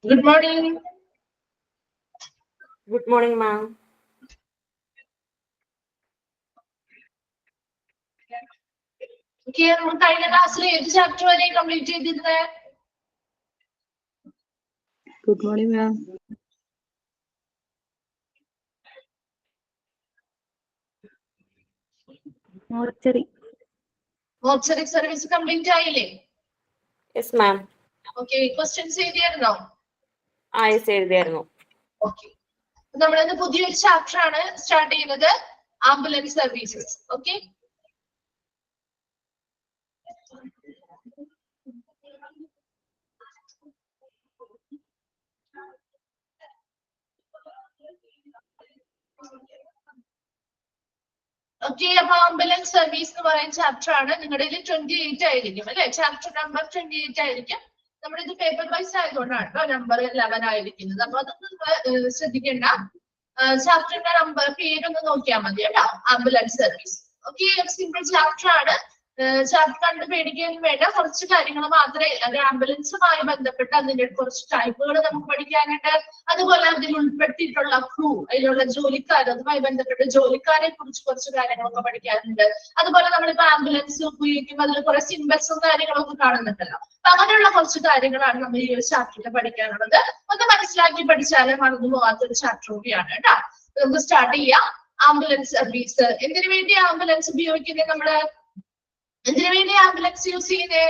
Good morning. Good morning, ma'am. Okay, നമുക്ക് കഴിഞ്ഞ ക്ലാസ്സിൽ ഏത് ചാപ്റ്റർ വരെ കംപ്ലീറ്റ് ചെയ്തിരുന്നത്? Good morning, ma'am. Mortuary. Mortuary service complete ആയില്ലേ? Yes, ma'am. ഓക്കെ, ക്വസ്റ്റ്യൻസ് എഴുതിയായിരുന്നോ? Yes, എഴുതിയായിരുന്നു. ഓക്കെ, നമ്മളിന്ന് പുതിയൊരു ചാപ്റ്റർ ആണ് സ്റ്റാർട്ട് ചെയ്യുന്നത്, ആംബുലൻസ് സർവീസസ്. Okay, okay. അപ്പൊ ആംബുലൻസ് സർവീസ് എന്ന് പറയുന്ന ചാപ്റ്റർ ആണ്. നിങ്ങളുടെ 28 ആയിരിക്കും അല്ലെ? ചാപ്റ്റർ നമ്പർ 28 ആയിരിക്കും. നമ്മുടെ ഇത് പേപ്പർ വൈസ് ആയതുകൊണ്ടാണ് കേട്ടോ നമ്പർ 11 ആയിരിക്കുന്നത്. അപ്പൊ അതൊന്നും ശ്രദ്ധിക്കേണ്ട. ചാപ്റ്ററിന്റെ നമ്പർ പേരൊന്ന് നോക്കിയാൽ മതി കേട്ടോ. Ambulance service. Okay, simple chapter ആണ്. ചാപ്റ്റർ കണ്ട് പേടിക്കുകയൊന്നും വേണ്ട. കുറച്ച് കാര്യങ്ങൾ മാത്രമേ, അത് ആംബുലൻസുമായി ബന്ധപ്പെട്ട് അതിന്റെ കുറച്ച് ടൈപ്പുകൾ നമുക്ക് പഠിക്കാനുണ്ട്. അതുപോലെ അതിൽ ഉൾപ്പെടുത്തിയിട്ടുള്ള ക്രൂ, അതിലുള്ള ജോലിക്കാർ, അതുമായി ബന്ധപ്പെട്ട ജോലിക്കാരെ കുറിച്ച് കുറച്ച് കാര്യങ്ങളൊക്കെ പഠിക്കാനുണ്ട്. അതുപോലെ നമ്മളിപ്പോ ആംബുലൻസ് ഉപയോഗിക്കുമ്പോൾ അതിൽ കുറെ സിംബൽസും കാര്യങ്ങളൊക്കെ കാണുന്നുണ്ടല്ലോ. അപ്പൊ അങ്ങനെയുള്ള കുറച്ച് കാര്യങ്ങളാണ് നമ്മൾ ഈ ഒരു ചാപ്റ്ററിൽ പഠിക്കാനുള്ളത്. ഒന്ന് മനസ്സിലാക്കി പഠിച്ചാലും മറന്നു പോകാത്തൊരു ചാപ്റ്റർ കൂടിയാണ് കേട്ടോ. നമുക്ക് സ്റ്റാർട്ട് ചെയ്യാം. ആംബുലൻസ് സർവീസ് എന്തിനു വേണ്ടി ആംബുലൻസ് ഉപയോഗിക്കുന്നത്? നമ്മള് എന്തിനു വേണ്ടി ആംബുലൻസ് യൂസ് ചെയ്യുന്നേ?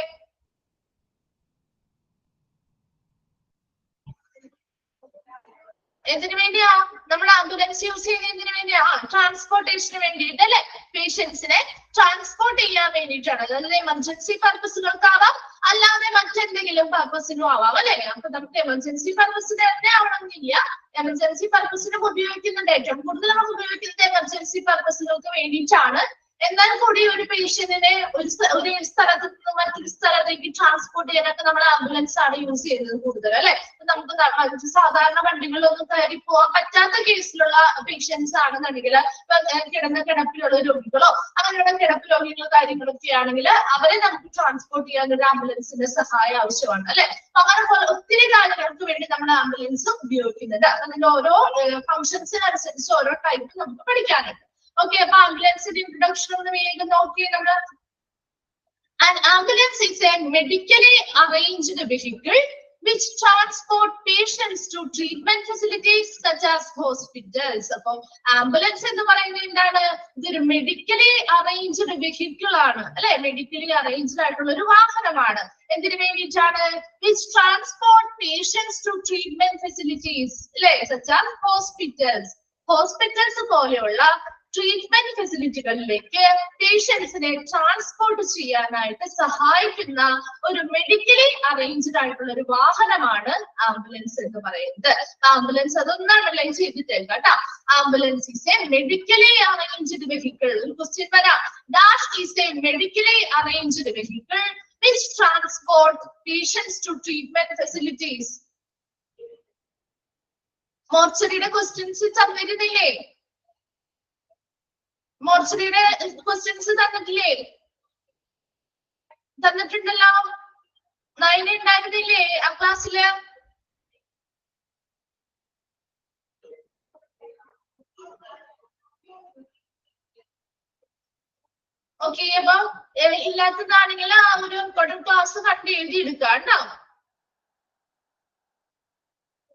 എന്തിനു വേണ്ടിയാ നമ്മൾ ആംബുലൻസ് യൂസ് ചെയ്യുന്നത്? എന്തിനു വേണ്ടിയാ? ട്രാൻസ്പോർട്ടേഷന് വേണ്ടിയിട്ട് അല്ലെ? പേഷ്യൻസിനെ ട്രാൻസ്പോർട്ട് ചെയ്യാൻ വേണ്ടിയിട്ടാണ്. അതായത് എമർജൻസി പർപ്പസുകൾക്കാവാം, അല്ലാതെ മറ്റെന്തെങ്കിലും പർപ്പസിനും ആവാം അല്ലെ? അപ്പൊ നമുക്ക് എമർജൻസി പർപ്പസിന് തന്നെ ആവണമെന്നില്ല. എമർജൻസി പർപ്പസിനും ഉപയോഗിക്കുന്നുണ്ട്. ഏറ്റവും കൂടുതൽ നമ്മൾ ഉപയോഗിക്കുന്നത് എമർജൻസി പർപ്പസുകൾക്ക് വേണ്ടിയിട്ടാണ്. എന്നാൽ കൂടി ഒരു പേഷ്യന്റിനെ ഒരു സ്ഥലത്ത് നിന്ന് മറ്റൊരു സ്ഥലത്തേക്ക് ട്രാൻസ്പോർട്ട് ചെയ്യാനൊക്കെ നമ്മൾ ആംബുലൻസ് ആണ് യൂസ് ചെയ്യുന്നത് കൂടുതൽ അല്ലെ? നമുക്ക് സാധാരണ വണ്ടികളിലൊന്നും കയറി പോകാൻ പറ്റാത്ത കേസിലുള്ള പേഷ്യൻസ് ആണെന്നുണ്ടെങ്കിൽ, കിടപ്പിലുള്ള രോഗികളോ അങ്ങനെയുള്ള കിടപ്പ് രോഗികളോ കാര്യങ്ങളൊക്കെ ആണെങ്കിൽ അവരെ നമുക്ക് ട്രാൻസ്പോർട്ട് ചെയ്യാൻ ഒരു ആംബുലൻസിന്റെ സഹായം ആവശ്യമാണ് അല്ലെ? അങ്ങനെ ഒത്തിരി കാര്യങ്ങൾക്ക് വേണ്ടി നമ്മൾ ആംബുലൻസ് ഉപയോഗിക്കുന്നുണ്ട്. അതിന്റെ ഓരോ ഫംഗ്ഷൻസിനനുസരിച്ച് ഓരോ ടൈപ്പ് നമുക്ക് പഠിക്കാനുണ്ട്. ഓക്കെ, അപ്പൊ ആംബുലൻസിന്റെ ഇൻട്രൊഡക്ഷൻ ഒന്ന് വേഗം നോക്കിയേ നമ്മൾ. An ambulance is a medically arranged vehicle which transport patients to treatment facilities such as hospitals. അപ്പൊ ആംബുലൻസ് എന്ന് പറയുന്നത് എന്താണ്? ഇതൊരു മെഡിക്കലി അറേഞ്ച്ഡ് വെഹിക്കിൾ ആണ് അല്ലെ, മെഡിക്കലി അറേഞ്ച്ഡ് ആയിട്ടുള്ള ഒരു വാഹനമാണ്. എന്തിനു വേണ്ടിയിട്ടാണ്? which transport patients to treatment facilities അല്ലെ, such as hospitals. ഹോസ്പിറ്റൽസ് പോലെയുള്ള ട്രീറ്റ്മെന്റ് ഫെസിലിറ്റികളിലേക്ക് പേഷ്യൻസിനെ ട്രാൻസ്പോർട്ട് ചെയ്യാനായിട്ട് സഹായിക്കുന്ന ഒരു മെഡിക്കലി അറേഞ്ച്ഡ് ആയിട്ടുള്ള ഒരു വാഹനമാണ് ആംബുലൻസ് എന്ന് പറയുന്നത്. ആംബുലൻസ് അതൊന്നാണ് ലൈൻ ചെയ്തിട്ടേക്കാം കേട്ടോ. Ambulance is a medically arranged vehicle. ഒരു ക്വസ്റ്റ്യൻ വരാം, dash is a medically arranged vehicle which transport patients to treatment facilities. മോർച്ചറിയുടെ ക്വസ്റ്റ്യൻസ് തന്നിരുന്നില്ലേ? മോർച്ചറിയുടെ ക്വസ്റ്റ്യൻസ് തന്നിട്ടില്ലേ? തന്നിട്ടുണ്ടല്ലോ. 9 ഉണ്ടായിരുന്നില്ലേ ആ ക്ലാസ്സില്? ഓക്കെ, അപ്പൊ ഇല്ലാത്തതാണെങ്കിൽ ആ ഒരു ഇമ്പോർട്ടന്റ് ക്ലാസ് കണ്ട് എഴുതി എടുക്കാം കേട്ടോ.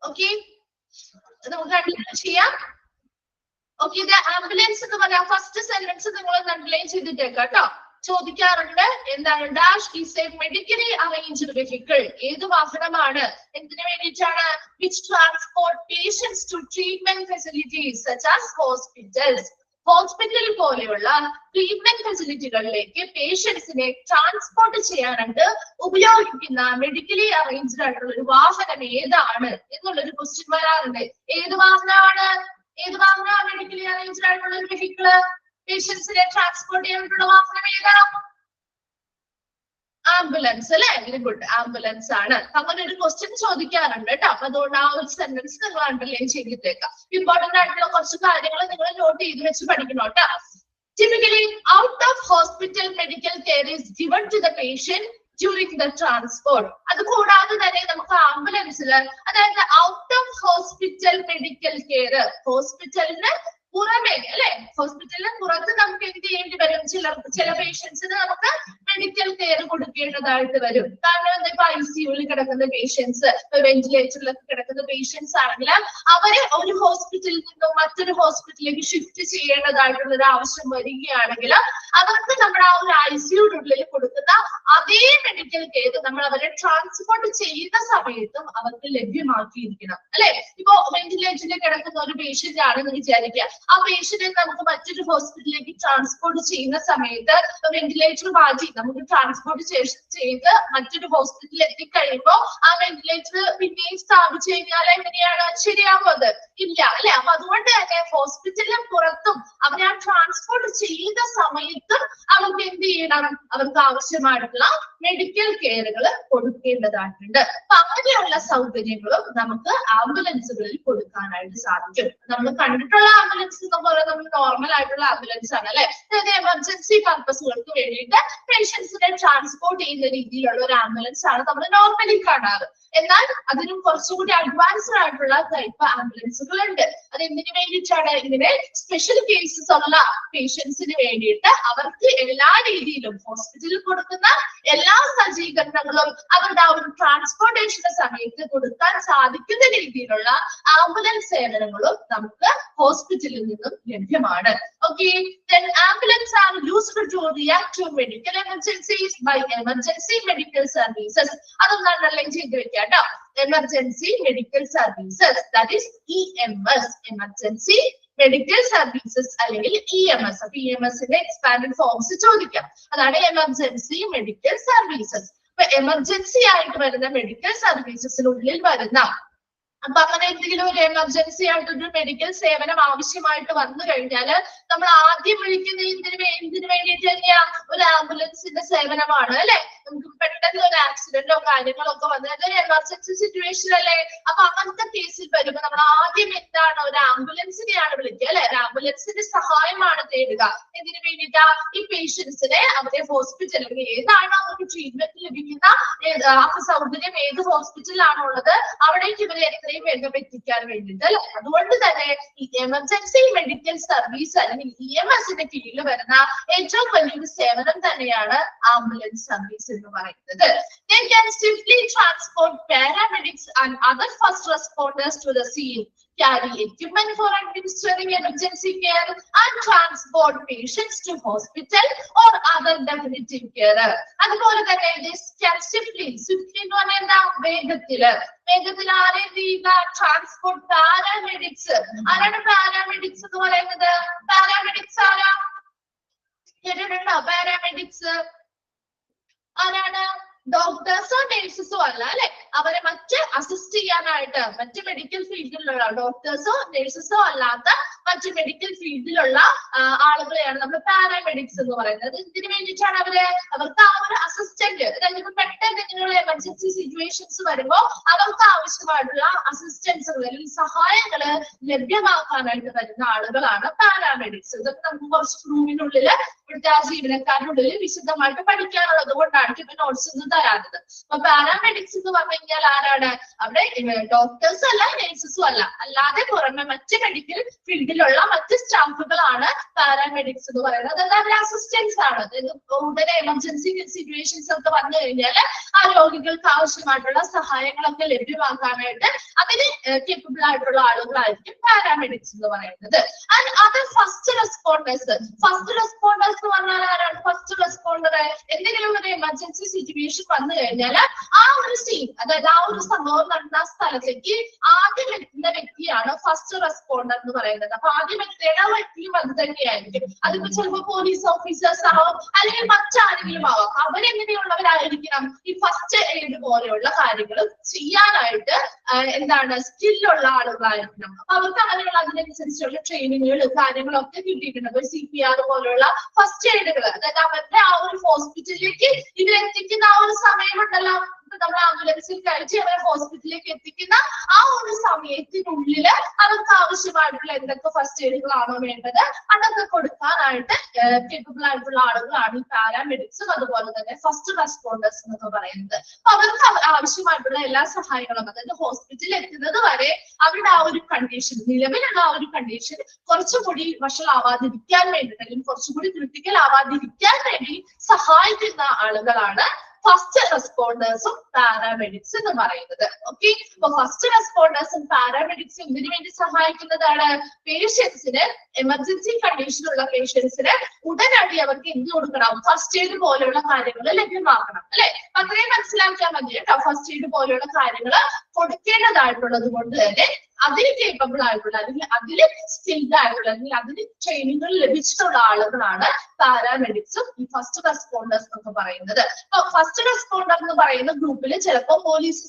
ഓക്കെ, നമുക്ക് കണ്ടിന്യൂ ചെയ്യാം. ഓക്കെ, ഇത് ആംബുലൻസ് എന്ന് പറയാം. ഫസ്റ്റ് സെന്റൻസ് നിങ്ങൾ അണ്ടർലൈൻ ചെയ്തിട്ടേക്കാം കേട്ടോ. ചോദിക്കാറുണ്ട് എന്താണ്? Dash is a medically arranged vehicle. ഏത് വാഹനമാണ്? എന്തിനു വേണ്ടിയിട്ടാണ്? which transport patients to treatment facilities such as hospitals. Hospital പോലെയുള്ള ട്രീറ്റ്മെന്റ് ഫെസിലിറ്റികളിലേക്ക് പേഷ്യൻസിനെ ട്രാൻസ്പോർട്ട് ചെയ്യാനായിട്ട് ഉപയോഗിക്കുന്ന മെഡിക്കലി അറേഞ്ച്ഡ് ആയിട്ടുള്ള ഒരു വാഹനം ഏതാണ് എന്നുള്ളൊരു ക്വസ്റ്റ്യൻ വരാറുണ്ട്. ഏത് വാഹനമാണ്? ഏത് വാഹനമാണ് മെഡിക്കലി അറേഞ്ച്ഡ് ആയിട്ടുള്ള ഒരു വെഹിക്കിള്? പേഷ്യൻസിനെ ട്രാൻസ്പോർട്ട് ചെയ്യാനുള്ള വാഹനം ഏതാണ്? ആംബുലൻസ് അല്ലെ. വെരി ഗുഡ്, ആംബുലൻസ് ആണ്. അങ്ങനെ ഒരു ക്വസ്റ്റ്യൻ ചോദിക്കാറുണ്ട് കേട്ടോ. അപ്പൊ അതുകൊണ്ട് ആ ഒരു സെന്റൻസ് നിങ്ങൾ അണ്ടർലൈൻ ചെയ്തിട്ടേക്കാം. ഇമ്പോർട്ടന്റ് ആയിട്ടുള്ള കുറച്ച് കാര്യങ്ങൾ നിങ്ങൾ നോട്ട് ചെയ്ത് വെച്ച് പഠിക്കണം കേട്ടോ. Typically, out of hospital medical care is given to the patient during the transport. അത് കൂടാതെ തന്നെ നമുക്ക് ആംബുലൻസിൽ, അതായത് out of hospital medical care, ഹോസ്പിറ്റലിന് പുറമേ അല്ലെ, ഹോസ്പിറ്റലിന് പുറത്ത് നമുക്ക് എന്ത് ചെയ്യേണ്ടി വരും? ചില പേഷ്യൻസിന് നമുക്ക് മെഡിക്കൽ കെയർ കൊടുക്കേണ്ടതായിട്ട് വരും. കാരണം ഇപ്പൊ ICUവിൽ കിടക്കുന്ന പേഷ്യൻസ്, വെന്റിലേറ്ററിലൊക്കെ കിടക്കുന്ന പേഷ്യൻസ് ആണെങ്കിൽ അവരെ ഒരു ഹോസ്പിറ്റലിൽ നിന്നും മറ്റൊരു ഹോസ്പിറ്റലിലേക്ക് ഷിഫ്റ്റ് ചെയ്യേണ്ടതായിട്ടുള്ള ഒരു ആവശ്യം വരികയാണെങ്കിൽ അവർക്ക് നമ്മുടെ ആ ഒരു ICUയുടെ ഉള്ളിൽ കൊടുക്കുന്ന അതേ മെഡിക്കൽ കെയർ നമ്മൾ അവരെ ട്രാൻസ്പോർട്ട് ചെയ്യുന്ന സമയത്തും അവർക്ക് ലഭ്യമാക്കിയിരിക്കണം അല്ലെ. ഇപ്പോ വെന്റിലേറ്ററിൽ കിടക്കുന്ന ഒരു പേഷ്യന്റ് ആണെന്ന് വിചാരിക്കുക. ആ പേഷ്യന്റിനെ നമുക്ക് മറ്റൊരു ഹോസ്പിറ്റലിലേക്ക് ട്രാൻസ്പോർട്ട് ചെയ്യുന്ന സമയത്ത് വെന്റിലേറ്റർ മാറ്റി നമുക്ക് ട്രാൻസ്പോർട്ട് ചെയ്ത് മറ്റൊരു ഹോസ്പിറ്റലിൽ എത്തിക്കഴിയുമ്പോൾ ആ വെന്റിലേറ്റർ പിന്നെയും സ്ഥാപിച്ചു കഴിഞ്ഞാൽ എങ്ങനെയാണ് ശരിയാവും? അത് ഇല്ല അല്ലെ. അപ്പൊ അതുകൊണ്ട് തന്നെ ഹോസ്പിറ്റലിന് പുറത്തും അവരെ ആ ട്രാൻസ്പോർട്ട് ചെയ്യുന്ന സമയത്തും അവർക്ക് എന്ത് ചെയ്യണം? അവർക്ക് ആവശ്യമായിട്ടുള്ള മെഡിക്കൽ കെയറുകൾ കൊടുക്കേണ്ടതായിട്ടുണ്ട്. അപ്പൊ അങ്ങനെയുള്ള സൗകര്യങ്ങളും നമുക്ക് ആംബുലൻസുകളിൽ കൊടുക്കാനായിട്ട് സാധിക്കും. നമ്മൾ കണ്ടിട്ടുള്ള ആംബുലൻസ് എന്ന് പറയുന്നത് നമ്മൾ നോർമൽ ആയിട്ടുള്ള ആംബുലൻസ് ആണ് അല്ലെ. അതായത് എമർജൻസി പർപ്പസുകൾക്ക് വേണ്ടിയിട്ട് പേഷ്യൻസിനെ ട്രാൻസ്പോർട്ട് ചെയ്യുന്ന രീതിയിലുള്ള ഒരു ആംബുലൻസ് ആണ് നമ്മൾ നോർമലി കാണാറ്. എന്നാൽ അതിനും കുറച്ചുകൂടി അഡ്വാൻസ്ഡ് ആയിട്ടുള്ള ടൈപ്പ് ആംബുലൻസുകൾ ഉണ്ട്. അത് എന്തിനു വേണ്ടിയിട്ടാണ്? ഇങ്ങനെ സ്പെഷ്യൽ കേസസ് ഉള്ള പേഷ്യൻസിന് വേണ്ടിയിട്ട് അവർക്ക് എല്ലാ രീതിയിലും ഹോസ്പിറ്റലിൽ കൊടുക്കുന്ന എല്ലാ സജ്ജീകരണങ്ങളും അവരുടെ ആ ഒരു ട്രാൻസ്പോർട്ടേഷന്റെ സമയത്ത് കൊടുക്കാൻ സാധിക്കുന്ന രീതിയിലുള്ള ആംബുലൻസ് സേവനങ്ങളും നമുക്ക് ഹോസ്പിറ്റലിൽ നിന്നും ലഭ്യമാണ്. Okay, then ambulance are used to react to medical emergencies by emergency medical services. അതൊന്ന് അണ്ടർലൈൻ ചെയ്ത് വെക്കാം കേട്ടോ. Emergency medical services, that is EMS, emergency medical services അല്ലെങ്കിൽ EMS. അപ്പൊ EMSന്റെ എക്സ്പാൻഡഡ് ഫോംസ് ചോദിക്കാം. അതാണ് എമർജൻസി മെഡിക്കൽ സർവീസസ്. അപ്പൊ എമർജൻസി ആയിട്ട് വരുന്ന മെഡിക്കൽ സർവീസസിനുള്ളിൽ വരുന്ന, അപ്പൊ അങ്ങനെ എന്തെങ്കിലും ഒരു എമർജൻസി ആയിട്ടൊരു മെഡിക്കൽ സേവനം ആവശ്യമായിട്ട് വന്നു കഴിഞ്ഞാല് നമ്മൾ ആദ്യം വിളിക്കുന്ന എന്തിനു വേണ്ടിയിട്ട് തന്നെയാ? ഒരു ആംബുലൻസിന്റെ സേവനമാണ് അല്ലെ. നമുക്ക് പെട്ടെന്ന് ഒരു ആക്സിഡന്റോ കാര്യങ്ങളോ ഒക്കെ വന്നത് ഒരു എമർജൻസി സിറ്റുവേഷൻ അല്ലേ. അപ്പൊ അങ്ങനത്തെ കേസിൽ വരുമ്പോൾ നമ്മൾ ആദ്യം എന്താണ്? ഒരു ആംബുലൻസിനെയാണ് വിളിക്കുക അല്ലെ. ഒരു ആംബുലൻസിന്റെ സഹായമാണ് തേടുക. എന്തിനു വേണ്ടിയിട്ടാ? ഈ പേഷ്യൻസിനെ അവരെ ഹോസ്പിറ്റലിൽ ഏതാണ് അവർക്ക് ട്രീറ്റ്മെന്റ് ലഭിക്കുന്ന സൗകര്യം ഏത് ഹോസ്പിറ്റലിലാണോ ഉള്ളത് അവിടേക്ക് ഇവരെ എത്രയും വേഗം എത്തിക്കാൻ വേണ്ടിയിട്ട് അല്ലെ. അതുകൊണ്ട് തന്നെ ഈ എമർജൻസി മെഡിക്കൽ സർവീസ് അല്ലെങ്കിൽ EMSന്റെ കീഴിൽ വരുന്ന ഏറ്റവും വലിയൊരു സേവനം തന്നെയാണ് ആംബുലൻസ് സർവീസ് എന്ന് പറയുന്നത്. They can swiftly transport paramedics and other first responders to the scene, carry equipment for administering emergency care, and transport patients to hospital or other definitive care. അതുപോലെ തന്നെ this can swiftly എന്ന് പറഞ്ഞാൽ എന്താ, വേഗത്തിൽ ആരെ ചെയ്യുക, ട്രാൻസ്പോർട്ട് പാരാമെഡിക്സ്. ആരാണ് paramedics എന്ന് പറയുന്നത്? പാരാമെഡിക്സ് ആരാ കേട്ടിട്ടുണ്ടോ? പാരാമെഡിക്സ് ആരാണ്? ഡോക്ടേഴ്സോ നേഴ്സസോ അല്ല അല്ലെ, അവരെ മറ്റ് അസിസ്റ്റ് ചെയ്യാനായിട്ട് മറ്റ് മെഡിക്കൽ ഫീൽഡിലുള്ള ഡോക്ടേഴ്സോ നേഴ്സസോ അല്ലാത്ത മറ്റ് മെഡിക്കൽ ഫീൽഡിലുള്ള ആളുകളെയാണ് നമ്മൾ പാരാമെഡിക്സ് എന്ന് പറയുന്നത്. ഇതിനു വേണ്ടിയിട്ടാണ് അവർക്ക് ആ ഒരു അസിസ്റ്റന്റ്, അതായത് പെട്ടെന്ന് ഇങ്ങനെയുള്ള എമർജൻസി സിറ്റുവേഷൻസ് വരുമ്പോൾ അവർക്ക് ആവശ്യമായിട്ടുള്ള അസിസ്റ്റൻസുകൾ അല്ലെങ്കിൽ സഹായങ്ങള് ലഭ്യമാക്കാനായിട്ട് വരുന്ന ആളുകളാണ് പാരാമെഡിക്സ്. ഇതൊക്കെ നമുക്ക് കുറച്ച് റൂമിനുള്ളില് ഇവിടുത്തെ ആ ജീവനക്കാരനുള്ളിൽ വിശദമായിട്ട് പഠിക്കാനുള്ളത് കൊണ്ടാണ് ഇപ്പൊ നോട്ട്സ് ഒന്നും തരാത്തത്. അപ്പൊ പാരാമെഡിക്സ് എന്ന് പറഞ്ഞു കഴിഞ്ഞാൽ ആരാണ്? അവിടെ ഡോക്ടേഴ്സ് അല്ല, നേഴ്സസും അല്ല, അല്ലാതെ പുറമെ മറ്റ് മെഡിക്കൽ ഫീൽഡിലുള്ള മറ്റ് സ്റ്റാഫുകളാണ് പാരാമെഡിക്സ് എന്ന് പറയുന്നത്. അതായത് അവരുടെ അസിസ്റ്റൻസ് ആണ്. ഉടനെ എമർജൻസി സിറ്റുവേഷൻസ് ഒക്കെ വന്നു കഴിഞ്ഞാൽ ആ രോഗികൾക്ക് ആവശ്യമായിട്ടുള്ള സഹായങ്ങളൊക്കെ ലഭ്യമാക്കാനായിട്ട് അതിന് കേപ്പബിൾ ആയിട്ടുള്ള ആളുകളായിരിക്കും പാരാമെഡിക്സ് എന്ന് പറയുന്നത്. ആൻഡ് അതർ ഫസ്റ്റ് റെസ്പോണ്ടേഴ്സ് എന്ന് പറഞ്ഞാൽ ആരാണ്? ഫസ്റ്റ് റെസ്പോണ്ടർ എന്തെങ്കിലും ഒരു എമർജൻസി സിറ്റുവേഷൻ വന്നു കഴിഞ്ഞാൽ ആ ഒരു സീൻ, അതായത് ആ ഒരു സംഭവം നടന്ന സ്ഥലത്തേക്ക് ആദ്യം എത്തുന്ന വ്യക്തിയാണ് ഫസ്റ്റ് റെസ്പോണ്ടർ എന്ന് പറയുന്നത്. അപ്പൊ ആദ്യം എത്തേണ്ട വ്യക്തിയും അത് തന്നെയായിരിക്കും. അതിപ്പോ ചിലപ്പോൾ പോലീസ് ഓഫീസേഴ്സ് ആവാം, അല്ലെങ്കിൽ മറ്റാരെങ്കിലും ആവാം. അവരെങ്ങനെയുള്ളവരായിരിക്കണം? ഈ ഫസ്റ്റ് എയ്ഡ് പോലെയുള്ള കാര്യങ്ങൾ ചെയ്യാനായിട്ട് എന്താണ് സ്കില്ലുള്ള ആളുകളായിരിക്കണം. അപ്പൊ അവർക്ക് അങ്ങനെയുള്ള അതിനനുസരിച്ചുള്ള ട്രെയിനിങ്ങുകൾ കാര്യങ്ങളൊക്കെ കിട്ടിയിട്ടുണ്ട്. CPR പോലുള്ള ഫസ്റ്റ് എയ്ഡുകൾ, അതായത് അവരുടെ ആ ഒരു ഹോസ്പിറ്റലിലേക്ക് ഇവരെത്തിക്കുന്ന ആ ഒരു സമയമുണ്ടല്ലോ, നമ്മൾ ആംബുലൻസിൽ കഴിച്ച് അവരെ ഹോസ്പിറ്റലിലേക്ക് എത്തിക്കുന്ന ആ ഒരു സമയത്തിനുള്ളില് അവർക്ക് ആവശ്യമായിട്ടുള്ള എന്തൊക്കെ ഫസ്റ്റ് എയ്ഡുകളാണോ വേണ്ടത് അതൊക്കെ കൊടുക്കാനായിട്ട് കേപ്പബിൾ ആയിട്ടുള്ള ആളുകളാണ് ഈ പാരാമെഡിക്സും അതുപോലെ തന്നെ ഫസ്റ്റ് റെസ്പോണ്ടേഴ്സ് എന്നൊക്കെ പറയുന്നത്. അപ്പൊ അവർക്ക് ആവശ്യമായിട്ടുള്ള എല്ലാ സഹായങ്ങളും, അതായത് ഹോസ്പിറ്റലിൽ എത്തുന്നത് വരെ അവരുടെ ആ ഒരു കണ്ടീഷൻ, നിലവിലുള്ള ആ ഒരു കണ്ടീഷൻ കുറച്ചുകൂടി വഷളാവാതിരിക്കാൻ വേണ്ടിയിട്ട് അല്ലെങ്കിൽ കുറച്ചുകൂടി ക്രിട്ടിക്കൽ ആവാതിരിക്കാൻ വേണ്ടി സഹായിക്കുന്ന ആളുകളാണ് ഫസ്റ്റ് റെസ്പോണ്ടേഴ്സും പാരാമെഡിക്സ് എന്ന് പറയുന്നത്. ഓക്കെ, അപ്പൊ ഫസ്റ്റ് റെസ്പോണ്ടേഴ്സും പാരാമെഡിക്സും ഇതിനു വേണ്ടി സഹായിക്കുന്നതാണ് പേഷ്യൻസിന്, എമർജൻസി കണ്ടീഷനുള്ള പേഷ്യൻസിന് ഉടനടി അവർക്ക് എന്ത് കൊടുക്കണം? ഫസ്റ്റ് എയ്ഡ് പോലെയുള്ള കാര്യങ്ങൾ ലഭ്യമാക്കണം അല്ലെ. അത്രയും മനസ്സിലാക്കിയാൽ മതി കേട്ടോ. ഫസ്റ്റ് എയ്ഡ് പോലെയുള്ള കാര്യങ്ങൾ കൊടുക്കേണ്ടതായിട്ടുള്ളത് കൊണ്ട് തന്നെ അതിന് കേപ്പബിൾ ആയിട്ടുള്ള അല്ലെങ്കിൽ അതില് സ്കിൽഡ് ആയിട്ടുള്ള അല്ലെങ്കിൽ അതിന് ട്രെയിനിങ്ങുകൾ ലഭിച്ചിട്ടുള്ള ആളുകളാണ് പാരാമെഡിക്സും ഈ ഫസ്റ്റ് റെസ്പോണ്ടേഴ്സ് എന്നൊക്കെ പറയുന്നത്. അപ്പൊ ഫസ്റ്റ് റെസ്പോണ്ടർ എന്ന് പറയുന്ന ഗ്രൂപ്പിൽ ചിലപ്പോൾ പോലീസ്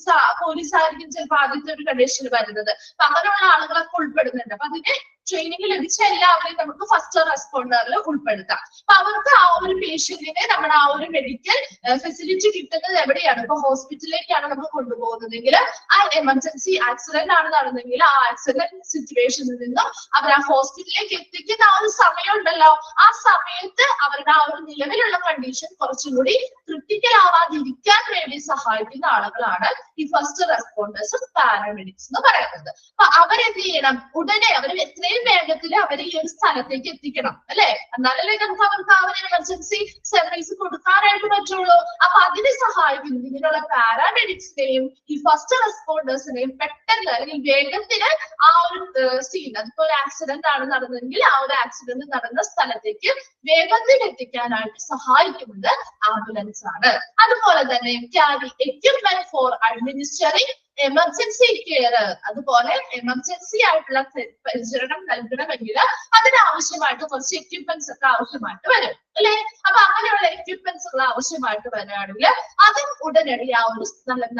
ആയിരിക്കും ചിലപ്പോൾ ആദ്യത്തെ ഒരു കണ്ടീഷനിൽ വരുന്നത്. അപ്പൊ അങ്ങനെയുള്ള ആളുകളൊക്കെ ഉൾപ്പെടുന്നുണ്ട്. അപ്പൊ അതിന് ട്രെയിനിങ് ലഭിച്ച എല്ലാവരെയും നമുക്ക് ഫസ്റ്റ് റെസ്പോണ്ടറിൽ ഉൾപ്പെടുത്താം. അപ്പൊ അവർക്ക് ആ ഒരു പേഷ്യന്റിനെ നമ്മുടെ ആ ഒരു മെഡിക്കൽ ഫെസിലിറ്റി കിട്ടുന്നത് എവിടെയാണ്? ഇപ്പൊ ഹോസ്പിറ്റലിലേക്കാണ് നമ്മൾ കൊണ്ടുപോകുന്നതെങ്കിൽ ആ എമർജൻസി ആക്സിഡന്റ് ആണ് നടന്നെങ്കിൽ ആ ആക്സിഡന്റ് സിറ്റുവേഷനിൽ നിന്നും അവർ ആ ഹോസ്പിറ്റലിലേക്ക് എത്തിക്കുന്ന ആ ഒരു സമയം ഉണ്ടല്ലോ, ആ സമയത്ത് അവരുടെ ആ ഒരു നിലവിലുള്ള കണ്ടീഷൻ കുറച്ചുകൂടി ക്രിട്ടിക്കൽ ആവാതിരിക്കാൻ വേണ്ടി സഹായിക്കുന്ന ആളുകളാണ് ഈ ഫസ്റ്റ് റെസ്പോണ്ടേഴ്സും പാരാമെഡിക്സ് എന്ന് പറയുന്നത്. അപ്പൊ അവരെന്ത് ചെയ്യണം? ഉടനെ അവർ എത്രയും വേഗത്തിൽ അവരെ ഈ ഒരു സ്ഥലത്തേക്ക് എത്തിക്കണം അല്ലെ, എന്നാലല്ലേ നമുക്ക് അവർക്ക് ആ ഒരു എമർജൻസി സർവീസ് കൊടുക്കാനായിട്ട് പറ്റുള്ളൂ. അപ്പൊ അതിനെ സഹായിക്കുന്നു ഇതിനുള്ള പാരാമെഡിക്സിനെയും ഈ ഫസ്റ്റ് റെസ്പോണ്ടേഴ്സിനെയും പെട്ടെന്ന് അല്ലെങ്കിൽ വേഗത്തിന് ആ ഒരു സീൻ, അതിപ്പോ ഒരു ആക്സിഡന്റ് ആണ് നടന്നതെങ്കിൽ ആ ഒരു ആക്സിഡന്റ് നടന്ന സ്ഥലത്തേക്ക് വേഗത്തിൽ എത്തിക്കാനായിട്ട് സഹായിക്കുന്നത് ആംബുലൻസ് ആണ്. അതുപോലെ തന്നെ carry equipment for administering emergency care, അതുപോലെ എമർജൻസി ആയിട്ടുള്ള പരിചരണം നൽകണമെങ്കിൽ അതിനാവശ്യമായിട്ട് കുറച്ച് എക്യുപ്മെന്റ്സ് ഒക്കെ ആവശ്യമായിട്ട് വരും അല്ലെ. അപ്പൊ അങ്ങനെയുള്ള എക്യുപ്മെന്റ്സുകൾ ആവശ്യമായിട്ട് വരികയാണെങ്കിൽ അതും ഉടനടി ആ ഒരു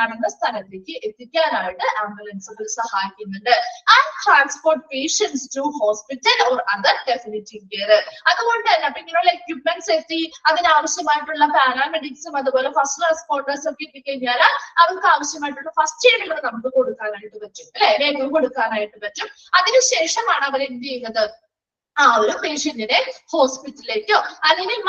നടന്ന സ്ഥലത്തേക്ക് എത്തിക്കാനായിട്ട് ആംബുലൻസുകൾ സഹായിക്കുന്നുണ്ട്. And transport patients to hospital or other definitive care. അതുകൊണ്ട് തന്നെ അപ്പൊ ഇങ്ങനെയുള്ള എക്യുപ്മെന്റ്സ് എത്തി അതിനാവശ്യമായിട്ടുള്ള പാരാമെഡിക്സും അതുപോലെ ഫസ്റ്റ് റെസ്പോണ്ടേഴ്സും ഒക്കെ എത്തിക്കഴിഞ്ഞാൽ അവർക്ക് ആവശ്യമായിട്ടുള്ള ഫസ്റ്റ് എയ്ഡുകൾ നമുക്ക് കൊടുക്കാനായിട്ട് പറ്റും അല്ലെ, വേഗം കൊടുക്കാനായിട്ട് പറ്റും. അതിനുശേഷമാണ് അവർ എന്ത് ചെയ്യുന്നത്? ആ ഒരു പേഷ്യന്റിനെ ഹോസ്പിറ്റലിലേക്കോ അല്ലെങ്കിൽ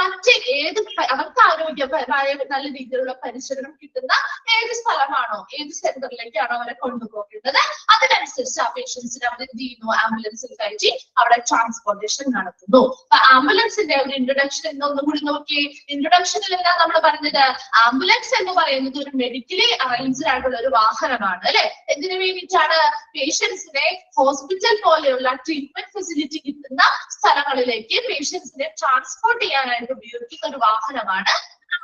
ഏത് അവർക്ക് ആരോഗ്യപരമായ നല്ല രീതിയിലുള്ള പരിചരണം കിട്ടുന്ന ഏത് സ്ഥലമാണോ ഏത് സെന്ററിലേക്കാണോ അവരെ കൊണ്ടുപോകേണ്ടത് അതിനനുസരിച്ച് ആ പേഷ്യൻസിനെ അവർ എന്ത് ചെയ്യുന്നു, ആംബുലൻസിൽ കയറ്റി അവിടെ ട്രാൻസ്പോർട്ടേഷൻ നടത്തുന്നു. അപ്പൊ ആംബുലൻസിന്റെ ഒരു ഇൻട്രൊഡക്ഷൻ എന്നൊന്നും കൂടി നോക്കി. ഇൻട്രൊഡക്ഷനിൽ എന്താ നമ്മൾ പറഞ്ഞത്? ആംബുലൻസ് എന്ന് പറയുന്നത് ഒരു മെഡിക്കലി അറേഞ്ച്ഡ് ആയിട്ടുള്ള ഒരു വാഹനമാണ് അല്ലെ. എന്തിനു വേണ്ടിയിട്ടാണ്? പേഷ്യൻസിനെ ഹോസ്പിറ്റൽ പോലെയുള്ള ട്രീറ്റ്മെന്റ് ഫെസിലിറ്റി കിട്ടുന്ന സ്ഥലങ്ങളിലേക്ക് പേഷ്യൻസിനെ ട്രാൻസ്പോർട്ട് ചെയ്യാനായിട്ട് ഉപയോഗിക്കുന്ന ഒരു വാഹനമാണ്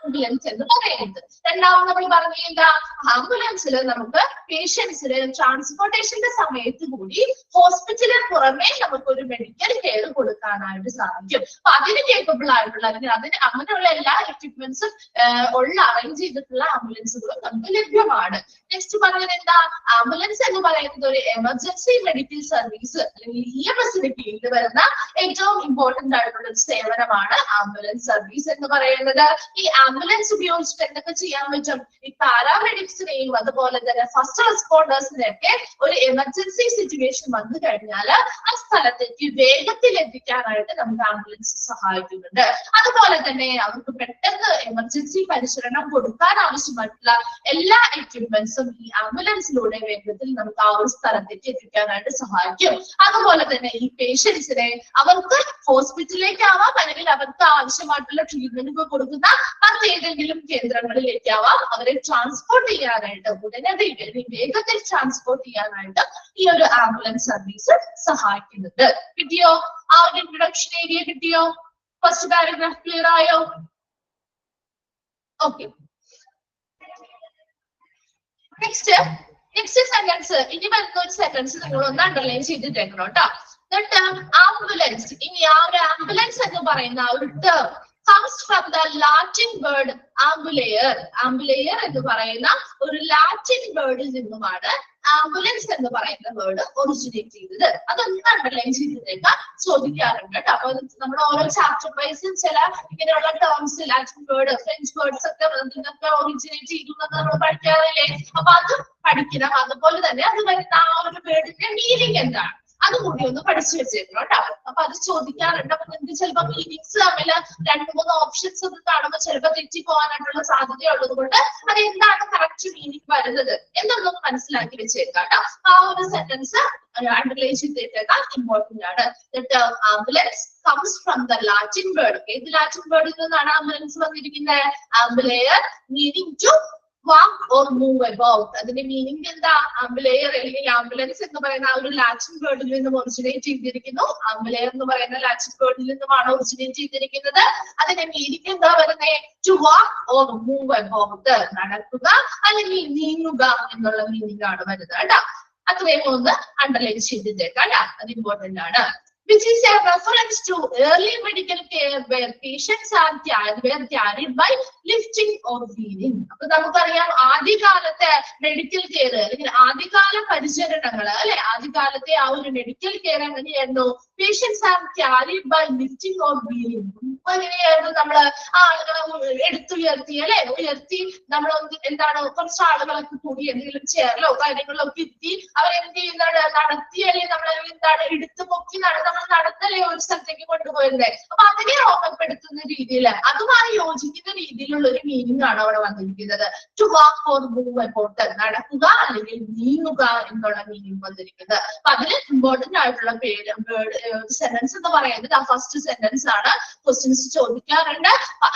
ആംബുലൻസ് എന്ന് പറയുന്നത്. രണ്ടാമത് നമ്മൾ പറഞ്ഞ എന്താ? ആംബുലൻസിൽ നമുക്ക് പേഷ്യൻസിന് ട്രാൻസ്പോർട്ടേഷന്റെ സമയത്ത് കൂടി ഹോസ്പിറ്റലിന് പുറമെ നമുക്ക് ഒരു മെഡിക്കൽ കെയർ കൊടുക്കാനായിട്ട് സാധിക്കും. അപ്പൊ അതിന് കേപ്പബിൾ ആയിട്ടുള്ള അല്ലെങ്കിൽ അങ്ങനെയുള്ള എല്ലാ എക്യുപ്മെന്റ്സും അറേഞ്ച് ചെയ്തിട്ടുള്ള ആംബുലൻസുകളും നമുക്ക് ലഭ്യമാണ്. നെക്സ്റ്റ് പറഞ്ഞത് എന്താ? ആംബുലൻസ് എന്ന് പറയുന്നത് ഒരു എമർജൻസി മെഡിക്കൽ സർവീസ് അല്ലെങ്കിൽ EMSന്റെ കീഴിൽ വരുന്ന ഏറ്റവും ഇമ്പോർട്ടന്റ് ആയിട്ടുള്ള ഒരു സേവനമാണ് ആംബുലൻസ് സർവീസ് എന്ന് പറയുന്നത്. ഈ ആംബുലൻസ് ഉപയോഗിച്ചിട്ട് എന്തൊക്കെ ചെയ്യാൻ പറ്റും? ഈ പാരാമെഡിക്സിനെയും അതുപോലെ തന്നെ ഫസ്റ്റ് റെസ്പോണ്ടേഴ്സിനെയൊക്കെ ഒരു എമർജൻസി സിറ്റുവേഷൻ വന്നു കഴിഞ്ഞാൽ ആ സ്ഥലത്തേക്ക് വേഗത്തിൽ എത്തിക്കാനായിട്ട് നമുക്ക് ആംബുലൻസ് സഹായിക്കുന്നുണ്ട്. അതുപോലെ തന്നെ അവർക്ക് പെട്ടെന്ന് എമർജൻസി പരിചരണം കൊടുക്കാൻ ആവശ്യമായിട്ടുള്ള എല്ലാ എക്യുപ്മെന്റ്സും ഈ ആംബുലൻസിലൂടെ വേഗത്തിൽ നമുക്ക് ആ ഒരു സ്ഥലത്തേക്ക് എത്തിക്കാനായിട്ട് സഹായിക്കും. അതുപോലെ തന്നെ ഈ പേഷ്യൻസിനെ അവർക്ക് ഹോസ്പിറ്റലിലേക്കാവാം അല്ലെങ്കിൽ അവർക്ക് ആവശ്യമായിട്ടുള്ള ട്രീറ്റ്മെന്റ് കൊടുക്കുന്ന മറ്റേതെങ്കിലും കേന്ദ്രങ്ങളിലേക്കാവാം അവരെ ട്രാൻസ്പോർട്ട് ചെയ്യാനായിട്ട് ഉടനടി വേഗത്തിൽ ട്രാൻസ്പോർട്ട് ചെയ്യാനായിട്ട് ഈ ഒരു ആംബുലൻസ് സർവീസ് സഹായിക്കുന്നുണ്ട്. കിട്ടിയോ? ആ ഒരു ഇൻട്രൊഡക്ഷൻ ഏരിയ കിട്ടിയോ? ഫസ്റ്റ് പാരഗ്രാഫ് ക്ലിയർ ആയോ? ഓക്കെ. Next sentence. ഇനി വരുന്ന ഒരു സെന്റൻസ് നിങ്ങൾ ഒന്ന് അണ്ടർലൈൻ ചെയ്തിട്ടേക്കണം കേട്ടോ. ആംബുലൻസ്. ഇനി ആ ഒരു ആംബുലൻസ് എന്ന് പറയുന്ന ഒരു term comes from the Latin word ambulare. Ambulare എന്ന് പറയുന്ന ഒരു ലാറ്റിൻ വേർഡിൽ നിന്നുമാണ് ആംബുലൻസ് എന്ന് പറയുന്ന വേർഡ് ഒറിജിനേറ്റ് ചെയ്തത്. അതൊന്നും അണ്ടർലൈൻ ചെയ്തിട്ടേക്കാം, ചോദിക്കാറുണ്ട് കേട്ടോ. അപ്പൊ നമ്മുടെ ഓരോ ചാപ്റ്റർ വൈസും ചില ഇങ്ങനെയുള്ള terms Latin word French words ഒക്കെ ഒറിജിനേറ്റ് ചെയ്തു എന്ന് നമ്മൾ പഠിക്കാറില്ലേ? അപ്പൊ അത് പഠിക്കണം. അതുപോലെ തന്നെ അത് വരുന്ന ആ ഒരു വേർഡിന്റെ മീനിങ് എന്താണ് അതുകൂടി ഒന്ന് പഠിച്ചു വെച്ചേക്കണം കേട്ടോ. അപ്പൊ അത് ചോദിക്കാറുണ്ട്. അപ്പൊ നിങ്ങൾക്ക് ചിലപ്പോൾ മീനിങ്സ് തമ്മിൽ 2-3 ഓപ്ഷൻസ് ഒക്കെ കാണുമ്പോൾ ചിലപ്പോൾ തെറ്റി പോകാനായിട്ടുള്ള സാധ്യതയുള്ളത് കൊണ്ട് അത് എന്താണ് കറക്റ്റ് മീനിങ് വരുന്നത് എന്നൊന്നും മനസ്സിലാക്കി വെച്ചേക്കാം കേട്ടോ. ആ ഒരു സെന്റൻസ് അണ്ടർലൈൻ ചെയ്തേക്കാം, ഇമ്പോർട്ടന്റ് ആണ്. Ambulance comes from the Latin word. ഏത് ലാറ്റിൻ വേർഡിൽ നിന്നാണ് ആംബുലൻസ് വന്നിരിക്കുന്നത്? Ambulare, meaning to walk or move about. അതിന്റെ മീനിങ് എന്താ? ആംബുലെയർ അല്ലെങ്കിൽ ആംബുലൻസ് എന്ന് പറയുന്ന ആ ഒരു ലാറ്റിൻ വേർഡിൽ നിന്നും ഒറിജിനേറ്റ് ചെയ്തിരിക്കുന്നു. ആംബുലെയർ എന്ന് പറയുന്ന ലാറ്റിൻ വേർഡിൽ നിന്നുമാണ് ഒറിജിനേറ്റ് ചെയ്തിരിക്കുന്നത്. അതിന്റെ മീനിങ് എന്താ പറയുന്നത്? To walk or move about, നടക്കുക അല്ലെങ്കിൽ നീങ്ങുക എന്നുള്ള മീനിങ് ആണ് വരുന്നത് കേട്ടോ. അത്രയും ഒന്ന് അണ്ടർലൈൻ ചെയ്തിട്ടേക്കാം കേട്ടോ, അത് ഇമ്പോർട്ടന്റ് ആണ്. Which is a reference to early medical care where patients are carried by lifting or wheeling. അപ്പൊ നമുക്കറിയാം ആദ്യകാലത്തെ മെഡിക്കൽ കെയർ അല്ലെങ്കിൽ ആദ്യകാല പരിചരണങ്ങൾ അല്ലെ, ആദ്യകാലത്തെ ആ ഒരു മെഡിക്കൽ കെയർ എങ്ങനെയായിരുന്നു? Patients are carried by lifting or wheeling. ഇപ്പൊ എങ്ങനെയായിരുന്നു? നമ്മള് ആളുകളെ എടുത്തുയർത്തി അല്ലെ, ഉയർത്തി നമ്മൾ എന്താണ് കുറച്ച് ആളുകളൊക്കെ കൂടി എന്തെങ്കിലും ചെയറിലോ കാര്യങ്ങളിലോ ഒക്കെ ഇരുത്തി അവരെന്ത് ചെയ്യുന്നതാണ്? നടത്തി അല്ലെങ്കിൽ നമ്മൾ എന്താണ് എടുത്തു പൊക്കി നടന്നല്ലേ ഒരു സ്ഥലത്തേക്ക് കൊണ്ടുപോയിരുന്നത്. അപ്പൊ അതിനെ ഓർമ്മപ്പെടുത്തുന്ന രീതിയിൽ അതുമായി യോജിക്കുന്ന രീതിയിലുള്ള ഒരു മീനിങ് ആണ് അവിടെ വന്നിരിക്കുന്നത്. To walk or move about, നടക്കുക അല്ലെങ്കിൽ നീങ്ങുക എന്നുള്ള മീനിങ് വന്നിരിക്കുന്നത്. അപ്പൊ അതിന് ഇമ്പോർട്ടന്റ് ആയിട്ടുള്ള സെന്റൻസ് എന്ന് പറയുന്നത് ആ ഫസ്റ്റ് സെന്റൻസ് ആണ്. ക്വസ്റ്റ്യൻസ് ചോദിക്കാറുണ്ട്.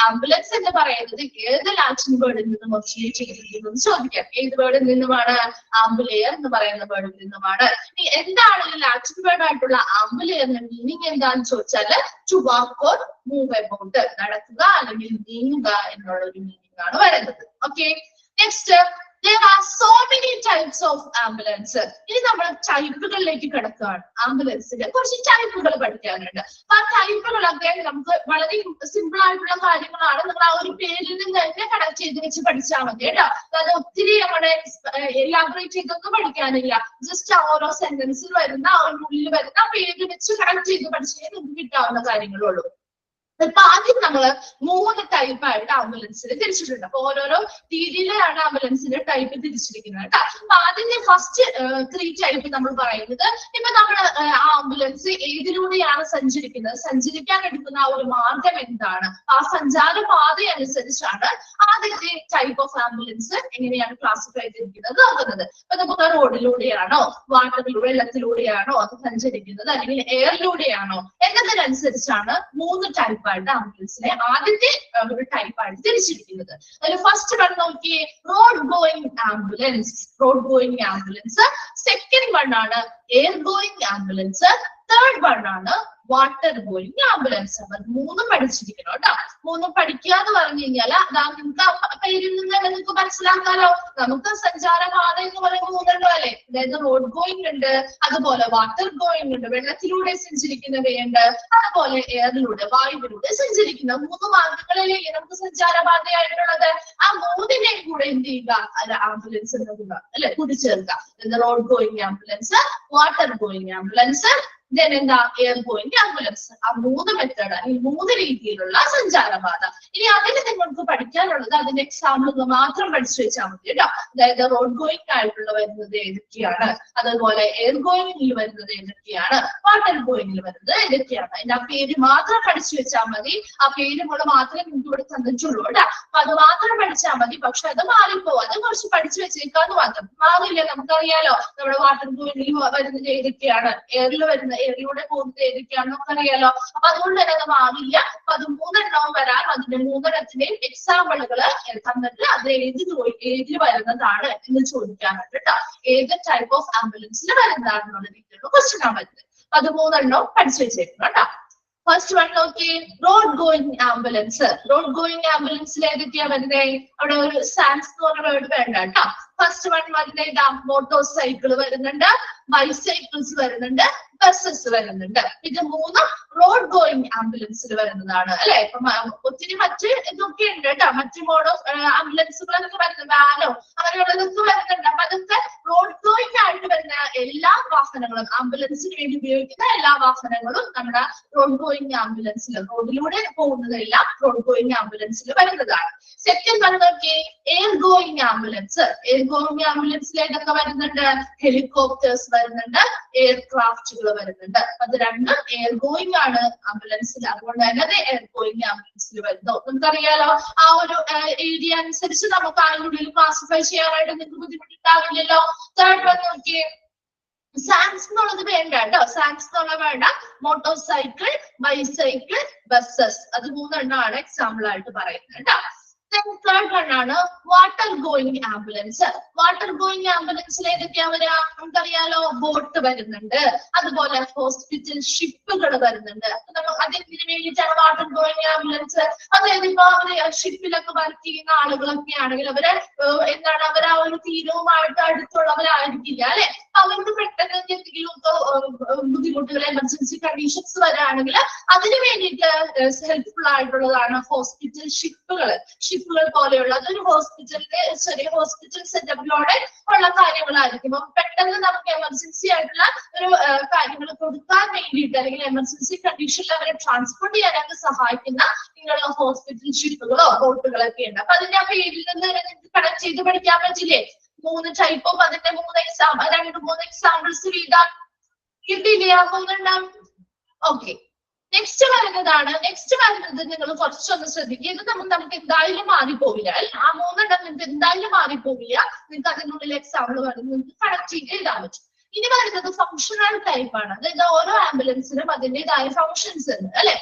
ആംബുലൻസ് എന്ന് പറയുന്നത് ഏത് ലാറ്റിൻ വേർഡിൽ നിന്നും ഒറിജിനേറ്റ് ചെയ്തിരിക്കുന്നു ചോദിക്കാം. ഏത് വേർഡിൽ നിന്നുമാണ്? ആംബുലെയർ എന്ന് പറയുന്ന വേർഡിൽ നിന്നുമാണ്. ഇനി എന്താണ് ലാറ്റിൻ വേർഡ് ആയിട്ടുള്ള ആംബുലെയർ മീനിങ് എന്താന്ന് ചോദിച്ചാല് to walk or move about, നടക്കുക അല്ലെങ്കിൽ നീങ്ങുക എന്നുള്ള ഒരു മീനിങ് ആണ് വരുന്നത്. Okay. Next, there are so many types of ambulance. ഇനി നമ്മൾ ടൈപ്പുകളിലേക്ക് കിടക്കുകയാണ്. ആംബുലൻസിന്റെ കുറച്ച് ടൈപ്പുകൾ പഠിക്കാനുണ്ട്. അപ്പൊ ആ ടൈപ്പുകളൊക്കെ നമുക്ക് വളരെ സിമ്പിൾ ആയിട്ടുള്ള കാര്യങ്ങളാണ്. നിങ്ങൾ ആ ഒരു പേരിൽ നിന്ന് തന്നെ കണക്ട് ചെയ്ത് വെച്ച് പഠിച്ചാൽ മതി കേട്ടോ. അതായത് ഒത്തിരി നമ്മുടെ എലാബറേറ്റ് ചെയ്തൊന്നും പഠിക്കാനില്ല. ജസ്റ്റ് ഓരോ സെന്റൻസിൽ വരുന്ന ആ ഒരു ഉള്ളിൽ വരുന്ന പേര് വെച്ച് കണക്ട് ചെയ്ത് പഠിച്ചാൽ നിങ്ങൾക്ക് കിട്ടാവുന്ന കാര്യങ്ങളുള്ളൂ. അപ്പൊ ആദ്യം നമ്മള് 3 ടൈപ്പായിട്ട് ആംബുലൻസിന് തിരിച്ചിട്ടുണ്ട്. അപ്പൊ ഓരോരോ രീതിയിലാണ് ആംബുലൻസിന്റെ ടൈപ്പ് തിരിച്ചിരിക്കുന്നത് കേട്ടോ. അപ്പൊ ആദ്യത്തെ ഫസ്റ്റ് 3 ടൈപ്പ് നമ്മൾ പറയുന്നത്, ഇപ്പൊ നമ്മള് ആംബുലൻസ് ഏതിലൂടെയാണ് സഞ്ചരിക്കുന്നത്, സഞ്ചരിക്കാൻ എടുക്കുന്ന ആ ഒരു മാർഗം എന്താണ്, ആ സഞ്ചാര പാത അനുസരിച്ചാണ് ആദ്യത്തെ ടൈപ്പ് ഓഫ് ആംബുലൻസ് എങ്ങനെയാണ് ക്ലാസിഫൈ ചെയ്തിരിക്കുന്നത് നോക്കുന്നത്. അപ്പൊ നമുക്ക് റോഡിലൂടെയാണോ, വെള്ളത്തിലൂടെയാണോ അത് സഞ്ചരിക്കുന്നത്, അല്ലെങ്കിൽ എയറിലൂടെയാണോ എന്നതിനനുസരിച്ചാണ് 3 ടൈപ്പായിട്ട് ആംബുലൻസിനെ ആദ്യത്തെ ഒരു ടൈപ്പായിട്ട് തിരിച്ചിരിക്കുന്നത്. അതിൽ ഫസ്റ്റ് വൺ നോക്കിയേ, road going ambulance. Second one ആണ് air going ambulance. Third one ആണ് വാട്ടർ ഗോയിങ് ആംബുലൻസ്. അപ്പൊ 3 പഠിച്ചിരിക്കണം കേട്ടോ. 3 പഠിക്കുക എന്ന് പറഞ്ഞു കഴിഞ്ഞാൽ നിങ്ങൾക്ക് പേരിൽ നിന്ന് നിങ്ങൾക്ക് മനസ്സിലാക്കാലോ. നമുക്ക് സഞ്ചാരപാത എന്ന് പറയുമ്പോൾ 3 അല്ലേ, അതായത് റോഡ് ഗോയിങ് ഉണ്ട്, അതുപോലെ വാട്ടർ ഗോയിങ് ഉണ്ട്, വെള്ളത്തിലൂടെ സഞ്ചരിക്കുന്നവയുണ്ട്, അതുപോലെ എയറിലൂടെ വായുവിലൂടെ സഞ്ചരിക്കുന്ന 3 മാർഗങ്ങളിലേ നമുക്ക് സഞ്ചാരപാതയായിട്ടുള്ളത്. ആ 3നെയും കൂടെ എന്ത് ചെയ്യുക, ആംബുലൻസ് നൽകുക അല്ലെ, കൂട്ടിച്ചേർക്കുക. Road going ambulance, water going ambulance, എന്താ എയർ ഗോയിങ് ആംബുലൻസ്. ആ 3 മെത്തേഡ്, ഈ 3 രീതിയിലുള്ള സഞ്ചാരപാത. ഇനി അതിന് നിങ്ങൾക്ക് പഠിക്കാനുള്ളത് അതിന്റെ എക്സാമ്പിൾ മാത്രം പഠിച്ചു വെച്ചാൽ മതി കേട്ടോ. അതായത് റോഡ് ഗോയിങ് ആയിട്ടുള്ള വരുന്നത് ഏതൊക്കെയാണ്, അതുപോലെ എയർ ഗോയിങ്ങിൽ വരുന്നത് ഏതൊക്കെയാണ്, വാട്ടർ ഗോയിങ്ങിൽ വരുന്നത് ഏതൊക്കെയാണ്. അതിന്റെ ആ പേര് മാത്രം പഠിച്ചു വെച്ചാൽ മതി. ആ പേര് കൂടെ മാത്രമേ നിങ്ങൾക്ക് ഇവിടെ തന്നിട്ടുള്ളൂ കേട്ടോ. അപ്പൊ അത് മാത്രം പഠിച്ചാൽ മതി. പക്ഷെ അത് മാറിപ്പോ, അത് കുറച്ച് പഠിച്ചു വെച്ചേക്കാന്ന് മാത്രം, മാറില്ല. നമുക്കറിയാലോ നമ്മുടെ വാട്ടർ ഗോയിങ്ങിൽ വരുന്നത് ഏതൊക്കെയാണ്, എയറിലൂടെ പോകുന്നത് ഏതൊക്കെയാണെന്നൊക്കെ അറിയാലോ. അപ്പൊ അതുകൊണ്ട് തന്നെ അത് മാറില്ല. അപ്പൊ അത് 3 എണ്ണവും വരാൻ അതിന്റെ 3 എണ്ണത്തിന്റെയും എക്സാമ്പിളുകൾ തന്നിട്ട് അത് ഏതിൽ വരുന്നതാണ് എന്ന് ചോദിക്കാനുണ്ട് കേട്ടോ. ഏത് ടൈപ്പ് ഓഫ് ആംബുലൻസിൽ വരുന്നതാണെന്നുള്ള രീതിയിലുള്ള ക്വസ്റ്റ്യൻ ആണ് വരുന്നത്. അപ്പൊ അത് 3 എണ്ണവും പഠിച്ചു വെച്ചേക്കണം കേട്ടോ. ഫസ്റ്റ് വൺ നോക്കി, road going ambulance. Road going ആംബുലൻസിൽ ഏതൊക്കെയാ വരുന്നത്, അവിടെ ഒരു സാൻസ് എന്ന് പറഞ്ഞ വേർഡ് വേണ്ട കേട്ടോ. ഫസ്റ്റ് വൺ വരുന്നത് ഇതാ, മോട്ടോർ സൈക്കിൾ വരുന്നുണ്ട്, ബൈസൈക്കിൾസ് വരുന്നുണ്ട്, ബസ്സസ് വരുന്നുണ്ട്. ഇത് 3 റോഡ് ഗോയിങ് ആംബുലൻസിൽ വരുന്നതാണ് അല്ലെ. ഇപ്പൊ ഒത്തിരി മറ്റ് ഇതൊക്കെ ഉണ്ട് കേട്ടോ, മറ്റ് മോഡ് ഓഫ് ആംബുലൻസുകളൊക്കെ വരുന്നത്, വാനോ അങ്ങനെയുള്ളതൊക്കെ വരുന്നുണ്ട്. അപ്പൊ അതൊക്കെ റോഡ് ഗോയിങ് ആയിട്ട് വരുന്ന എല്ലാ വാഹനങ്ങളും, ആംബുലൻസിന് വേണ്ടി ഉപയോഗിക്കുന്ന എല്ലാ വാഹനങ്ങളും നമ്മുടെ റോഡ് ഗോയിങ് ആംബുലൻസിൽ, റോഡിലൂടെ പോകുന്നതെല്ലാം റോഡ് ഗോയിങ് ആംബുലൻസിൽ വരുന്നതാണ്. സെക്കൻഡ് വൺ നോക്കി, air going ambulance. Air going ആംബുലൻസിൽ ഏതൊക്കെ വരുന്നുണ്ട്, ഹെലികോപ്റ്റേഴ്സ് വരുന്നുണ്ട്, എയർക്രാഫ്റ്റുകൾ വരുന്നുണ്ട്. അത് രണ്ടും എയർ ഗോയിങ് ആണ് ആംബുലൻസിൽ. അതുകൊണ്ട് തന്നെ അത് എയർ ഗോയിങ് ആംബുലൻസിൽ വരുന്നു. നമുക്കറിയാലോ ആ ഒരു ഏരിയ അനുസരിച്ച് നമുക്ക് അതിനുള്ളിൽ ക്ലാസിഫൈ ചെയ്യാനായിട്ട് നിങ്ങൾക്ക് ബുദ്ധിമുട്ടുണ്ടാവില്ലല്ലോ. തേർഡ് വൺ നോക്കി, സാൻസ് എന്നുള്ളത് വേണ്ട കേട്ടോ, സാൻസ് എന്നുള്ള വേണ്ട. മോട്ടോർ സൈക്കിൾ, ബൈസൈക്കിൾ, ബസ്സസ്, അത് 3 എണ്ണമാണ് എക്സാമ്പിൾ ആയിട്ട് പറയുന്നത് കേട്ടോ. തേർഡ് വൺ ആണ് water going ambulance. Water going ആംബുലൻസിൽ ഏതൊക്കെയാ വരിക, നമുക്കറിയാലോ, ബോട്ട് വരുന്നുണ്ട്, അതുപോലെ ഹോസ്പിറ്റൽ ഷിപ്പുകൾ വരുന്നുണ്ട്. അതെന്തിനു വേണ്ടിയിട്ടാണ് വാട്ടർ ഗോയിങ് ആംബുലൻസ്, അതായത് ഇപ്പൊ അവര് ഷിപ്പിലൊക്കെ വർക്ക് ചെയ്യുന്ന ആളുകളൊക്കെ ആണെങ്കിൽ അവര് എന്താണ്, അവർ ആ ഒരു തീരവുമായിട്ട് അടുത്തുള്ളവരായിരിക്കില്ല അല്ലെ. അവർക്ക് പെട്ടെന്ന് എന്തെങ്കിലും ബുദ്ധിമുട്ടുകൾ, എമർജൻസി കണ്ടീഷൻസ് വരാണെങ്കിൽ അതിന് വേണ്ടിയിട്ട് ഹെൽപ്ഫുൾ ആയിട്ടുള്ളതാണ് ഹോസ്പിറ്റൽ ഷിപ്പുകൾ പോലെയുള്ള. അതൊരു ഹോസ്പിറ്റൽ സെറ്റപ്പിലൂടെ ഉള്ള കാര്യങ്ങളായിരിക്കും. അപ്പൊ പെട്ടെന്ന് നമുക്ക് എമർജൻസി ആയിട്ടുള്ള ഒരു കാര്യങ്ങൾ കൊടുക്കാൻ വേണ്ടിയിട്ട്, അല്ലെങ്കിൽ എമർജൻസി കണ്ടീഷനിൽ അവരെ ട്രാൻസ്പോർട്ട് ചെയ്യാനായിട്ട് സഹായിക്കുന്ന ഇങ്ങനെയുള്ള ഹോസ്പിറ്റൽ ഷിപ്പുകളോ ബോട്ടുകളൊക്കെ ഉണ്ട്. അപ്പൊ അതിന്റെ ആ പേരിൽ നിന്ന് കണക്ട് ചെയ്ത് പഠിക്കാൻ പറ്റില്ലേ. 3 ടൈപ്പ് ഓഫ് അതിന്റെ 2-3 എക്സാമ്പിൾസ് വീതാൻ കിട്ടിയില്ലേ, 3 എണ്ണം. ഓക്കെ, നെക്സ്റ്റ് വരുന്നത് നിങ്ങൾ കുറച്ചൊന്ന് ശ്രദ്ധിക്കുക. ഇത് നമുക്ക് എന്തായാലും മാറിപ്പോവില്ല. ആ 3 എണ്ണം നിങ്ങൾക്ക് എന്തായാലും മാറിപ്പോവില്ല. നിങ്ങൾക്ക് അതിനുള്ളിൽ എക്സാമ്പിൾ വരുന്നത് നിങ്ങൾക്ക് കണക്ട് ചെയ്ത് എഴുതാൻ പറ്റും. ഇനി വരുന്നത് ഫങ്ഷണൽ ടൈപ്പ് ആണ്. അതായത് ഓരോ ആംബുലൻസിനും അതിൻ്റെതായ ഫങ്ഷൻസ് ഉണ്ട് അല്ലെ.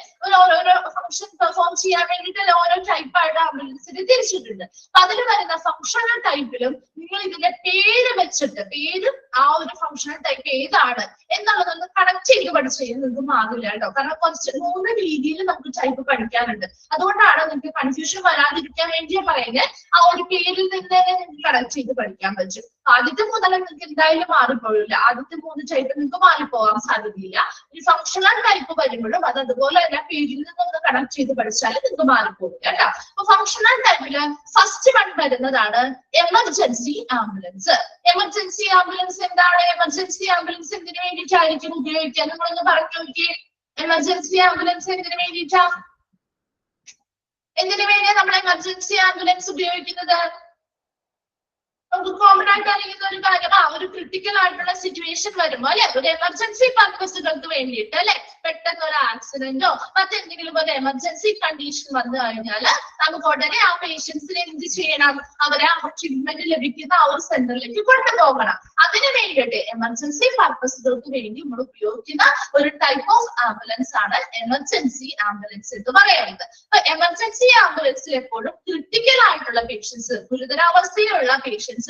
ഓരോരോ ഫങ്ഷൻ പെർഫോം ചെയ്യാൻ വേണ്ടിയിട്ട് ഓരോ ടൈപ്പായിട്ട് ആംബുലൻസിന് തിരിച്ചിട്ടുണ്ട്. അപ്പൊ അതിൽ വരുന്ന ഫങ്ഷണൽ ടൈപ്പിലും നിങ്ങൾ ഇതിന്റെ പേര് വെച്ചിട്ട്, പേരും ആ ഒരു ഫങ്ഷണൽ ടൈപ്പ് ഏതാണ് എന്നുള്ളതൊന്ന് കണക്ട് ചെയ്ത് പഠിച്ചു കഴിഞ്ഞാൽ നിങ്ങൾക്ക് മാറില്ല കേട്ടോ. കാരണം 3 രീതിയിൽ നമുക്ക് ടൈപ്പ് പഠിക്കാനുണ്ട്. അതുകൊണ്ടാണ് നിങ്ങൾക്ക് കൺഫ്യൂഷൻ വരാതിരിക്കാൻ വേണ്ടിയാ പറയുന്നത്. ആ ഒരു പേരിൽ നിന്ന് നിങ്ങൾക്ക് കണക്ട് ചെയ്ത് പഠിക്കാൻ പറ്റും. ആദ്യത്തെ 3 നിങ്ങൾക്ക് എന്തായാലും മാറിപ്പോയില്ല. ആദ്യത്തെ 3 ടൈപ്പ് നിങ്ങൾക്ക് മാറിപ്പോകാൻ സാധ്യതയില്ല. ഈ ഫങ്ഷണൽ ടൈപ്പ് വരുമ്പോഴും അത് അതുപോലെ തന്നെ പേരിൽ നിന്നൊന്ന് കണക്ട് ചെയ്ത് പഠിച്ചാൽ നിങ്ങൾക്ക് മാറിപ്പോകും കേട്ടോ. അപ്പൊ ഫങ്ഷണൽ ടൈപ്പില് ഫസ്റ്റ് വൺ വരുന്നതാണ് എമർജൻസി ആംബുലൻസ്. എമർജൻസി ആംബുലൻസ് എന്താണ്? എമർജൻസി ആംബുലൻസ് എന്തിനു വേണ്ടിയിട്ടായിരിക്കും ഉപയോഗിക്കുക? നിങ്ങളൊന്ന് പറഞ്ഞു നോക്കിയേ. എമർജൻസി ആംബുലൻസ് എന്തിനു വേണ്ടിയിട്ടാ? എന്തിനു വേണ്ടിയാണ് നമ്മൾ എമർജൻസി ആംബുലൻസ് ഉപയോഗിക്കുന്നത്? നമുക്ക് കോമൺ ആയിട്ട് അറിയുന്ന ഒരു കാര്യം, ഒരു ക്രിട്ടിക്കൽ ആയിട്ടുള്ള സിറ്റുവേഷൻ വരുമ്പോ അല്ലെ, ഒരു എമർജൻസി പർപ്പസുകൾക്ക് വേണ്ടിയിട്ട് അല്ലെ, പെട്ടെന്ന് ഒരു ആക്സിഡന്റോ മറ്റെന്തെങ്കിലും ഒരു എമർജൻസി കണ്ടീഷൻ വന്നു കഴിഞ്ഞാൽ നമുക്ക് ഉടനെ ആ പേഷ്യൻസിനെ എന്ത് ചെയ്യണം? അവരെ ആ ട്രീറ്റ്മെന്റ് ലഭിക്കുന്ന ആ ഒരു സെന്ററിലേക്ക് കൊണ്ടുപോകണം. അതിനു വേണ്ടിയിട്ട് എമർജൻസി പർപ്പസുകൾക്ക് വേണ്ടി നമ്മൾ ഉപയോഗിക്കുന്ന ഒരു ടൈപ്പ് ഓഫ് ആംബുലൻസ് ആണ് എമർജൻസി ആംബുലൻസ് എന്ന് പറയുന്നത്. അപ്പൊ എമർജൻസി ആംബുലൻസിൽ എപ്പോഴും ക്രിട്ടിക്കൽ ആയിട്ടുള്ള പേഷ്യൻസ്, ഗുരുതരാവസ്ഥയിലുള്ള പേഷ്യൻസ്,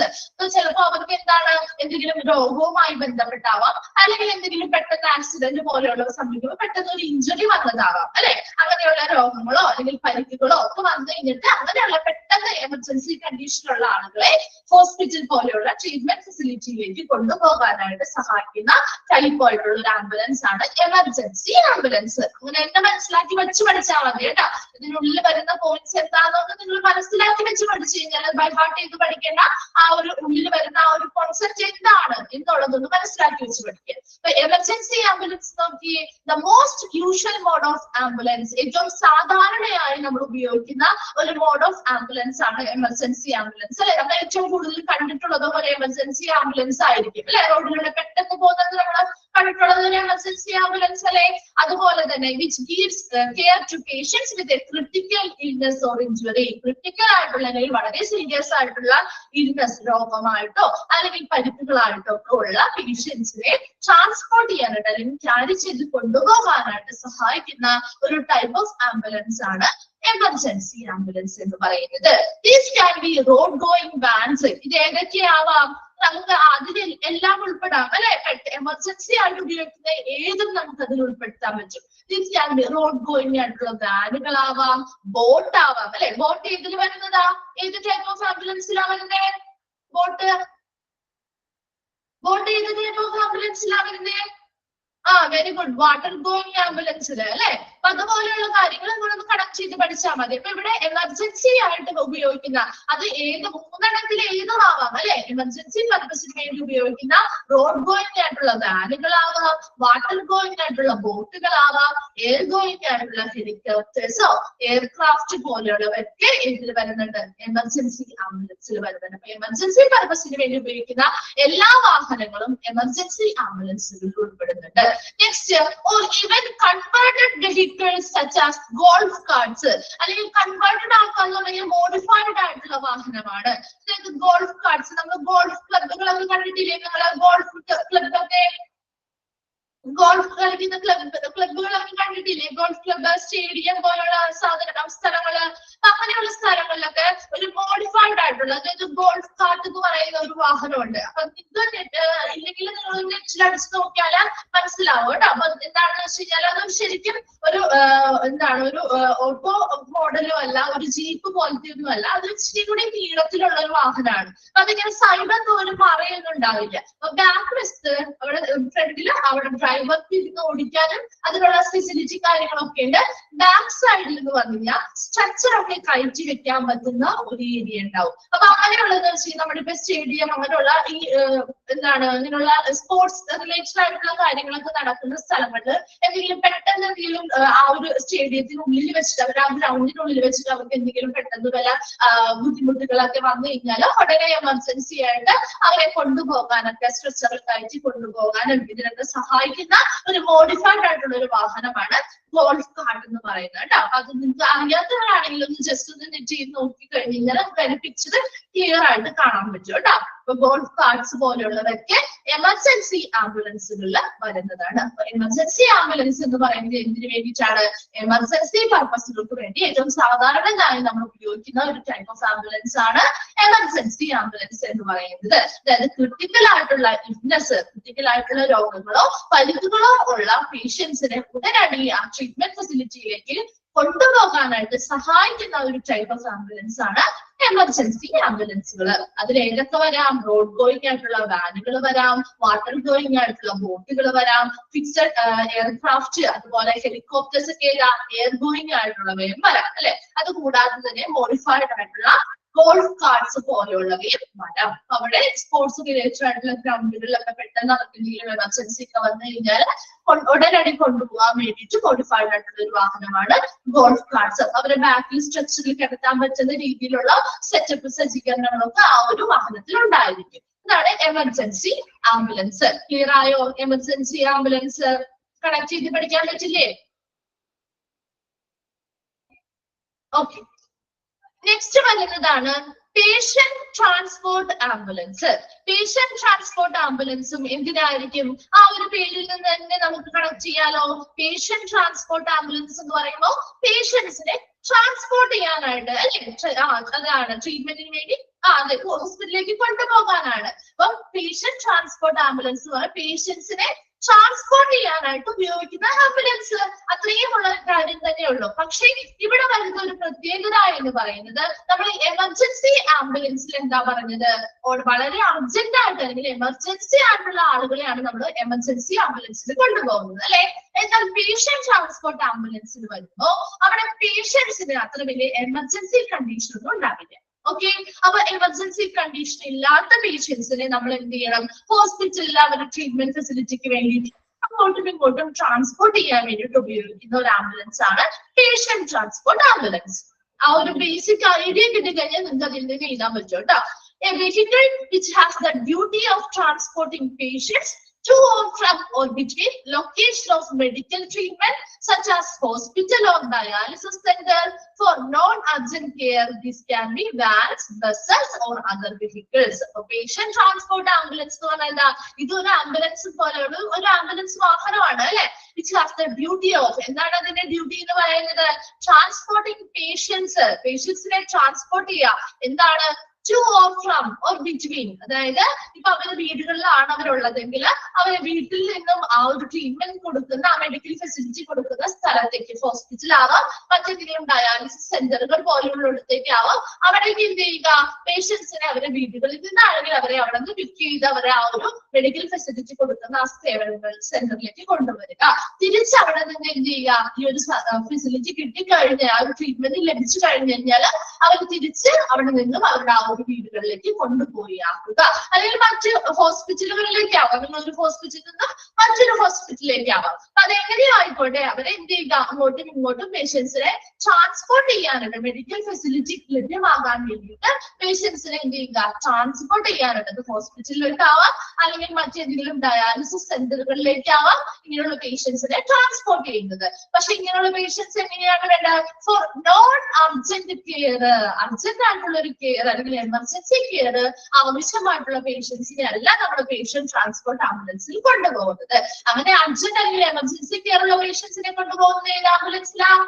ചിലപ്പോ അവർക്ക് എന്താണ്, എന്തെങ്കിലും രോഗവുമായി ബന്ധപ്പെട്ടാവാം, അല്ലെങ്കിൽ എന്തെങ്കിലും പെട്ടെന്ന് ആക്സിഡന്റ് പോലെയുള്ളവ സംഭവിക്കുമ്പോൾ പെട്ടെന്ന് ഒരു ഇഞ്ചുറി വന്നതാവാം അല്ലെ, അങ്ങനെയുള്ള രോഗങ്ങളോ അല്ലെങ്കിൽ പരിക്കുകളോ ഒക്കെ വന്നു കഴിഞ്ഞിട്ട് അങ്ങനെയുള്ള പെട്ടെന്ന് എമർജൻസി കണ്ടീഷനുള്ള ആളുകളെ ഹോസ്പിറ്റൽ പോലെയുള്ള ട്രീറ്റ്മെന്റ് ഫെസിലിറ്റിയിലേക്ക് കൊണ്ടുപോകാനായിട്ട് സഹായിക്കുന്ന ടൈപ്പ് ആയിട്ടുള്ള ഒരു ആംബുലൻസ് ആണ് എമർജൻസി ആംബുലൻസ്. അങ്ങനെ എന്നെ മനസ്സിലാക്കി വെച്ച് പഠിച്ചാൽ മതി കേട്ടോ. ഇതിനുള്ളിൽ വരുന്ന പോയിന്റ്സ് എന്താണെന്ന് നിങ്ങൾ മനസ്സിലാക്കി വെച്ച് പഠിച്ചു കഴിഞ്ഞാൽ ബൈ ഹാർട്ട് ചെയ്ത് പഠിക്കേണ്ട, ആ ഒരു ഉള്ളിൽ വരുന്ന ആ ഒരു കോൺസെപ്റ്റ് എന്താണ് എന്നുള്ളതൊന്ന് മനസ്സിലാക്കി വെച്ച് പഠിക്കുക. അപ്പൊ എമർജൻസി ആംബുലൻസ് നോക്കി, the most usual mode of ambulance, ഏറ്റവും സാധാരണയായി നമ്മൾ ഉപയോഗിക്കുന്ന ഒരു മോഡ് ഓഫ് ആംബുലൻസ് ആണ് എമർജൻസി ആംബുലൻസ് അല്ലെ. നമ്മൾ ഏറ്റവും കൂടുതൽ കണ്ടിട്ടുള്ളത് ഒരു എമർജൻസി ആംബുലൻസ് ആയിരിക്കും അല്ലെ. റോഡിലൂടെ പെട്ടെന്ന് പോകുന്നത് നമ്മൾ കണ്ടിട്ടുള്ളത് ഒരു എമർജൻസി ആംബുലൻസ് അല്ലെ. അതുപോലെ തന്നെ which gives care to patients with a critical illness or injury, critical ആയിട്ടുള്ള അല്ലെങ്കിൽ വളരെ സീരിയസ് ആയിട്ടുള്ള ഇൽനെസ്, രോഗമായിട്ടോ അല്ലെങ്കിൽ പരിക്കുകളായിട്ടോ ഒക്കെ ഉള്ള പേഷ്യൻസിനെ ട്രാൻസ്പോർട്ട് ചെയ്യാനായിട്ട് അല്ലെങ്കിൽ ക്യാരി ചെയ്ത് കൊണ്ടുപോകാനായിട്ട് സഹായിക്കുന്ന ഒരു ടൈപ്പ് ഓഫ് ആംബുലൻസ് ആണ് എമർജൻസി ആംബുലൻസ് എന്ന് പറയുന്നത്. These can be road going vans. ഇത് ഏതൊക്കെയാവാം? നമുക്ക് അതിൽ എല്ലാം ഉൾപ്പെടാം അല്ലെ. എമർജൻസി ആയിട്ട് ഉപയോഗിക്കുന്ന ഏതും നമുക്ക് അതിൽ ഉൾപ്പെടുത്താൻ പറ്റും. These can be road going ആയിട്ടുള്ള വാനുകളാവാം, ബോട്ട് ആവാം അല്ലെ. ബോട്ട് ഏതിൽ വരുന്നതാ? ഏത് ടൈപ്പ് ഓഫ് ആംബുലൻസിലാ വരുന്നേ? ബോട്ട് ഏത് ടൈപ്പ് ഓഫ് ആംബുലൻസിലാ വരുന്നേ? വെരി ഗുഡ്, വാട്ടർ ഗോയിങ് ആംബുലൻസില് അല്ലെ. അപ്പൊ അതുപോലെയുള്ള കാര്യങ്ങൾ നമ്മളൊന്ന് കണക്ട് ചെയ്ത് പഠിച്ചാൽ മതി. അപ്പൊ ഇവിടെ എമർജൻസി ആയിട്ട് ഉപയോഗിക്കുന്ന അത് മൂന്നെണ്ണത്തിൽ ഏതും ആവാം അല്ലെ. എമർജൻസി പർപ്പസിന് വേണ്ടി ഉപയോഗിക്കുന്ന റോഡ് ഗോയിങ് ആയിട്ടുള്ള വാനുകളാവാം, വാട്ടർ ഗോയിങ് ആയിട്ടുള്ള ബോട്ടുകളാവാം, എയർ ഗോയിങ് ആയിട്ടുള്ള ഹെലികോപ്റ്റേഴ്സോ എയർക്രാഫ്റ്റ് പോലെയുള്ളവർക്ക് ഇതിൽ വരുന്നുണ്ട്, എമർജൻസി ആംബുലൻസിൽ വരുന്നുണ്ട്. അപ്പൊ എമർജൻസി പർപ്പസിന് വേണ്ടി ഉപയോഗിക്കുന്ന എല്ലാ വാഹനങ്ങളും എമർജൻസി ആംബുലൻസുകളിൽ ഉൾപ്പെടുന്നുണ്ട്. Next, or even converted vehicles such as golf carts, അല്ലെങ്കിൽ കൺവേർട്ടഡ് ആക്കാന്ന് പറഞ്ഞാൽ മോഡിഫൈഡ് ആയിട്ടുള്ള വാഹനമാണ്. അതായത് ഗോൾഫ് കാർട്സ്, നമ്മൾ ഗോൾഫ് ക്ലബുകളൊക്കെ കണ്ടിട്ടില്ലേ? നമ്മളെ ഗോൾഫ് ക്ലബൊക്കെ, ഗോൾഫ് കളിക്കുന്ന ക്ലബുകളൊക്കെ കണ്ടിട്ടില്ലേ? ഗോൾഫ് ക്ലബ്, സ്റ്റേഡിയം പോലുള്ള സ്ഥലങ്ങള്, അങ്ങനെയുള്ള സ്ഥലങ്ങളിലൊക്കെ ഒരു മോഡിഫൈഡ് ആയിട്ടുള്ള, അതായത് ഗോൾഫ് കാർട്ട് എന്ന് പറയുന്ന ഒരു വാഹനമുണ്ട്. അപ്പൊ ഇത് ഇല്ലെങ്കിൽ നിങ്ങൾ നെറ്റിൽ അടിച്ച് നോക്കിയാൽ മനസ്സിലാവും കേട്ടോ. അപ്പൊ എന്താണെന്ന് വെച്ച് കഴിഞ്ഞാൽ അത് ശരിക്കും ഒരു ഒരു ഓട്ടോ മോഡലും അല്ല, ഒരു ജീപ്പ് പോലത്തെ ഒന്നും അല്ല, അത് ഇച്ചിരി കൂടി നീളത്തിലുള്ള ഒരു വാഹനമാണ്. അപ്പൊ അതിങ്ങനെ സൈഡൊന്നും ഒരു മറയൊന്നും ഉണ്ടാവില്ല. അപ്പൊ ബാക്ക് വശത്ത് അവിടെ ഫ്രണ്ടില് അവിടെ ഡ്രൈവർക്ക് ഇരുന്ന് ഓടിക്കാനും അതിനുള്ള ഫെസിലിറ്റി കാര്യങ്ങളൊക്കെ ഉണ്ട്. ബാക്ക് സൈഡിൽ എന്ന് പറഞ്ഞു കഴിഞ്ഞാൽ സ്ട്രക്ചർ ഒക്കെ കയറ്റി വെക്കാൻ പറ്റുന്ന ഒരു ഏരിയ ഉണ്ടാവും. അപ്പൊ അങ്ങനെയുള്ളതെന്ന് വെച്ചാൽ നമ്മുടെ ഇപ്പൊ സ്റ്റേഡിയം അങ്ങനെയുള്ള ഈ ഇങ്ങനെയുള്ള സ്പോർട്സ് റിലേറ്റഡ് ആയിട്ടുള്ള കാര്യങ്ങളൊക്കെ നടക്കുന്ന സ്ഥലങ്ങളിൽ എന്തെങ്കിലും പെട്ടെന്ന് എന്തെങ്കിലും ആ ഒരു സ്റ്റേഡിയത്തിനുള്ളിൽ വെച്ചിട്ട് അവർ ആ ഗ്രൗണ്ടിനുള്ളിൽ വെച്ചിട്ട് അവർക്ക് എന്തെങ്കിലും പെട്ടെന്ന് വല്ല ബുദ്ധിമുട്ടുകളൊക്കെ വന്നു കഴിഞ്ഞാൽ ഉടനെ എമർജൻസി ആയിട്ട് അവരെ കൊണ്ടുപോകാനൊക്കെ സ്ട്രെച്ചറിൽ കയറ്റി കൊണ്ടുപോകാനും ഇതിനൊക്കെ സഹായിക്കുന്ന ഒരു മോഡിഫൈഡ് ആയിട്ടുള്ള ഒരു വാഹനമാണ് ഗോൾഫ് കാർട്ട് എന്ന് പറയുന്നത് കേട്ടോ. അത് നിങ്ങൾക്ക് അറിയാത്തവരാണെങ്കിൽ ഒന്ന് ജസ്റ്റ് ഒന്ന് നെറ്റ് ചെയ്ത് നോക്കി കഴിഞ്ഞ് കഴിഞ്ഞാൽ നമുക്ക് അതിന്റെ പിക്ചർ ക്ലിയർ ആയിട്ട് കാണാൻ പറ്റും കേട്ടോ. അപ്പൊ ഗോൾഫ് കാർട്സ് പോലെയുള്ളതൊക്കെ എമർജൻസി ആംബുലൻസുകളിൽ വരുന്നതാണ്. അപ്പൊ എമർജൻസി ആംബുലൻസ് എന്ന് പറയുന്നത് എന്തിനു വേണ്ടിയിട്ടാണ്? എമർജൻസി പർപ്പസുകൾക്ക് വേണ്ടി ഏറ്റവും സാധാരണയായി നമ്മൾ ഉപയോഗിക്കുന്ന ഒരു ടൈപ്പ് ഓഫ് ആംബുലൻസ് ആണ് എമർജൻസി ആംബുലൻസ് എന്ന് പറയുന്നത്. അതായത് ക്രിട്ടിക്കൽ ആയിട്ടുള്ള ഇൽനെസ്, ക്രിട്ടിക്കൽ ആയിട്ടുള്ള രോഗങ്ങളോ പരിക്കുകളോ ഉള്ള പേഷ്യൻസിനെ ഉടനടി ആ ട്രീറ്റ്മെന്റ് ഫെസിലിറ്റിയിലേക്ക് കൊണ്ടുപോകാനായിട്ട് സഹായിക്കുന്ന ഒരു ടൈപ്പ് ഓഫ് ആംബുലൻസ് ആണ് എമർജൻസി ആംബുലൻസുകൾ. അതിൽ ഏതൊക്കെ വരാം? റോഡ് ഗോയിങ് ആയിട്ടുള്ള വാനുകൾ വരാം, വാട്ടർ ഗോയിങ് ആയിട്ടുള്ള ബോട്ടുകൾ വരാം, ഫിക്സഡ് എയർക്രാഫ്റ്റ്, അതുപോലെ ഹെലികോപ്റ്റേഴ്സ് ഒക്കെ എയർ ഗോയിങ് ആയിട്ടുള്ളവയും വരാം അല്ലെ. അത് കൂടാതെ തന്നെ മോഡിഫൈഡ് ആയിട്ടുള്ള ഗോൾഫ് കാർട്സ് പോലെയുള്ളവയും വരാം. അവിടെ സ്പോർട്സ് റിലേറ്റഡ് ആയിട്ടുള്ള ഗ്രൗണ്ടുകളിലൊക്കെ പെട്ടെന്ന് എന്തെങ്കിലും എമർജൻസി ഒക്കെ വന്നു കഴിഞ്ഞാൽ ഉടനടി കൊണ്ടുപോകാൻ വേണ്ടിയിട്ട് മോഡിഫൈഡ് ആയിട്ടുള്ള ഒരു വാഹനമാണ് ഗോൾഫ് കാർട്സ്. അവരുടെ ബാക്കിൽ സ്ട്രെച്ചറിൽ കിടത്താൻ പറ്റുന്ന രീതിയിലുള്ള സെറ്റപ്പ് സജ്ജീകരണങ്ങളൊക്കെ ആ ഒരു വാഹനത്തിൽ ഉണ്ടായിരിക്കും. ഇതാണ് എമർജൻസി ആംബുലൻസ്. ക്ലിയർ ആയോ? എമർജൻസി ആംബുലൻസ് കണക്ട് ചെയ്ത് പഠിക്കാൻ പറ്റില്ലേ? ഓക്കെ. നെക്സ്റ്റ് വരുന്നതാണ് patient transport ambulance. Patient transport ആംബുലൻസും എന്തിനായിരിക്കും? ആ ഒരു പേരിൽ നിന്ന് തന്നെ നമുക്ക് കണക്ട് ചെയ്യാലോ. പേഷ്യന്റ് ട്രാൻസ്പോർട്ട് ആംബുലൻസ് എന്ന് പറയുമ്പോൾ പേഷ്യൻസിനെ ട്രാൻസ്പോർട്ട് ചെയ്യാനായിട്ട് അല്ലെ, അതാണ് ട്രീറ്റ്മെന്റിന് വേണ്ടി അതെ ഹോസ്പിറ്റലിലേക്ക് കൊണ്ടുപോകാനാണ്. അപ്പം പേഷ്യന്റ് ട്രാൻസ്പോർട്ട് ആംബുലൻസ് എന്ന് പറഞ്ഞാൽ പേഷ്യൻസിനെ ട്രാൻസ്പോർട്ട് ചെയ്യാനായിട്ട് ഉപയോഗിക്കുന്ന ആംബുലൻസ്. അത്രയും ഉള്ള കാര്യം തന്നെയുള്ളൂ. പക്ഷേ ഇവിടെ വരുന്ന ഒരു പ്രത്യേകത എന്ന് പറയുന്നത് നമ്മൾ എമർജൻസി ആംബുലൻസിൽ എന്താ പറഞ്ഞത്, വളരെ അർജന്റ് ആയിട്ട് അല്ലെങ്കിൽ എമർജൻസി ആയിട്ടുള്ള ആളുകളെയാണ് നമ്മൾ എമർജൻസി ആംബുലൻസിൽ കൊണ്ടുപോകുന്നത് അല്ലെ. എന്നാൽ പേഷ്യന്റ് ട്രാൻസ്പോർട്ട് ആംബുലൻസിൽ വരുമ്പോൾ അവിടെ പേഷ്യൻസിന് അത്ര വലിയ എമർജൻസി കണ്ടീഷൻ ഒന്നും ഉണ്ടാവില്ല. ഓക്കെ. അപ്പൊ എമർജൻസി കണ്ടീഷൻ ഇല്ലാത്ത പേഷ്യൻസിനെ നമ്മൾ എന്ത് ചെയ്യണം? ഹോസ്പിറ്റലിൽ അവരുടെ ട്രീറ്റ്മെന്റ് ഫെസിലിറ്റിക്ക് വേണ്ടിയിട്ട് അങ്ങോട്ടും ഇങ്ങോട്ടും ട്രാൻസ്പോർട്ട് ചെയ്യാൻ വേണ്ടിയിട്ട് ഉപയോഗിക്കുന്ന ഒരു ആംബുലൻസ് ആണ് പേഷ്യന്റ് ട്രാൻസ്പോർട്ട് ആംബുലൻസ്. ആ ഒരു ബേസിക് ഐഡിയ കിട്ടിക്കഴിഞ്ഞാൽ നിങ്ങൾക്ക് അതിൽ നിന്ന് എഴുതാൻ പറ്റും കേട്ടോ. A vehicle which has the duty of transporting patients to or from or between location of medical treatment such as hospital or dialysis center for non-urgent care. This can be vans, buses or other vehicles. Patient transport ambulance എന്ന് പറഞ്ഞാൽ ഇതൊരു ambulance പോലെയുള്ള ഒരു ambulance വാഹനമാണ് അല്ലെ. which has the duty of, എന്താണ് അതിന്റെ duty എന്ന് പറയുന്നത്? ട്രാൻസ്പോർട്ടിംഗ് പേഷ്യൻസിനെ ട്രാൻസ്പോർട്ട് ചെയ്യുക. എന്താണ്? to or from or between, അതായത് ഇപ്പൊ അവരുടെ വീടുകളിലാണ് അവരുള്ളതെങ്കിൽ അവരെ വീട്ടിൽ നിന്നും ആ ഒരു ട്രീറ്റ്മെന്റ് കൊടുക്കുന്ന ആ മെഡിക്കൽ ഫെസിലിറ്റി കൊടുക്കുന്ന സ്ഥലത്തേക്ക്, ഹോസ്പിറ്റലാവാം മറ്റെന്തെങ്കിലും ഡയാലിസിസ് സെന്ററുകൾ പോലെയുള്ളിടത്തേക്കാവാം, അവിടേക്ക് എന്ത് ചെയ്യുക? പേഷ്യൻസിനെ അവരുടെ വീടുകളിൽ നിന്നാണെങ്കിൽ അവരെ അവിടെ നിന്ന് പിക്ക് ചെയ്ത് അവരെ ആ ഒരു മെഡിക്കൽ ഫെസിലിറ്റി കൊടുക്കുന്ന ആ സേവനങ്ങൾ സെന്ററിലേക്ക് കൊണ്ടുവരിക. തിരിച്ച് അവിടെ നിന്ന് എന്ത് ചെയ്യുക? ഈ ഒരു ഫെസിലിറ്റി കിട്ടിക്കഴിഞ്ഞാൽ ആ ഒരു ട്രീറ്റ്മെന്റ് ലഭിച്ചു കഴിഞ്ഞു കഴിഞ്ഞാൽ അവർ തിരിച്ച് അവിടെ നിന്നും അവരുടെ ആ ഒരു വീടുകളിലേക്ക് കൊണ്ടുപോയി ആക്കുക. അല്ലെങ്കിൽ മറ്റ് ഹോസ്പിറ്റലുകളിലേക്ക് ആവാം. ഒരു ഹോസ്പിറ്റലിൽ നിന്ന് മറ്റൊരു ഹോസ്പിറ്റലിലേക്ക് ആവാം. അതെങ്ങനെയായിക്കോട്ടെ അവരെ എന്ത് ചെയ്യുക? അങ്ങോട്ടും ഇങ്ങോട്ടും പേഷ്യൻസിനെ ട്രാൻസ്പോർട്ട് ചെയ്യാനുണ്ട്. മെഡിക്കൽ ഫെസിലിറ്റി ലഭ്യമാകാൻ വേണ്ടിയിട്ട് പേഷ്യൻസിനെ എന്ത് ചെയ്യുക? ട്രാൻസ്പോർട്ട് ചെയ്യാനുണ്ട്. ഹോസ്പിറ്റലിലേക്കാവാം അല്ലെങ്കിൽ മറ്റേതെങ്കിലും ഡയാലിസിസ് സെന്ററുകളിലേക്കാവാം ഇങ്ങനെയുള്ള പേഷ്യൻസിനെ ട്രാൻസ്പോർട്ട് ചെയ്യുന്നത്. പക്ഷെ ഇങ്ങനെയുള്ള പേഷ്യൻസ് എങ്ങനെയാണ് വേണ്ടത്? Four non urgent care, urgent ആയിട്ടുള്ള ഒരു കെയർ അല്ലെങ്കിൽ എമർജൻസി കെയർ ആവശ്യമായിട്ടുള്ള പേഷ്യൻസിനെ അല്ല നമ്മൾ പേഷ്യന്റ് ട്രാൻസ്പോർട്ട് ആംബുലൻസിൽ കൊണ്ടുപോകുന്നത്. അങ്ങനെ അർജന്റ് അല്ലെങ്കിൽ എമർജൻസി കെയർ ഉള്ള പേഷ്യൻസിനെ കൊണ്ടുപോകുന്നത് ഏത് ആംബുലൻസിലാണ്?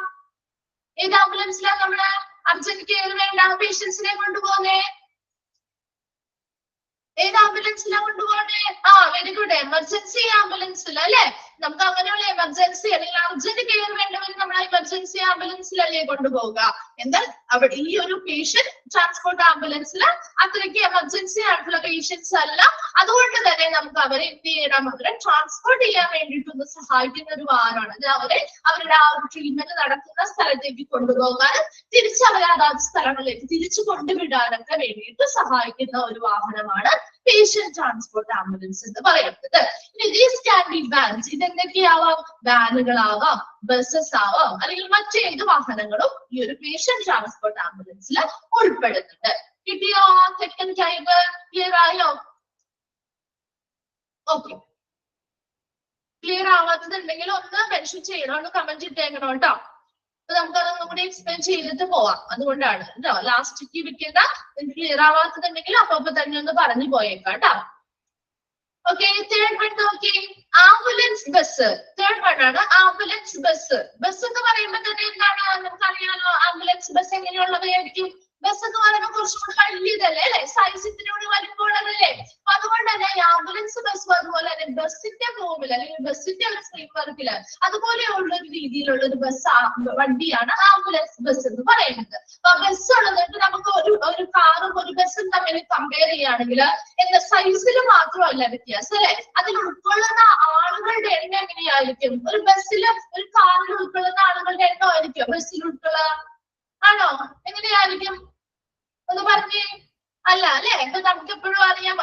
നമ്മള് അർജന്റ് കെയർ വേണ്ട പേഷ്യൻസിനെ കൊണ്ടുപോകുന്നേ ഏത് ആംബുലൻസിലാണ് കൊണ്ടുപോകണേ? വെരി ഗുഡ്, എമർജൻസി ആംബുലൻസിൽ അല്ലെ. നമുക്ക് അങ്ങനെയുള്ള എമർജൻസി അല്ലെങ്കിൽ അർജന്റ് കെയർ വേണ്ടവർ നമ്മൾ എമർജൻസി ആംബുലൻസിലല്ലേ കൊണ്ടുപോകുക. എന്നാൽ അവിടെ ഈ ഒരു പേഷ്യന്റ് ട്രാൻസ്പോർട്ട് ആംബുലൻസിൽ അത്രയ്ക്ക് എമർജൻസി ആയിട്ടുള്ള പേഷ്യൻസ് അല്ല. അതുകൊണ്ട് തന്നെ നമുക്ക് അവരെ എന്ത് ചെയ്യണം? അവരെ ട്രാൻസ്പോർട്ട് ചെയ്യാൻ വേണ്ടിയിട്ടൊന്ന് സഹായിക്കുന്ന ഒരു വാഹനമാണ്. അത് അവരുടെ ആ ഒരു ട്രീറ്റ്മെന്റ് നടക്കുന്ന സ്ഥലത്തേക്ക് കൊണ്ടുപോകാനും തിരിച്ച് അവരെ അതാത് സ്ഥലങ്ങളിലേക്ക് തിരിച്ചു കൊണ്ടുവിടാനൊക്കെ വേണ്ടിയിട്ട് സഹായിക്കുന്ന ഒരു വാഹനമാണ് പേഷ്യന്റ് ട്രാൻസ്പോർട്ട് ആംബുലൻസ് എന്ന് പറയുന്നത്. ദീസ് ക്യാൻ ബി വാൻസ്, ഇതെന്തൊക്കെയാവാം? വാനുകളാവാം, ബസ്സസ് ആവാം, അല്ലെങ്കിൽ മറ്റേത് വാഹനങ്ങളും ഈ ഒരു പേഷ്യന്റ് ട്രാൻസ്പോർട്ട് ആംബുലൻസിൽ ഉൾപ്പെടുന്നുണ്ട്. കിട്ടിയോ? സെക്കൻഡ് ടൈം ക്ലിയർ ആയോ? ഓക്കെ. ക്ലിയർ ആവാത്തതുണ്ടെങ്കിൽ ഒന്ന് മെൻഷൻ ചെയ്യണം, ഒന്ന് കമന്റ് ഇട്ടേക്കണം കേട്ടോ. അപ്പൊ നമുക്കത് ഒന്നുകൂടി എക്സ്പ്ലെയിൻ ചെയ്തിട്ട് പോവാം. അതുകൊണ്ടാണ് കേട്ടോ ലാസ്റ്റിക്ക് വെക്കുന്ന. ക്ലിയർ ആവാത്തതുണ്ടെങ്കിൽ അപ്പൊ തന്നെ ഒന്ന് പറഞ്ഞു പോയേക്കാം കേട്ടോ. ഓക്കെ. തേർഡ് വൺ നോക്കി, ആംബുലൻസ് ബസ്. തേർഡ് വൺ ആണ് ആംബുലൻസ് ബസ്. ബസ് എന്ന് പറയുമ്പോൾ തന്നെ എന്താണ്? നമുക്കറിയാലോ ആംബുലൻസ് ബസ് എങ്ങനെയുള്ളവയായിരിക്കും? ബസ് എന്ന് പറയുമ്പോൾ കുറച്ചുകൂടി വലിയതല്ലേ അല്ലെ, സൈസ് ഇത്തിരി വലിപ്പമുള്ളതല്ലേ. അപ്പൊ അതുകൊണ്ട് തന്നെ ആംബുലൻസ് ബസ് അതുപോലെ തന്നെ ബസ്സിന്റെ ഫോമിൽ അല്ലെങ്കിൽ ബസ്സിന്റെ ഒരു ഫ്രെയിംവർക്കില് അതുപോലെയുള്ള ഒരു രീതിയിലുള്ള ഒരു ബസ് വണ്ടിയാണ് ആംബുലൻസ് ബസ് എന്ന് പറയുന്നത്. അപ്പൊ ബസ് ഉള്ളത് നമുക്ക് ഒരു കാറും ഒരു ബസ്സും തമ്മിൽ കമ്പയർ ചെയ്യുകയാണെങ്കിൽ എന്താ സൈസിൽ മാത്രമല്ല വ്യത്യാസം അല്ലെ, അതിൽ ഉൾക്കൊള്ളുന്ന ആളുകളുടെ എണ്ണം എങ്ങനെയായിരിക്കും? ഒരു ബസ്സിൽ ഒരു കാറിൽ ഉൾക്കൊള്ളുന്ന ആളുകളുടെ എണ്ണം ആയിരിക്കും ബസ്സിൽ ഉൾക്കൊള്ളുക ആണോ? എങ്ങനെയായിരിക്കും? ഒന്ന് പറഞ്ഞേ. അല്ല അല്ലെ, ഇപ്പൊ നമുക്ക് എപ്പോഴും അറിയാം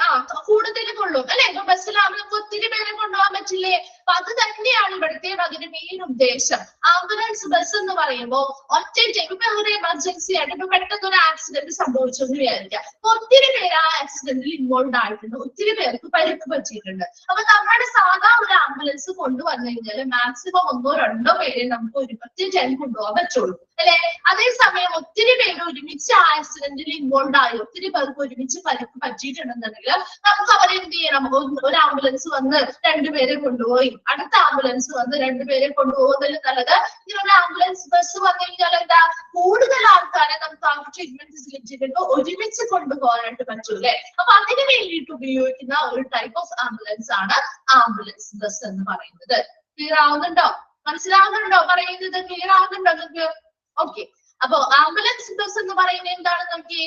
കൂടുതൽ കൊള്ളും അല്ലെ. ഇപ്പൊ ബസ്സിലാവുമ്പോൾ നമുക്ക് ഒത്തിരി പേരെ കൊണ്ടുപോകാൻ പറ്റില്ലേ. അപ്പൊ അത് തന്നെയാണ് ഇവിടുത്തെ അതിന്റെ മെയിൻ ഉദ്ദേശം. ആംബുലൻസ് ബസ് എന്ന് പറയുമ്പോൾ ഒറ്റ ഇപ്പൊ ഒരു എമർജൻസി ആയിട്ട് ഇപ്പൊ പെട്ടെന്ന് ഒരു ആക്സിഡന്റ് സംഭവിച്ചു എന്ന് വിചാരിക്കാം. ഒത്തിരി പേര് ആ ആക്സിഡന്റിൽ ഇൻവോൾവ് ആയിട്ടുണ്ട്, ഒത്തിരി പേർക്ക് പരിക്ക് പറ്റിയിട്ടുണ്ട്. അപ്പൊ നമ്മുടെ സാധാ ഒരു ആംബുലൻസ് കൊണ്ടുവന്നു കഴിഞ്ഞാൽ മാക്സിമം 1-2 പേരെ നമുക്ക് ഒരു ടൈം കൊണ്ടുപോകാൻ പറ്റുള്ളൂ അല്ലെ. അതേസമയം ഒത്തിരി പേര് ഒരുമിച്ച് ആ ആക്സിഡന്റിൽ ഇൻവോൾവ് ആയി ഒത്തിരി പേർക്ക് ഒരുമിച്ച് പരിക്ക് പറ്റിയിട്ടുണ്ടെന്നുണ്ടെങ്കിൽ നമുക്ക് അവരെ എന്ത് ചെയ്യണം, ഒരു ആംബുലൻസ് വന്ന് 2 പേരെ കൊണ്ടുപോയി അടുത്ത ആംബുലൻസ് വന്ന് 2 പേരെ കൊണ്ടുപോകുന്നതിൽ നല്ലത് ഇങ്ങനൊരു ആംബുലൻസ് ബസ് വന്നു കഴിഞ്ഞാൽ എന്താ കൂടുതൽ ആൾക്കാരെ നമുക്ക് ആ ട്രീറ്റ്മെന്റ് ഫെസിലിറ്റിയിലേക്ക് ഒരുമിച്ച് കൊണ്ടുപോകാനായിട്ട് പറ്റൂലേ. അപ്പൊ അതിന് വേണ്ടിയിട്ട് ഉപയോഗിക്കുന്ന ഒരു ടൈപ്പ് ഓഫ് ആംബുലൻസ് ആണ് ആംബുലൻസ് ബസ് എന്ന് പറയുന്നത്. ക്ലിയർ ആവുന്നുണ്ടോ? മനസ്സിലാവുന്നുണ്ടോ പറയുന്നത്? ക്ലിയർ ആവുന്നുണ്ടോ നിങ്ങൾക്ക്? ഓക്കെ. അപ്പൊ ആംബുലൻസ് ബസ് എന്ന് പറയുന്നത് എന്താണ്? നമുക്ക്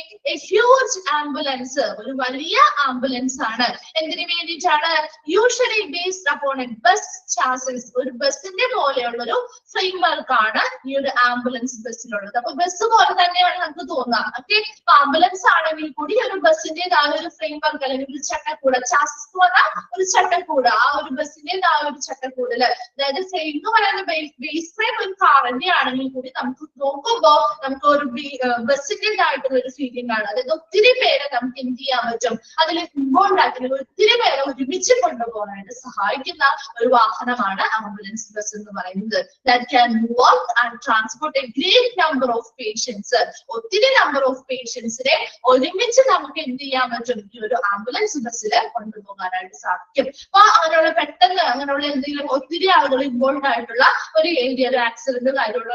ഹ്യൂജ് ആംബുലൻസ്, ഒരു വലിയ ആംബുലൻസ് ആണ്. എന്തിനു വേണ്ടിയിട്ടാണ്? Usually based upon A bus chassis, ഒരു ബസിന്റെ പോലെയുള്ള ഒരു ഫ്രെയിം വർക്ക് ആണ് ഈ ഒരു ആംബുലൻസ് ബസ്സിലുള്ളത്. അപ്പൊ ബസ് പോലെ തന്നെയാണ് നമുക്ക് തോന്നുക. ഓക്കെ, ആംബുലൻസ് ആണെങ്കിൽ കൂടി ഒരു ബസിന്റേതായ ഒരു ഫ്രെയിം വർക്ക് അല്ലെങ്കിൽ ഒരു ചട്ടക്കൂട്, ചാസിസ് എന്ന് പറഞ്ഞാൽ ഒരു ചട്ടക്കൂട്, ആ ഒരു ബസിന്റേതായ ഒരു ചട്ടക്കൂടില്, അതായത് ഫ്രെയിം എന്ന് പറയുന്ന ബേസ് ഫ്രെയിം ഒരു കാറിന്റെ ആണെങ്കിൽ കൂടി നമുക്ക് നോക്കുമ്പോ നമുക്ക് ഒരു ബസ്സിന്റേതായിട്ടുള്ള ഒരു ഫീലിംഗ് ആണ്. അതായത് ഒത്തിരി പേരെ നമുക്ക് എന്ത് ചെയ്യാൻ പറ്റും, അതിൽ ഇൻവോൾവ് ആക്കി ഒത്തിരി പേരെ ഒരുമിച്ച് കൊണ്ടുപോകാനായിട്ട് സഹായിക്കുന്ന ഒരു വാഹനമാണ് ആംബുലൻസ് ബസ് എന്ന് പറയുന്നത്. That can work and transport a great number of patients, ഒത്തിരി നമ്പർ ഓഫ് പേഷ്യൻസിനെ ഒരുമിച്ച് നമുക്ക് എന്ത് ചെയ്യാൻ പറ്റും, ഈ ഒരു ആംബുലൻസ് ബസ്സിൽ കൊണ്ടുപോകാനായിട്ട് സാധിക്കും. അപ്പൊ അങ്ങനെയുള്ള പെട്ടെന്ന് അങ്ങനെയുള്ള എന്തെങ്കിലും ഒത്തിരി ആളുകൾ ഇൻവോൾവ് ആയിട്ടുള്ള ഒരു ഏരിയ, ഒരു ആക്സിഡന്റ് കാര്യമുള്ള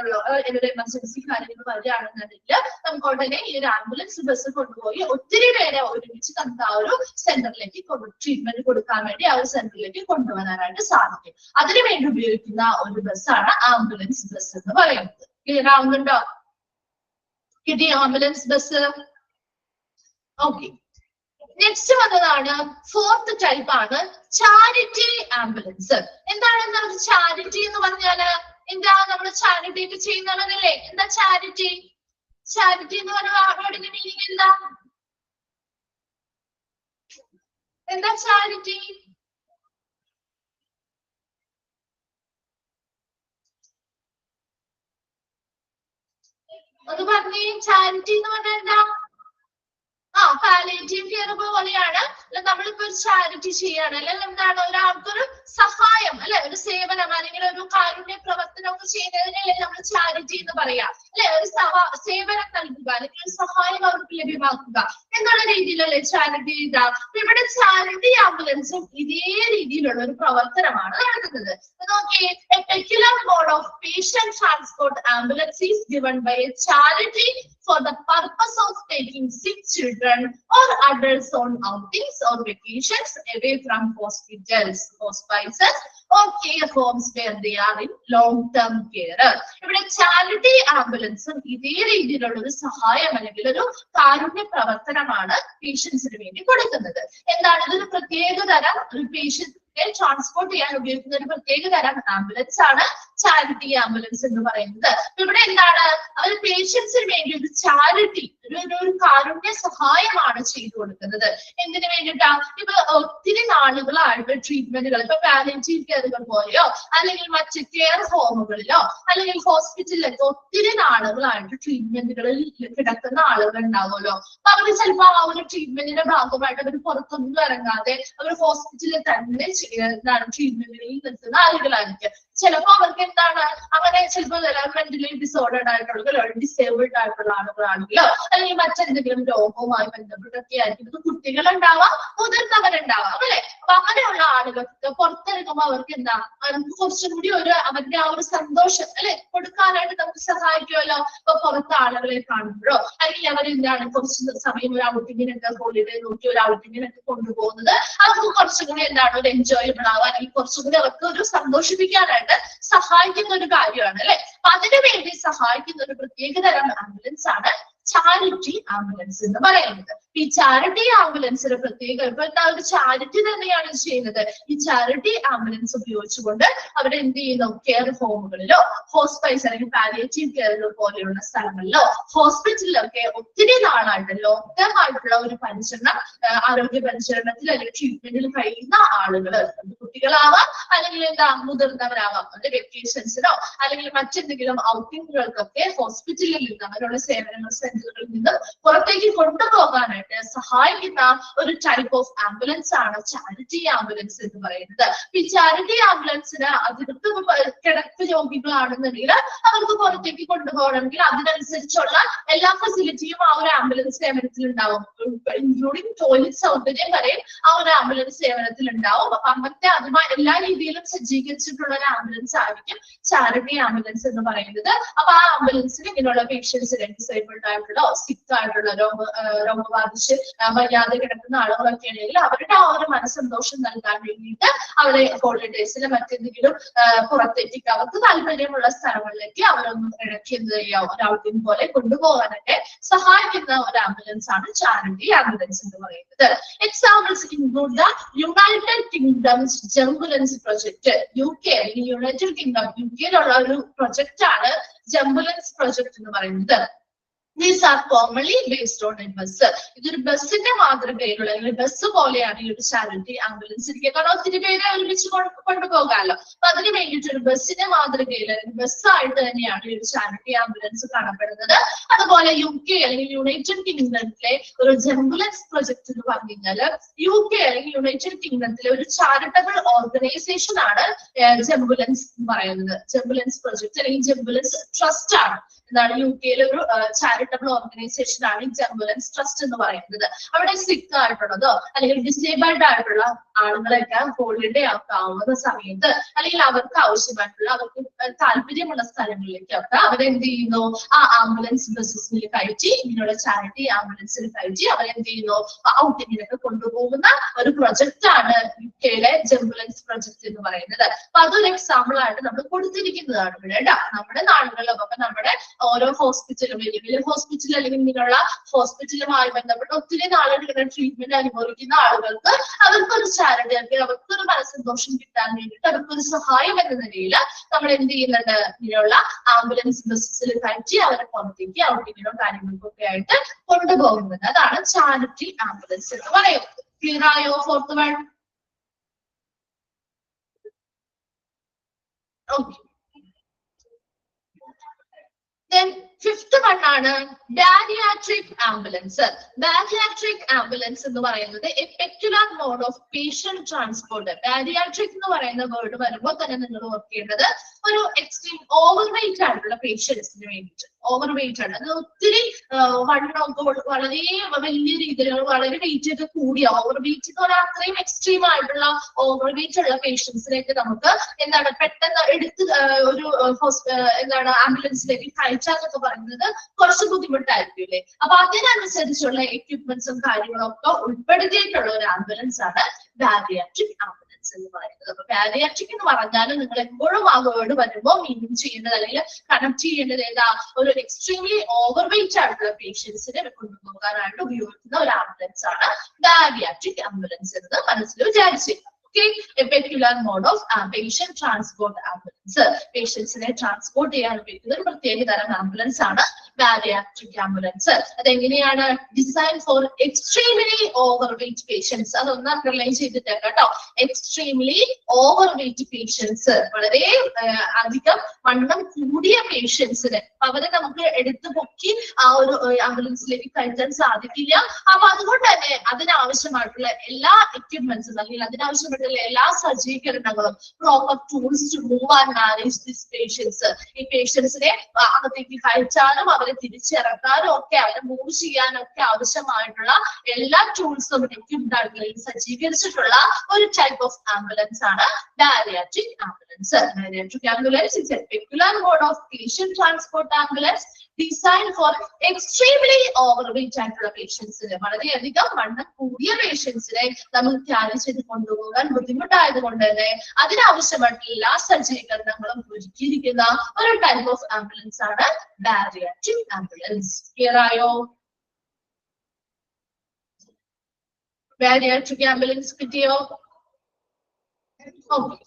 ഒരു എമർജൻസി കാര്യങ്ങൾ വരികയാണെന്നുണ്ടെങ്കിൽ നമുക്ക് ഉടനെ ഈ ഒരു ആംബുലൻസ് ബസ് കൊണ്ടുപോയി ഒത്തിരി പേരെ ഒരുമിച്ച് നമുക്ക് ആ ഒരു സെന്ററിലേക്ക് ട്രീറ്റ്മെന്റ് കൊടുക്കാൻ വേണ്ടി ആ ഒരു സെന്ററിലേക്ക് കൊണ്ടുവരാനായിട്ട് സാധിക്കും. അതിനുവേണ്ടി ഉപയോഗിക്കുന്ന ഒരു ബസ്സാണ് ആംബുലൻസ് ബസ് എന്ന് പറയുന്നത്. ക്ലിയർ ആവുന്നുണ്ടോ? കിട്ടിയ ആംബുലൻസ് ബസ്? ഓക്കെ. നെക്സ്റ്റ് വന്നതാണ് 4th ടൈപ്പ് ആണ് ചാരിറ്റി ആംബുലൻസ്. എന്താണ് ചാരിറ്റി എന്ന് പറഞ്ഞാല്? എന്താ നമ്മൾ ചാരിറ്റി ഒക്കെ ചെയ്യുന്നവരല്ലേ? എന്താ ചാരിറ്റി? ചാരിറ്റി എന്ന് പറഞ്ഞ വാക്കിന്റെ മീനിങ് എന്താ? എന്താ ചാരിറ്റി? അത് പറഞ്ഞേ. ചാരിറ്റി എന്ന് പറഞ്ഞാൽ എന്താ? പാലിയേറ്റീവ് കെയർ പോലെയാണ്. നമ്മളിപ്പോ ഒരു ചാരിറ്റി ചെയ്യാണ്, അല്ലെങ്കിൽ എന്താണ്, ഒരാൾക്കൊരു സഹായം അല്ലെ, ഒരു സേവനം അല്ലെങ്കിൽ ഒരു കാരുണ്യ പ്രവർത്തനം ഒക്കെ ചെയ്യുന്നതിനല്ലേ നമ്മൾ ചാരിറ്റി എന്ന് പറയാം അല്ലെ. ഒരു സേവനം നൽകുക അല്ലെങ്കിൽ ഒരു സഹായം അവർക്ക് ലഭ്യമാക്കുക എന്നുള്ള രീതിയിലല്ലേ ചാരിറ്റി ഇതാ. ഇവിടെ ചാരിറ്റി ആംബുലൻസും ഇതേ രീതിയിലുള്ള ഒരു പ്രവർത്തനമാണ് നടത്തുന്നത്. നോക്കിയേ, a peculiar mode of patient transport ambulance is given by a charity for the purpose of taking sick children or adults on outings or vacations away from hospitals, hospices or care homes where they are in long-term care. ഇവിടെ charity ആംബുലൻസും ഇതേ രീതിയിലുള്ള ഒരു സഹായം അല്ലെങ്കിൽ ഒരു കാരുണ്യ പ്രവർത്തനമാണ് പേഷ്യൻസിന് വേണ്ടി കൊടുക്കുന്നത്. എന്താണ് ഇതൊരു പ്രത്യേക തരം ഒരു പേഷ്യന്റ് ട്രാൻസ്പോർട്ട് ചെയ്യാൻ ഉപയോഗിക്കുന്ന ഒരു പ്രത്യേക തരം ആംബുലൻസ് ആണ് ചാരിറ്റി ആംബുലൻസ് എന്ന് പറയുന്നത്. ഇവിടെ എന്താണ്, അവർ പേഷ്യൻസിന് വേണ്ടി ഒരു ചാരിറ്റി, ഒരു കാരുണ്യ സഹായമാണ് ചെയ്തു കൊടുക്കുന്നത്. എന്തിനു വേണ്ടിയിട്ടാ? ഇപ്പൊ ഒത്തിരി നാളുകളായിട്ട് ട്രീറ്റ്മെന്റുകൾ, ഇപ്പൊ പാലിയേറ്റീവ് കെയറുകൾ പോലെയോ അല്ലെങ്കിൽ മറ്റ് കെയർ ഹോമുകളിലോ അല്ലെങ്കിൽ ഹോസ്പിറ്റലിലൊക്കെ ഒത്തിരി നാളുകളായിട്ട് ട്രീറ്റ്മെന്റുകളിൽ കിടക്കുന്ന ആളുകൾ ഉണ്ടാവുമല്ലോ. അപ്പൊ അവര് ചിലപ്പോ ആ ഒരു ട്രീറ്റ്മെന്റിന്റെ ഭാഗമായിട്ട് അവർ പുറത്തൊന്നും ഇറങ്ങാതെ അവർ ഹോസ്പിറ്റലിൽ തന്നെ ട്രീറ്റ്മെന്റിൽ നിൽക്കുന്ന ആളുകളായിരിക്കും. ചിലപ്പോ അവർക്ക് എന്താണ്, അങ്ങനെ ചിലപ്പോൾ മെന്റലി ഡിസോർഡേഡ് ആയിട്ടുള്ള ഡിസേബിൾഡ് ആയിട്ടുള്ള ആളുകളാണെങ്കിലോ അല്ലെങ്കിൽ മറ്റെന്തെങ്കിലും രോഗവുമായി ബന്ധപ്പെട്ടൊക്കെ ആയിരിക്കും. ഇത് കുട്ടികളുണ്ടാവാം, മുതിർന്നവരുണ്ടാവാം അല്ലെ. അപ്പൊ അങ്ങനെയുള്ള ആളുകൾക്ക് പുറത്തിറങ്ങുമ്പോൾ അവർക്ക് എന്താ, നമുക്ക് കുറച്ചും കൂടി അവരുടെ ആ ഒരു സന്തോഷം അല്ലെ കൊടുക്കാനായിട്ട് നമുക്ക് സഹായിക്കുമല്ലോ. ഇപ്പൊ പുറത്ത് ആളുകളെ കാണുമ്പോഴോ അല്ലെങ്കിൽ അവരെന്താണ് കുറച്ച് സമയം ഒരു ഔട്ടിങ്ങിനൊക്കെ ഹോളിഡേ നോക്കി ഒരു ഔട്ടിങ്ങിനൊക്കെ കൊണ്ടുപോകുന്നത് അവർക്ക് കുറച്ചും കൂടി എന്താണ് ഒരു എൻജോയബിൾ ആവാൻ അല്ലെങ്കിൽ കുറച്ചും കൂടി അവർക്ക് ഒരു സന്തോഷിപ്പിക്കാനായിട്ട് സഹായിക്കുന്ന ഒരു കാര്യമാണ് അല്ലെ. അപ്പൊ അതിനു വേണ്ടി സഹായിക്കുന്ന ഒരു പ്രത്യേക തരം ആംബുലൻസ് ആണ് ചാരിറ്റി ആംബുലൻസ് എന്ന് പറയുന്നത്. ഈ ചാരിറ്റി ആംബുലൻസിന്റെ പ്രത്യേക ഇപ്പൊ എന്താ ഒരു ചാരിറ്റി തന്നെയാണ് ചെയ്യുന്നത്. ഈ ചാരിറ്റി ആംബുലൻസ് ഉപയോഗിച്ചുകൊണ്ട് അവർ എന്ത് ചെയ്യുന്നു, കെയർ ഹോമുകളിലോ ഹോസ്പൈസ് അല്ലെങ്കിൽ പാലിയേറ്റീവ് കെയർ പോലെയുള്ള സ്ഥലങ്ങളിലോ ഹോസ്പിറ്റലിലൊക്കെ ഒത്തിരി നാളായിട്ട് ലോങ് ടേം ആയിട്ടുള്ള ഒരു പരിചരണം, ആരോഗ്യ പരിചരണത്തിൽ അല്ലെങ്കിൽ ട്രീറ്റ്മെന്റിൽ കഴിയുന്ന ആളുകൾ, കുട്ടികളാവാം അല്ലെങ്കിൽ എന്താ മുതിർന്നവരാവാം, അവരുടെ വെക്കേഷൻസിനോ അല്ലെങ്കിൽ മറ്റെന്തെങ്കിലും ഔട്ടിങ്ങുകൾക്കൊക്കെ ഹോസ്പിറ്റലിൽ നിന്ന് അവരുടെ സേവനങ്ങൾ സെന്ററുകളിൽ നിന്ന് പുറത്തേക്ക് കൊണ്ടുപോകാനായിട്ട് സഹായിക്കുന്ന ഒരു ടൈപ്പ് ഓഫ് ആംബുലൻസ് ആണ് ചാരിറ്റി ആംബുലൻസ് എന്ന് പറയുന്നത്. ഈ ചാരിറ്റി ആംബുലൻസിന് അതിർത്ത് കിടപ്പ് രോഗികളാണെന്നുണ്ടെങ്കിൽ അവർക്ക് പുറത്തേക്ക് കൊണ്ടുപോകണമെങ്കിൽ അതിനനുസരിച്ചുള്ള എല്ലാ ഫെസിലിറ്റിയും ആ ഒരു ആംബുലൻസ് സേവനത്തിൽ ഉണ്ടാവും, ഇൻക്ലൂഡിങ് ടോയ്ലറ്റ് സൗകര്യം വരെ ആ ഒരു ആംബുലൻസ് സേവനത്തിൽ ഉണ്ടാവും. അപ്പൊ അങ്ങനത്തെ അതുമായി എല്ലാ രീതിയിലും സജ്ജീകരിച്ചിട്ടുള്ള ഒരു ആംബുലൻസ് ആയിരിക്കും ചാരിറ്റി ആംബുലൻസ് എന്ന് പറയുന്നത്. അപ്പൊ ആ ആംബുലൻസിൽ ഇങ്ങനെയുള്ള പേഷ്യൻസിന് ഡിസേബിൾഡ് ആയിട്ടുള്ള സിക്ക് ആയിട്ടുള്ള രോഗം ബാധിച്ച് വയ്യാതെ കിടക്കുന്ന ആളുകളൊക്കെ ആണെങ്കിൽ അവരുടെ ആ ഒരു മനസ്സന്തോഷം നൽകാൻ വേണ്ടിയിട്ട് അവരെ ഹോളിഡേയ്സിൽ മറ്റെന്തെങ്കിലും പുറത്തേക്ക് അവർക്ക് താല്പര്യമുള്ള സ്ഥലങ്ങളിലേക്ക് അവരൊന്നും ഇടയ്ക്ക് എന്ത് ചെയ്യാം, ഒരു ഔട്ടിംഗ് പോലെ കൊണ്ടുപോകാനൊക്കെ സഹായിക്കുന്ന ഒരു ആംബുലൻസ് ആണ് ചാരിറ്റി ആംബുലൻസ് എന്ന് പറയുന്നത്. Examples include the United Kingdom's Jumbulance project. UK അല്ലെങ്കിൽ യുണൈറ്റഡ് കിങ്ഡം യിലുള്ള ഒരു പ്രൊജക്ട് ആണ് ജംബുലൻസ് പ്രൊജക്ട് എന്ന് പറയുന്നത്. These are commonly based on a bus. ഇതൊരു ബസ്സിന്റെ മാതൃകയിലുള്ള അല്ലെങ്കിൽ ബസ് പോലെയാണ് ഈ ഒരു ചാരിറ്റി ആംബുലൻസ് ഇരിക്കുക. കാരണം ഒത്തിരി പേരെ ഒരുമിച്ച് കൊണ്ടുപോകാമല്ലോ. അപ്പൊ അതിന് വേണ്ടിയിട്ട് ഒരു ബസ്സിന്റെ മാതൃകയിൽ അല്ലെങ്കിൽ ബസ്സായിട്ട് തന്നെയാണ് ഈ ഒരു ചാരിറ്റി ആംബുലൻസ് കാണപ്പെടുന്നത്. അതുപോലെ UK അല്ലെങ്കിൽ യുണൈറ്റഡ് കിങ്ഡത്തിലെ ഒരു ജംബുലൻസ് പ്രൊജക്ട് എന്ന് പറഞ്ഞു കഴിഞ്ഞാല് UK അല്ലെങ്കിൽ യുണൈറ്റഡ് കിങ്ഡത്തിലെ ഒരു ചാരിറ്റബിൾ ഓർഗനൈസേഷൻ ആണ് ജംബുലൻസ് എന്ന് പറയുന്നത്. ജംബുലൻസ് പ്രൊജക്ട് അല്ലെങ്കിൽ ജംബുലൻസ് ട്രസ്റ്റ് ആണ്. എന്താണ് UK ഒരു ചാരിറ്റബിൾ ഓർഗനൈസേഷൻ ആണ് ഈ ജംബുലൻസ് ട്രസ്റ്റ് എന്ന് പറയുന്നത്. അവിടെ സിക്ക് ആയിട്ടുള്ളതോ അല്ലെങ്കിൽ ഡിസേബിൾഡ് ആയിട്ടുള്ള ആളുകളൊക്കെ ഹോളിഡേ ആവുന്ന സമയത്ത് അല്ലെങ്കിൽ അവർക്ക് ആവശ്യമായിട്ടുള്ള അവർക്ക് താല്പര്യമുള്ള സ്ഥലങ്ങളിലേക്കൊക്കെ അവരെന്ത് ചെയ്യുന്നു, ആ ആംബുലൻസ് ബസ്സസിൽ കയറ്റി ഇങ്ങനെയുള്ള ചാരിറ്റി ആംബുലൻസിൽ കയറ്റി അവരെന്ത് ചെയ്യുന്നു, ഔട്ടിങ്ങിനൊക്കെ കൊണ്ടുപോകുന്ന ഒരു പ്രൊജക്ട് ആണ് UKയിലെ ജംബുലൻസ് പ്രൊജക്ട് എന്ന് പറയുന്നത്. അപ്പൊ അതൊരു എക്സാമ്പിൾ ആയിട്ട് നമ്മൾ കൊടുത്തിരിക്കുന്നതാണ് ഇവിടെ കേട്ടോ. നമ്മുടെ നാടുകളിലൊക്കെ നമ്മുടെ ഓരോ ഹോസ്പിറ്റലും വലിയ വലിയ ഹോസ്പിറ്റൽ അല്ലെങ്കിൽ ഇങ്ങനെയുള്ള ഹോസ്പിറ്റലുമായി ബന്ധപ്പെട്ട് ഒത്തിരി നാളുകൾ ട്രീറ്റ്മെന്റ് അനുഭവിക്കുന്ന ആളുകൾക്ക് അവർക്കൊരു ചാരിറ്റി അല്ലെങ്കിൽ അവർക്കൊരു മനസ്സന്തോഷം കിട്ടാൻ വേണ്ടിയിട്ട് അവർക്കൊരു സഹായം എന്ന നിലയിൽ നമ്മൾ എന്ത് ചെയ്യുന്നുണ്ട്, ഇങ്ങനെയുള്ള ആംബുലൻസ് ബസ്സസിൽ കയറ്റി അവരെ പുറത്തേക്ക് ഔട്ടിങ്ങിനോ കാര്യങ്ങൾക്കൊക്കെ ആയിട്ട് കൊണ്ടുപോകുന്നത്. അതാണ് ചാരിറ്റി ആംബുലൻസ് എന്ന് പറയുന്നത്. ക്ലിയർ ആയോ? Fourth one. Okay. Then fifth one ആണ് bariatric ambulance. Bariatric ambulance എന്ന് പറയുന്നത് a peculiar mode of patient transport. Bariatric എന്ന് പറയുന്ന വേർഡ് വരുമ്പോൾ തന്നെ നിങ്ങൾ ഓർക്കേണ്ടത് ഒരു എക്സ്ട്രീം ഓവർവെയിറ്റ് ആയിട്ടുള്ള പേഷ്യൻസിന് വേണ്ടിയിട്ട്. ഓവർവെയിറ്റ് ആണ്, അത് ഒത്തിരി വണ്ണമൊക്കെ വളരെ വലിയ രീതിയിൽ വളരെ വെയിറ്റ് ഒക്കെ കൂടിയ ഓവർവെയിറ്റ് എന്ന് പറഞ്ഞാൽ അത്രയും എക്സ്ട്രീം ആയിട്ടുള്ള ഓവർവെയിറ്റ് ഉള്ള പേഷ്യൻസിലേക്ക് നമുക്ക് എന്താണ് പെട്ടെന്ന് എടുത്ത് ഒരു എന്താണ് ആംബുലൻസിലേക്ക് കയറ്റാന്നൊക്കെ പറയുന്നത് കുറച്ച് ബുദ്ധിമുട്ടായിരിക്കും അല്ലേ. അപ്പൊ അതിനനുസരിച്ചുള്ള എക്യുപ്മെന്റ്സും കാര്യങ്ങളും ഒക്കെ ഉൾപ്പെടുത്തിയിട്ടുള്ള ഒരു ആംബുലൻസ് ആണ് ബാരിയാട്രിക് ആംബുലൻസ് എന്ന് പറയുന്നത്. അപ്പൊ ബാരിയാട്രിക് എന്ന് പറഞ്ഞാൽ നിങ്ങൾ എപ്പോഴും ആ വേർഡ് വരുമ്പോൾ മീനിങ് ചെയ്യേണ്ടത് അല്ലെങ്കിൽ കണക്ട് ചെയ്യേണ്ടത് ഏതാ, ഒരു എക്സ്ട്രീംലി ഓവർവെയിറ്റ് ആയിട്ടുള്ള പേഷ്യൻസിനെ കൊണ്ടുപോകാനായിട്ട് ഉപയോഗിക്കുന്ന ഒരു ആംബുലൻസ് ആണ് ബാരിയാട്രിക് ആംബുലൻസ് എന്ന് മനസ്സിൽ വിചാരിച്ചില്ല. A peculiar mode of patient transport ambulance. പേഷ്യൻസിനെ ട്രാൻസ്പോർട്ട് ചെയ്യാൻ ഉപയോഗിക്കുന്ന ഒരു പ്രത്യേക തരം ആംബുലൻസ് ആണ് ബാരിയാട്രിക് ആംബുലൻസ്. അതെങ്ങനെയാണ്? Design for extremely overweight patients. അതൊന്ന് അണ്ടർലൈൻ ചെയ്തിട്ട് കേട്ടോ. എക്സ്ട്രീംലി ഓവർവെയിറ്റ് പേഷ്യൻസ്, വളരെ അധികം വണ്ണം കൂടിയ പേഷ്യൻസിന് അവരെ നമുക്ക് എടുത്തു പൊക്കി ആ ഒരു ആംബുലൻസിലേക്ക് കയറ്റാൻ സാധിക്കില്ല. അപ്പൊ അതുകൊണ്ട് തന്നെ അതിനാവശ്യമായിട്ടുള്ള എല്ലാ എക്യുപ്മെന്റ്സും അല്ലെങ്കിൽ അതിനാവശ്യമായിട്ടുള്ള എല്ലാ സജ്ജീകരണങ്ങളും proper tools to move and manage this patients. ഈ പേഷ്യൻസിനെ അകത്തേക്ക് കയറ്റാനും അവരെ തിരിച്ചിറക്കാനും ഒക്കെ അവരെ മൂവ് ചെയ്യാനും ഒക്കെ ആവശ്യമായിട്ടുള്ള എല്ലാ ടൂൾസും എക്യുപ്ഡ് ആയിട്ടുള്ള സജ്ജീകരിച്ചിട്ടുള്ള ഒരു ടൈപ്പ് ഓഫ് ആംബുലൻസ് ആണ് bariatric ambulance. Bariatric ambulance is a peculiar mode of patient transport ambulance designed for extremely overweight ആയിട്ടുള്ള പേഷ്യൻസിനെ, വളരെയധികം വണ്ണം കൂടിയ പേഷ്യൻസിനെ നമുക്ക് ക്യാരി ചെയ്ത് കൊണ്ടുപോകാൻ ബുദ്ധിമുട്ടായത് കൊണ്ട് തന്നെ അതിനാവശ്യമായിട്ടുള്ള എല്ലാ സജ്ജീകരണങ്ങളും ഒരുക്കിയിരിക്കുന്ന ഒരു ടൈപ്പ് ഓഫ് ആംബുലൻസ് ആണ് ബാരിയാട്രിക് ആംബുലൻസ്. ക്ലിയർ ആയോ? ബാരിയാട്രിക് ആംബുലൻസ് കിട്ടിയോ? ഓക്കെ.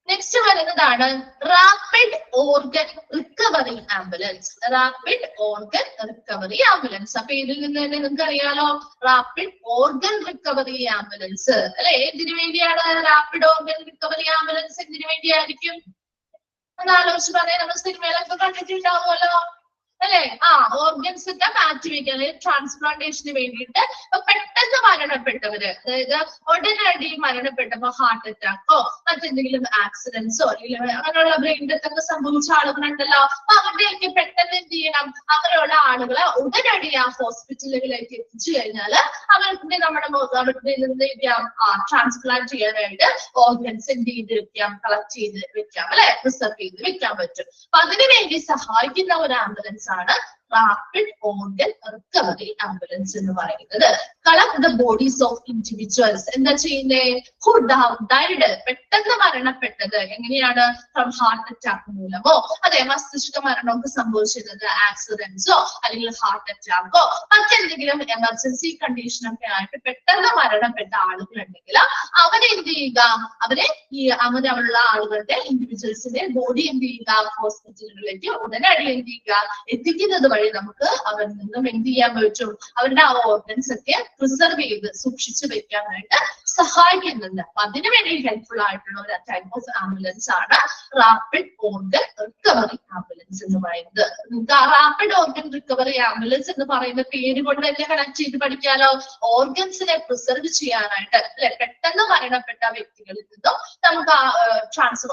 നെക്സ്റ്റ് വരുന്നതാണ് rapid organ recovery ambulance. Rapid organ recovery ambulance. അപ്പൊ ഇതിൽ നിന്ന് തന്നെ നിങ്ങൾക്ക് അറിയാലോ, റാപ്പിഡ് ഓർഗൻ റിക്കവറി ആംബുലൻസ് അല്ലെ. എന്തിനു വേണ്ടിയാണ് റാപ്പിഡ് ഓർഗൻ റിക്കവറി ആംബുലൻസ്? എന്തിനു വേണ്ടിയായിരിക്കും ഒന്ന് ആലോചിച്ച് പറയാം. നമ്മൾ സിനിമയിലൊക്കെ കണ്ടിട്ടുണ്ടാവുമല്ലോ അല്ലെ. ഓർഗൻസ് ഒക്കെ മാറ്റിവെക്കാൻ, അല്ലെങ്കിൽ ട്രാൻസ്പ്ലാന്റേഷന് വേണ്ടിയിട്ട് പെട്ടെന്ന് മരണപ്പെട്ടവര്, അതായത് ഉടനടി മരണപ്പെട്ടപ്പോ ഹാർട്ട് അറ്റാക്കോ മറ്റെന്തെങ്കിലും ആക്സിഡൻസോ അല്ലെങ്കിൽ അങ്ങനെയുള്ള ബ്രെയിൻ ഡെത്ത് ഒക്കെ സംഭവിച്ച ആളുകളുണ്ടല്ലോ. അപ്പൊ അവരുടെയൊക്കെ പെട്ടെന്ന് എന്ത് ചെയ്യണം, അങ്ങനെയുള്ള ആളുകളെ ഉടനടി ആ ഹോസ്പിറ്റലുകളിലേക്ക് എത്തിച്ചു കഴിഞ്ഞാല് അവർക്ക് അവരുടെ നിന്ന് ട്രാൻസ്പ്ലാന്റ് ചെയ്യാനായിട്ട് ഓർഗൻസ് എന്ത് ചെയ്ത് വെക്കാം, കളക്ട് ചെയ്ത് വെക്കാം അല്ലെ, റിസർവ് ചെയ്ത് വെക്കാൻ പറ്റും. അപ്പൊ അതിനു വേണ്ടി സഹായിക്കുന്ന ഒരു ആംബുലൻസ് ആണ് റാപ്പിഡ് ഓർഗൻ റിക്കവറി ആംബുലൻസ് എന്ന് പറയുന്നത്. Collect the bodies of individuals. എന്താ ചെയ്യുന്നേ? ഹു ഹാവ് ഡൈഡ്, പെട്ടെന്ന് മരണപ്പെട്ടത്. എങ്ങനെയാണ്? ഫ്രം ഹാർട്ട് അറ്റാക്ക് മൂലമോ, അതെ, മസ്തിഷ്ക മരണമൊക്കെ സംഭവിച്ചിരുന്നത് ആക്സിഡൻസോ അല്ലെങ്കിൽ ഹാർട്ട് അറ്റാക്കോ മറ്റെന്തെങ്കിലും എമർജൻസി കണ്ടീഷനൊക്കെ ആയിട്ട് പെട്ടെന്ന് മരണപ്പെട്ട ആളുകളുണ്ടെങ്കിൽ അവരെന്ത് ചെയ്യുക, അവരുള്ള ആളുകളുടെ ഇൻഡിവിജ്വൽസിന്റെ ബോഡി എന്ത് ചെയ്യുക, ഹോസ്പിറ്റലുകളിലേക്ക് ഉടനടി എന്ത് ചെയ്യുക, എത്തിക്കുന്നത് വഴി നമുക്ക് അവരിൽ നിന്നും എന്ത് ചെയ്യാൻ പറ്റും, അവരുടെ ആ ഓർഗൻസ് ഒക്കെ പ്രിസർവ് ചെയ്ത് സൂക്ഷിച്ചു വെക്കാനായിട്ട് സഹായിക്കുന്നുണ്ട്. അപ്പൊ അതിനു വേണ്ടി ഹെൽപ്ഫുൾ ആയിട്ടുള്ള ഒരു ടൈപ്പ് ഓഫ് ആംബുലൻസ് ആണ് റാപ്പിഡ് ഓർഗൻ റിക്കവറി ആംബുലൻസ് എന്ന് പറയുന്നത്. നിങ്ങൾക്ക് ആ റാപ്പിഡ് ഓർഗൻ റിക്കവറി ആംബുലൻസ് എന്ന് പറയുന്ന പേര് കൊണ്ട് തന്നെ കണക്ട് ചെയ്ത് പഠിക്കാലോ. ഓർഗൻസിനെ പ്രിസർവ് ചെയ്യാനായിട്ട് അല്ലെ, പെട്ടെന്ന് മരണപ്പെട്ട വ്യക്തികളിൽ നിന്നും നമുക്ക് ആ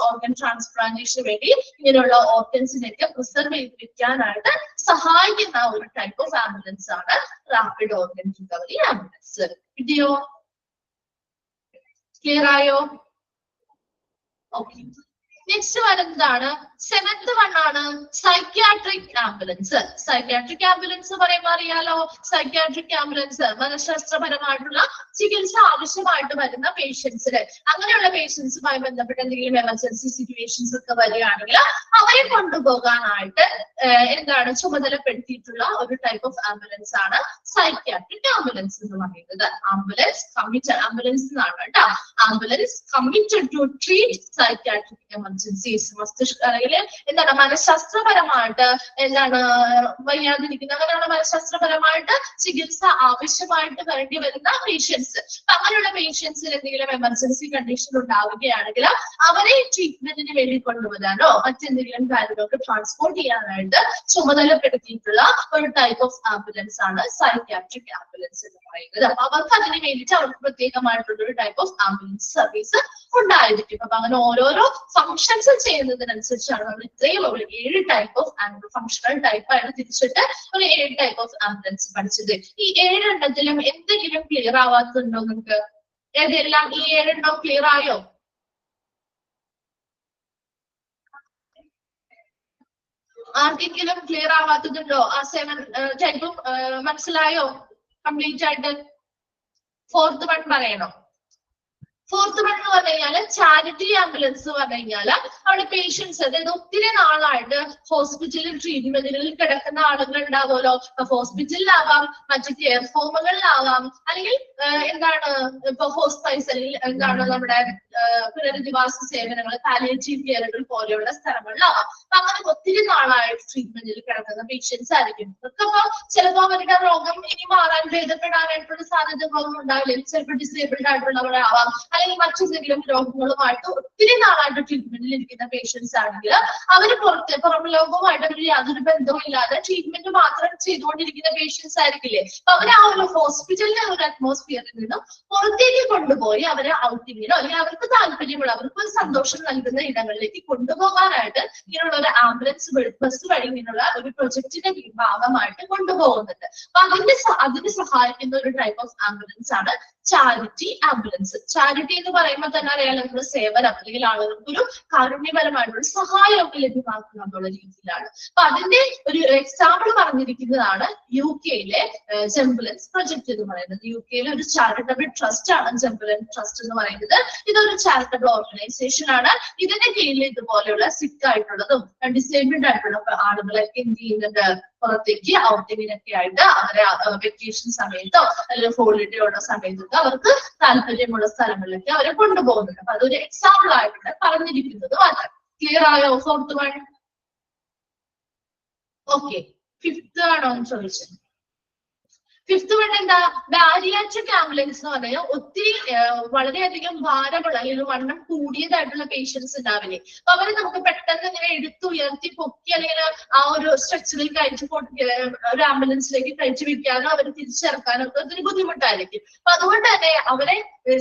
ഓർഗൻ ട്രാൻസ്പ്ലാന്റേഷന് വേണ്ടി ഇങ്ങനെയുള്ള ഓർഗൻസിനെയൊക്കെ പ്രിസർവ് ചെയ്ത് വെക്കാനായിട്ട് സഹായിക്കുന്ന ഒരു ടൈപ്പ് ഓഫ് ആംബുലൻസ് ആണ് റാപ്പിഡ് ഓർഗൻ റിക്കവറി ആംബുലൻസ്. കിട്ടിയോ? ക്ലിയർ ആയോ? ഓക്കെ. നെക്സ്റ്റ് വരുന്നതാണ് 7th വൺ ആണ് സൈക്യാട്രിക് ആംബുലൻസ്. സൈക്യാട്രിക് ആംബുലൻസ് പറയുമ്പോൾ അറിയാലോ, സൈക്യാട്രിക് ആംബുലൻസ് മനഃശാസ്ത്രപരമായിട്ടുള്ള ചികിത്സ ആവശ്യമായിട്ട് വരുന്ന പേഷ്യൻസിന്, അങ്ങനെയുള്ള പേഷ്യൻസുമായി ബന്ധപ്പെട്ട എന്തെങ്കിലും എമർജൻസി സിറ്റുവേഷൻസ് ഒക്കെ വരികയാണെങ്കിൽ അവരെ കൊണ്ടുപോകാനായിട്ട് എന്താണ് ചുമതലപ്പെടുത്തിയിട്ടുള്ള ഒരു ടൈപ്പ് ഓഫ് ആംബുലൻസ് ആണ് സൈക്യാട്രിക് ആംബുലൻസ് എന്ന് പറയുന്നത്. ആംബുലൻസ് എന്നാണ് കേട്ടോ. Ambulance committed to treat psychiatric emergencies. മസ്തിഷ്ക അല്ലെങ്കിൽ എന്താണ് മനഃശാസ്ത്രപരമായിട്ട് എന്താണ് വയ്യാതിരിക്കുന്ന, അങ്ങനെയുള്ള മനഃശാസ്ത്രപരമായിട്ട് ചികിത്സ ആവശ്യമായിട്ട് വേണ്ടി വരുന്ന പേഷ്യൻസ്. അങ്ങനെയുള്ള പേഷ്യൻസിന് എന്തെങ്കിലും എമർജൻസി കണ്ടീഷൻ ഉണ്ടാവുകയാണെങ്കിൽ അവരെ ട്രീറ്റ്മെന്റിന് വേണ്ടി കൊണ്ടുവരാനോ മറ്റെന്തെങ്കിലും കാര്യങ്ങളൊക്കെ ട്രാൻസ്പോർട്ട് ചെയ്യാനായിട്ട് ചുമതലപ്പെടുത്തിയിട്ടുള്ള ഒരു ടൈപ്പ് ഓഫ് ആംബുലൻസ് ആണ് സൈക്യാട്രിക് ആംബുലൻസ് എന്ന് പറയുന്നത്. അപ്പൊ അവർക്ക് അതിന് വേണ്ടിയിട്ട് അവർക്ക് പ്രത്യേകമായിട്ടുള്ള ഒരു ടൈപ്പ് ഓഫ് ആംബുലൻസ് സർവീസ് ഉണ്ടായിരിക്കും. അപ്പൊ അങ്ങനെ ഓരോരോ ഫങ്ഷൻസ് ചെയ്യുന്നതിനനുസരിച്ചാണ് നമ്മൾ ഇത്രയും ഒരു 7 ടൈപ്പ് ഓഫ് ഫങ്ഷണൽ ടൈപ്പ് ആയിട്ട് തിരിച്ചിട്ട് ഒരു 7 ടൈപ്പ് ഓഫ് ആംബുലൻസ് പഠിച്ചത്. ഈ 7 എണ്ണത്തിലും എന്തെങ്കിലും ക്ലിയർ ആവാത്തതുണ്ടോ നിങ്ങൾക്ക്? ഏതെല്ലാം ഈ 7 എണ്ണം ക്ലിയർ ആയോ? ആർക്കെങ്കിലും ക്ലിയർ ആവാത്തതുണ്ടോ? ആ 7 ടൈപ്പും മനസ്സിലായോ കംപ്ലീറ്റ് ആയിട്ട്? 4th വൺ പറയണോ? 4th വൺ എന്ന് പറഞ്ഞു കഴിഞ്ഞാല് ചാരിറ്റി ആംബുലൻസ് പറഞ്ഞു കഴിഞ്ഞാല് അവിടെ പേഷ്യൻസ്, അതായത് ഒത്തിരി നാളായിട്ട് ഹോസ്പിറ്റലിൽ ട്രീറ്റ്മെന്റിൽ കിടക്കുന്ന ആളുകൾ ഉണ്ടാവുമല്ലോ. ഹോസ്പിറ്റലിലാവാം, മറ്റു കെയർ ഹോമുകളിലാവാം, അല്ലെങ്കിൽ എന്താണ് ഇപ്പൊ ഹോസ്പൈസ് അല്ലെങ്കിൽ എന്താണ് നമ്മുടെ പുനരധിവാസ സേവനങ്ങൾ, പാലിയേറ്റീവ് കെയറുകൾ പോലെയുള്ള സ്ഥലങ്ങളിലാവാം. അപ്പൊ അങ്ങനെ ഒത്തിരി നാളായിട്ട് ട്രീറ്റ്മെന്റിൽ കിടക്കുന്ന പേഷ്യൻസ് ആയിരിക്കും. ഇതൊക്കെ ചിലപ്പോ അവരുടെ രോഗം ഇനി മാറാൻ ഭേദപ്പെടാനായിട്ടുള്ള സാധ്യതകളൊന്നും ഉണ്ടാവില്ല. ചിലപ്പോൾ ഡിസേബിൾഡ് ആയിട്ടുള്ളവരാവാം, അല്ലെങ്കിൽ മറ്റെന്തെങ്കിലും രോഗങ്ങളുമായിട്ട് ഒത്തിരി നാളായിട്ട് ട്രീറ്റ്മെന്റിൽ ഇരിക്കുന്ന പേഷ്യൻസ് ആണെങ്കിൽ അവര് പുറം ലോകവുമായിട്ട് അവർ യാതൊരു ബന്ധവും ഇല്ലാതെ ട്രീറ്റ്മെന്റ് മാത്രം ചെയ്തുകൊണ്ടിരിക്കുന്ന പേഷ്യൻസ് ആയിരിക്കില്ലേ. അപ്പൊ അവരെ ആ ഒരു ഹോസ്പിറ്റലിലെ ഒരു അറ്റ്മോസ്ഫിയറിൽ നിന്നും പുറത്തേക്ക് കൊണ്ടുപോയി അവരെ ഔട്ടിങ്ങിനോ അല്ലെങ്കിൽ അവർക്ക് താല്പര്യമുള്ള, അവർക്ക് ഒരു സന്തോഷം നൽകുന്ന ഇടങ്ങളിലേക്ക് കൊണ്ടുപോകാനായിട്ട് ഇങ്ങനെയുള്ള ഒരു ആംബുലൻസ് ബസ് വഴി ഇങ്ങനെയുള്ള ഒരു പ്രൊജക്ടിന്റെ ഭാഗമായിട്ട് കൊണ്ടുപോകുന്നുണ്ട്. അപ്പൊ അതിന് സഹായിക്കുന്ന ഒരു ടൈപ്പ് ഓഫ് ആംബുലൻസ് ആണ് ചാരിറ്റി ആംബുലൻസ്. ചാരിറ്റി എന്ന് പറയുമ്പോൾ തന്നെ അറിയാലോ, നമ്മുടെ സേവനം അല്ലെങ്കിൽ ആളുകൾക്ക് ഒരു കാരുണ്യപരമായിട്ടുള്ള സഹായമൊക്കെ ലഭ്യമാക്കുക എന്നുള്ള രീതിയിലാണ്. അപ്പൊ അതിന്റെ ഒരു എക്സാമ്പിൾ പറഞ്ഞിരിക്കുന്നതാണ് UK-ലെ ജംബുലൻസ് പ്രൊജക്ട് എന്ന് പറയുന്നത്. UK-ലെ ഒരു ചാരിറ്റബിൾ ട്രസ്റ്റ് ആണ് ജംബുലൻസ് ട്രസ്റ്റ് എന്ന് പറയുന്നത്. ഇതൊരു ചാരിറ്റബിൾ ഓർഗനൈസേഷൻ ആണ്. ഇതിന്റെ കീഴിൽ ഇതുപോലെയുള്ള സിക്ക് ആയിട്ടുള്ളതും ഡിസേബിൾഡ് ആയിട്ടുള്ള ആളുകളൊക്കെ എന്ത് ചെയ്യുന്നുണ്ട്, പുറത്തേക്ക് ഔട്ടിങ്ങിനൊക്കെ ആയിട്ട് അവരെ വെക്കേഷൻ സമയത്തോ അല്ലെങ്കിൽ ഹോളിഡേ ഉള്ള സമയത്തൊക്കെ അവർക്ക് താല്പര്യമുള്ള സ്ഥലങ്ങളിലേക്ക് അവരെ കൊണ്ടുപോകുന്നുണ്ട്. അപ്പൊ അതൊരു എക്സാമ്പിൾ ആയിട്ട് പറഞ്ഞിരിക്കുന്നത് മാത്രം. ക്ലിയർ ആയോ? Fourth one. ഓക്കെ, ഫിഫ്ത്ത് ആണോ എന്ന് ചോദിച്ചത്. ഫിഫ്ത്ത് വൺ എന്താ? ബാരിയാട്രിക് ആംബുലൻസ് എന്ന് പറഞ്ഞാൽ ഒത്തിരി വളരെയധികം ഭാരമുള്ള അല്ലെങ്കിൽ വണ്ണം കൂടിയതായിട്ടുള്ള പേഷ്യൻസ് ഉണ്ടാവില്ലേ, അപ്പൊ അവരെ നമുക്ക് പെട്ടെന്ന് ഇങ്ങനെ എടുത്തുയർത്തി പൊക്കി അല്ലെങ്കിൽ ആ ഒരു സ്ട്രെച്ചറിൽ കഴിച്ച് ഒരു ആംബുലൻസിലേക്ക് കഴിച്ചു വെക്കാനോ അവരെ തിരിച്ചിറക്കാനോ ഒക്കെ ഒത്തിരി ബുദ്ധിമുട്ടായിരിക്കും. അപ്പൊ അതുകൊണ്ട് തന്നെ അവരെ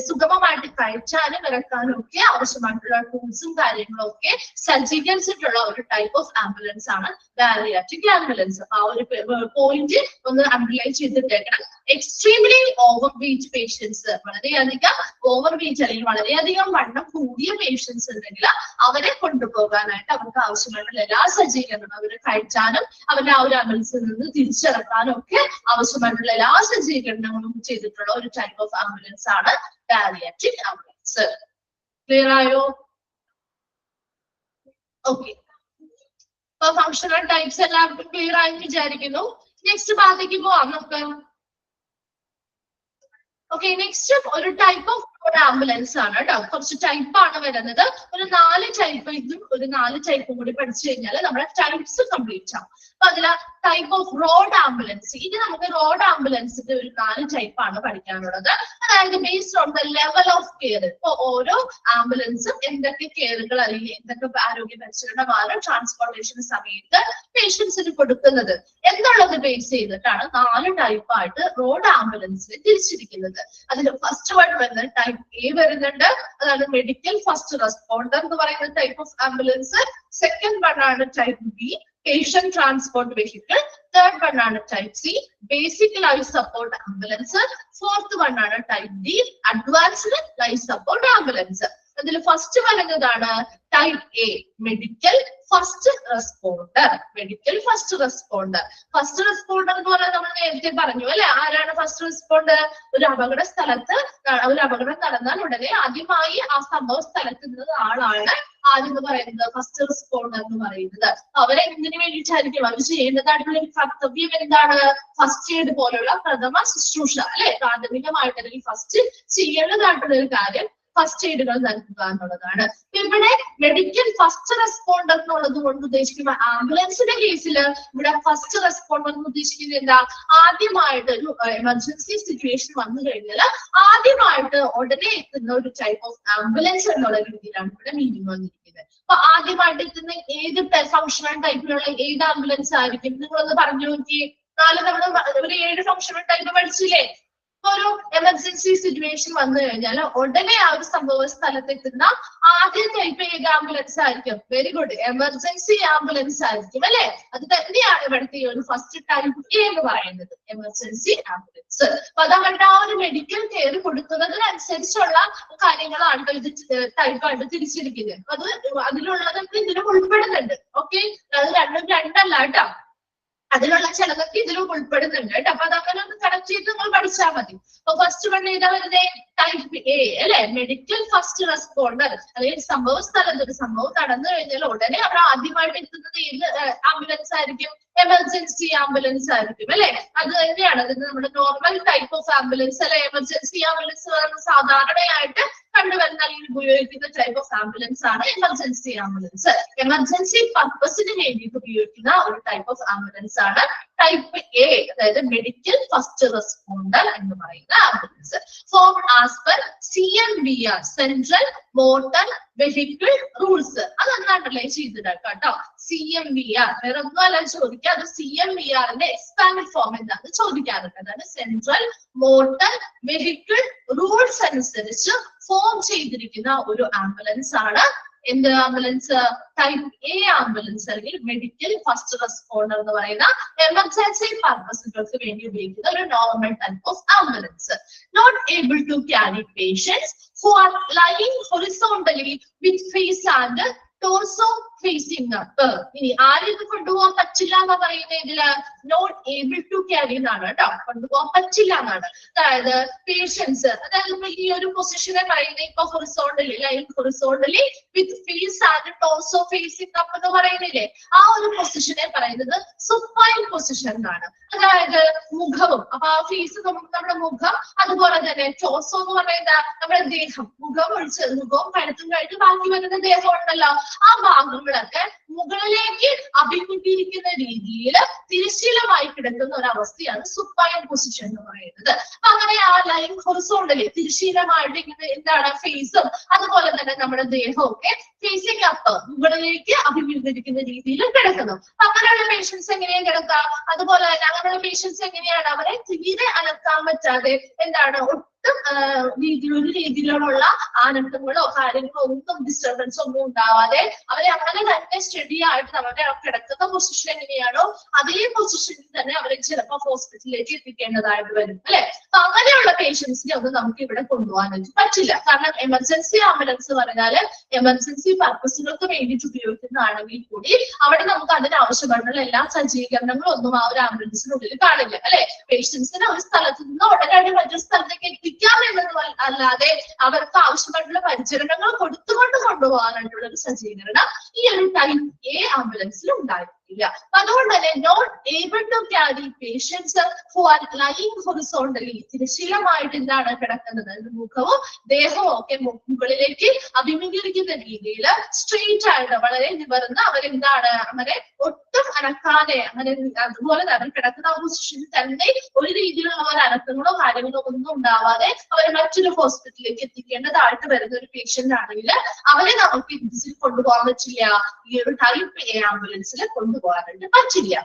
സുഗമമായിട്ട് കഴിച്ചാനും ഇറക്കാനും ഒക്കെ ആവശ്യമായിട്ടുള്ള ടൂൾസും കാര്യങ്ങളും ഒക്കെ സജ്ജീകരിച്ചിട്ടുള്ള ഒരു ടൈപ്പ് ഓഫ് ആംബുലൻസ് ആണ് ബാരിയാട്രിക് ആംബുലൻസ്. ആ ഒരു പോയിന്റ് ഒന്ന് അണ്ടർലൈൻ ചെയ്തിട്ട് എക്സ്ട്രീംലി ഓവർ വെയിറ്റ് പേഷ്യൻസ്, വളരെയധികം ഓവർ വെയിറ്റ് അല്ലെങ്കിൽ വളരെയധികം വണ്ണം കൂടിയ പേഷ്യൻസ് ഉണ്ടെങ്കിൽ അവരെ കൊണ്ടുപോകാനായിട്ട് അവർക്ക് ആവശ്യമായിട്ടുള്ള എല്ലാ സജ്ജീകരണങ്ങളും അവരെ കഴിച്ചാനും അവരുടെ ആ ഒരു ആംബുലൻസിൽ നിന്ന് തിരിച്ചിറക്കാനും ഒക്കെ ആവശ്യമായിട്ടുള്ള എല്ലാ സജ്ജീകരണങ്ങളും ചെയ്തിട്ടുള്ള ഒരു ടൈപ്പ് ഓഫ് ആംബുലൻസ് ആണ് ബാരിയാട്രിക് ആംബുലൻസ്. ക്ലിയർ ആയോ? ഓക്കെ, അപ്പൊ ഫങ്ഷണൽ ടൈപ്സ് എല്ലാവർക്കും ക്ലിയർ ആയി വിചാരിക്കുന്നു. നെക്സ്റ്റ് ഭാഗത്തേക്ക് പോവാം നമുക്ക്. ഓക്കെ, നെക്സ്റ്റ് ഒരു ടൈപ്പ് ഓഫ് ആംബുലൻസ് ആണ് കേട്ടോ. കുറച്ച് ടൈപ്പ് ആണ് വരുന്നത്. ഒരു 4 ടൈപ്പ്, ഇതും ഒരു 4 ടൈപ്പും കൂടി പഠിച്ചു കഴിഞ്ഞാൽ നമ്മുടെ ടൈപ്സ് കംപ്ലീറ്റ് ആവും. അപ്പൊ അതില് ടൈപ്പ് ഓഫ് റോഡ് ആംബുലൻസ്, ഇത് നമുക്ക് റോഡ് ആംബുലൻസിന്റെ ഒരു 4 ടൈപ്പ് ആണ് പഠിക്കാനുള്ളത്. അതായത് based on the level of care. ഇപ്പൊ ഓരോ ആംബുലൻസും എന്തൊക്കെ കെയറുകൾ അല്ലെങ്കിൽ എന്തൊക്കെ ആരോഗ്യ പരിചരണമാണ് ട്രാൻസ്പോർട്ടേഷൻ സമയത്ത് പേഷ്യൻസിന് കൊടുക്കുന്നത് എന്നുള്ളത് ബേസ് ചെയ്തിട്ടാണ് 4 ടൈപ്പായിട്ട് റോഡ് ആംബുലൻസിനെ തിരിച്ചിരിക്കുന്നത്. അതിൽ ഫസ്റ്റ് വൺ വരുന്നത് ടൈപ്പ് എ വരുന്നുണ്ട്. അതാണ് മെഡിക്കൽ ഫസ്റ്റ് റെസ്പോണ്ടർ എന്ന് പറയുന്ന type of ambulance. Second one ആണ് type B, patient transport vehicle. Third one ആണ് type C, basic life support ambulance. Fourth one ആണ് type D, advanced life support ambulance. അതിൽ first വരുന്നതാണ് type A, medical first responder. Medical first responder. First responder എന്ന് പറഞ്ഞാൽ നമ്മൾ നേരത്തെ പറഞ്ഞു അല്ലെ, ആരാണ് ഫസ്റ്റ് റെസ്പോണ്ടർ? ഒരു അപകട സ്ഥലത്ത് ഒരു അപകടം നടന്നാൽ ഉടനെ ആദ്യമായി ആ സംഭവ സ്ഥലത്ത് നിന്ന ആളാണ് ആരെന്ന് പറയുന്നത് ഫസ്റ്റ് റെസ്പോണ്ടർ എന്ന് പറയുന്നത്. അവരെ എന്തിനു വേണ്ടിയിട്ടായിരിക്കും അവർ ചെയ്യേണ്ടതായിട്ടുള്ള ഒരു കർത്തവ്യം എന്താണ്? ഫസ്റ്റ് എയ്ഡ് പോലുള്ള പ്രഥമ ശുശ്രൂഷ അല്ലെ, പ്രാഥമികമായിട്ട് അല്ലെങ്കിൽ ഫസ്റ്റ് ചെയ്യേണ്ടതായിട്ടുള്ള ഒരു കാര്യം ഫസ്റ്റ് എയ്ഡുകൾ നൽകുക എന്നുള്ളതാണ്. ഇവിടെ മെഡിക്കൽ ഫസ്റ്റ് റെസ്പോണ്ടർ എന്നുള്ളത് കൊണ്ട് ഉദ്ദേശിക്കുന്ന ആംബുലൻസിന്റെ കേസിൽ ഇവിടെ ഫസ്റ്റ് റെസ്പോണ്ടർ എന്ന് ഉദ്ദേശിക്കുന്നത് എന്താ? ആദ്യമായിട്ട് ഒരു എമർജൻസി സിറ്റുവേഷൻ വന്നു കഴിഞ്ഞാൽ ആദ്യമായിട്ട് ഉടനെ എത്തുന്ന ഒരു ടൈപ്പ് ഓഫ് ആംബുലൻസ് എന്നുള്ള രീതിയിലാണ് ഇവിടെ മീനിങ് വന്നിരിക്കുന്നത്. അപ്പൊ ആദ്യമായിട്ട് എത്തുന്ന ഏത് ഫങ്ഷണൽ ടൈപ്പിലുള്ള ഏത് ആംബുലൻസ് ആയിരിക്കും? നിങ്ങളൊന്ന് പറഞ്ഞു നോക്കിയേ. 4 തവണ ഒരു 7 ഫങ്ഷണൽ ടൈപ്പ് പഠിച്ചില്ലേ? ഒരു എമർജൻസി സിറ്റുവേഷൻ വന്നു കഴിഞ്ഞാൽ ഉടനെ ആ ഒരു സംഭവ സ്ഥലത്തെത്തുന്ന ആദ്യ ടൈപ്പ് ഏത് ആംബുലൻസ് ആയിരിക്കും? വെരി ഗുഡ്, എമർജൻസി ആംബുലൻസ് ആയിരിക്കും അല്ലെ. അത് തന്നെയാണ് ഇവിടുത്തെ ഒരു ഫസ്റ്റ് ടൈപ്പ് എ എന്ന് പറയുന്നത്, എമർജൻസി ആംബുലൻസ്. അപ്പൊ അത് അവരുടെ ആ ഒരു മെഡിക്കൽ കെയർ കൊടുക്കുന്നതിനനുസരിച്ചുള്ള കാര്യങ്ങളാണ് ഇത് ടൈപ്പായിട്ട് തിരിച്ചിരിക്കുന്നത്. അത് അതിലുള്ളതൊക്കെ ഇതിലും ഉൾപ്പെടുന്നുണ്ട്. ഓക്കെ, അത് രണ്ടും രണ്ടല്ല കേട്ടോ, അതിലുള്ള ചിലതൊക്കെ ഇതിലും ഉൾപ്പെടുന്നുണ്ട് കേട്ടോ. അപ്പൊ അതങ്ങനെ ഒന്ന് കണക്ട് ചെയ്ത് നിങ്ങൾ പഠിച്ചാൽ മതി. അപ്പൊ ഫസ്റ്റ് വൺ ഏതാ വരുന്നത്? ടൈപ്പ് എ അല്ലെ, മെഡിക്കൽ ഫസ്റ്റ് റെസ്പോണ്ടർ. അല്ലെങ്കിൽ സംഭവ സ്ഥലത്ത് ഒരു സംഭവം നടന്നു കഴിഞ്ഞാൽ ഉടനെ അവിടെ ആദ്യമായിട്ട് എത്തുന്നത് ഏത് ആംബുലൻസ് ആയിരിക്കും? എമർജൻസി ആംബുലൻസ് ആയിരിക്കും അല്ലെ. അത് തന്നെയാണ് അതിന് നമ്മുടെ നോർമൽ ടൈപ്പ് ഓഫ് ആംബുലൻസ് അല്ലെ. എമർജൻസി ആംബുലൻസ് സാധാരണയായിട്ട് കണ്ടുവരുന്ന അല്ലെങ്കിൽ ഉപയോഗിക്കുന്ന ടൈപ്പ് ഓഫ് ആംബുലൻസ് ആണ് എമർജൻസി ആംബുലൻസ്. എമർജൻസി പർപ്പസിന് വേണ്ടിയിട്ട് ഉപയോഗിക്കുന്ന ഒരു ടൈപ്പ് ഓഫ് ആംബുലൻസ് ആണ് ടൈപ്പ് എ, അതായത് മെഡിക്കൽ ഫസ്റ്റ് റെസ്പോണ്ടർ എന്ന് പറയുന്ന ambulance. Form as per CMVR, central motor vehicle rules. അത് നന്നായിട്ടല്ലേ ചെയ്തിടാം കേട്ടോ. CMVR വേറെ ഒന്നും അല്ല ചോദിക്കുക, അത് CMVRന്റെ എക്സ്പാൻഡ് ഫോം എന്താണെന്ന് ചോദിക്കാറുണ്ട്. അതാണ് സെൻട്രൽ മോട്ടോർ വെഹിക്കിൾ റൂൾസ് അനുസരിച്ച് ഫോം ചെയ്തിരിക്കുന്ന ഒരു ആംബുലൻസ് ആണ് എന്ത് ആംബുലൻസ്? ടൈപ്പ് എ ആംബുലൻസ് അല്ലെങ്കിൽ മെഡിക്കൽ ഫസ്റ്റ് റെസ്പോണ്ടർ എന്ന് പറയുന്ന എമർജൻസി പർപ്പസുകൾക്ക് വേണ്ടി ഉപയോഗിക്കുന്ന ഒരു normal type of ambulance. Not able to carry patients who are lying horizontally with face and torso facing up. ഇനി ആരും കൊണ്ടുപോകാൻ പറ്റില്ല എന്ന് പറയുന്ന ഇതില് നോട്ട് ഏബിൾ ടു ക്യാരി എന്നാണ് കേട്ടോ, കൊണ്ടുപോകാൻ പറ്റില്ല എന്നാണ്. അതായത് പേഷ്യൻസ്, അതായത് ഈ ഒരു പൊസിഷനെ പറയുന്നത് ഇപ്പൊ horizontally lying horizontally with face and torso facing up എന്ന് പറയുന്നില്ലേ, ആ ഒരു പൊസിഷനെ പറയുന്നത് സുപ്പൈൻ പൊസിഷൻ എന്നാണ്. അതായത് മുഖവും, അപ്പൊ ആ ഫേസ് നമ്മുടെ മുഖം, അതുപോലെ തന്നെ ടോർസോ എന്ന് പറയുന്ന നമ്മുടെ ദേഹം, മുഖവും കഴുത്തും കഴിഞ്ഞ് ബാക്കി വരുന്ന ദേഹം ഉണ്ടല്ലോ, ആ ഭാഗങ്ങളൊക്കെ മുകളിലേക്ക് അഭിമുഖീകരിക്കുന്ന രീതിയിൽ തിരശ്ശീലമായി കിടക്കുന്ന ഒരു അവസ്ഥയാണ് സുപ്പൈൻ പൊസിഷൻ എന്ന് പറയുന്നത്. അപ്പൊ അങ്ങനെ ആ ലൈൻ ഹൊറിസോണ്ടലി തിരശ്ശീലമായിട്ട് ഇങ്ങനെ എന്താണ് ഫേസും അതുപോലെ തന്നെ നമ്മുടെ ദേഹവും ഒക്കെ ഫേസിങ് അപ്പ് മുകളിലേക്ക് അഭിമുഖീകരിക്കുന്ന രീതിയിൽ കിടക്കുന്നു. അങ്ങനെയുള്ള പേഷ്യൻസ് എങ്ങനെയാണ് കിടക്കുക, അതുപോലെ തന്നെ അങ്ങനെയുള്ള പേഷ്യൻസ് എങ്ങനെയാണ് അവരെ തീരെ അനക്കാൻ പറ്റാതെ എന്താണ് ഒരു രീതിയിലുള്ള ആനന്ദങ്ങളോ കാര്യങ്ങളോ ഒന്നും ഡിസ്റ്റർബൻസ് ഒന്നും ഉണ്ടാവാതെ അവരെ അങ്ങനെ തന്നെ സ്റ്റഡി ആയിട്ട് അവരുടെ കിടക്കുന്ന പൊസിഷൻ എങ്ങനെയാണോ അതേ പൊസിഷനിൽ തന്നെ അവരെ ചിലപ്പോൾ ഹോസ്പിറ്റലിലേക്ക് എത്തിക്കേണ്ടതായിട്ട് വരും അല്ലെ. അപ്പൊ അങ്ങനെയുള്ള പേഷ്യൻസിനെ ഒന്നും നമുക്ക് ഇവിടെ കൊണ്ടുപോകാനായിട്ട് പറ്റില്ല. കാരണം എമർജൻസി ആംബുലൻസ് പറഞ്ഞാല് എമർജൻസി പർപ്പസുകൾക്ക് വേണ്ടിയിട്ട് ഉപയോഗിക്കുന്നതാണെങ്കിൽ കൂടി അവിടെ നമുക്ക് അതിനാവശ്യമായിട്ടുള്ള എല്ലാ സജ്ജീകരണങ്ങളും ഒന്നും ആ ഒരു ആംബുലൻസിനുള്ളിൽ കാണില്ല അല്ലെ. പേഷ്യൻസിനെ ഒരു സ്ഥലത്ത് നിന്ന് ഉടനടി മറ്റൊരു സ്ഥലത്തേക്ക് എത്തിക്കാം എന്നത് അല്ലാതെ അവർക്ക് ആവശ്യമായിട്ടുള്ള പരിചരണങ്ങൾ കൊടുത്തുകൊണ്ട് കൊണ്ടുപോകാനായിട്ടുള്ള ഒരു സജ്ജീകരണം ഈ ഒരു ടൈപ്പ് എ ആംബുലൻസിൽ ഉണ്ടായിരിക്കും. അതുകൊണ്ട് തന്നെ not able to carry patients who are lying horizontally തിരശ്ശീലമായിട്ട് എന്താണ് കിടക്കുന്നത്, മുഖവും ദേഹവും ഒക്കെ മുകളിലേക്ക് അഭിമുഖീകരിക്കുന്ന രീതിയിൽ സ്ട്രെയിറ്റ് ആയിട്ട് വളരെ നിവർന്ന് അവരെന്താണ് അവരെ ഒട്ടും അനക്കാതെ അങ്ങനെ അതുപോലെ തന്നെ കിടക്കുന്ന പൊസിഷനിൽ തന്നെ ഒരു രീതിയിലുള്ള ഒരു അനക്കങ്ങളോ കാര്യങ്ങളോ ഒന്നും ഉണ്ടാവാതെ അവരെ മറ്റൊരു ഹോസ്പിറ്റലിലേക്ക് എത്തിക്കേണ്ടതായിട്ട് വരുന്ന ഒരു പേഷ്യന്റ് ആണെങ്കിൽ അവരെ നമുക്ക് ഇതിൽ കൊണ്ടുപോകാൻ പറ്റില്ല, ഈ ഒരു ടൈപ്പ് എ ആംബുലൻസിൽ കൊണ്ടുപോകാനായിട്ട് പറ്റില്ല.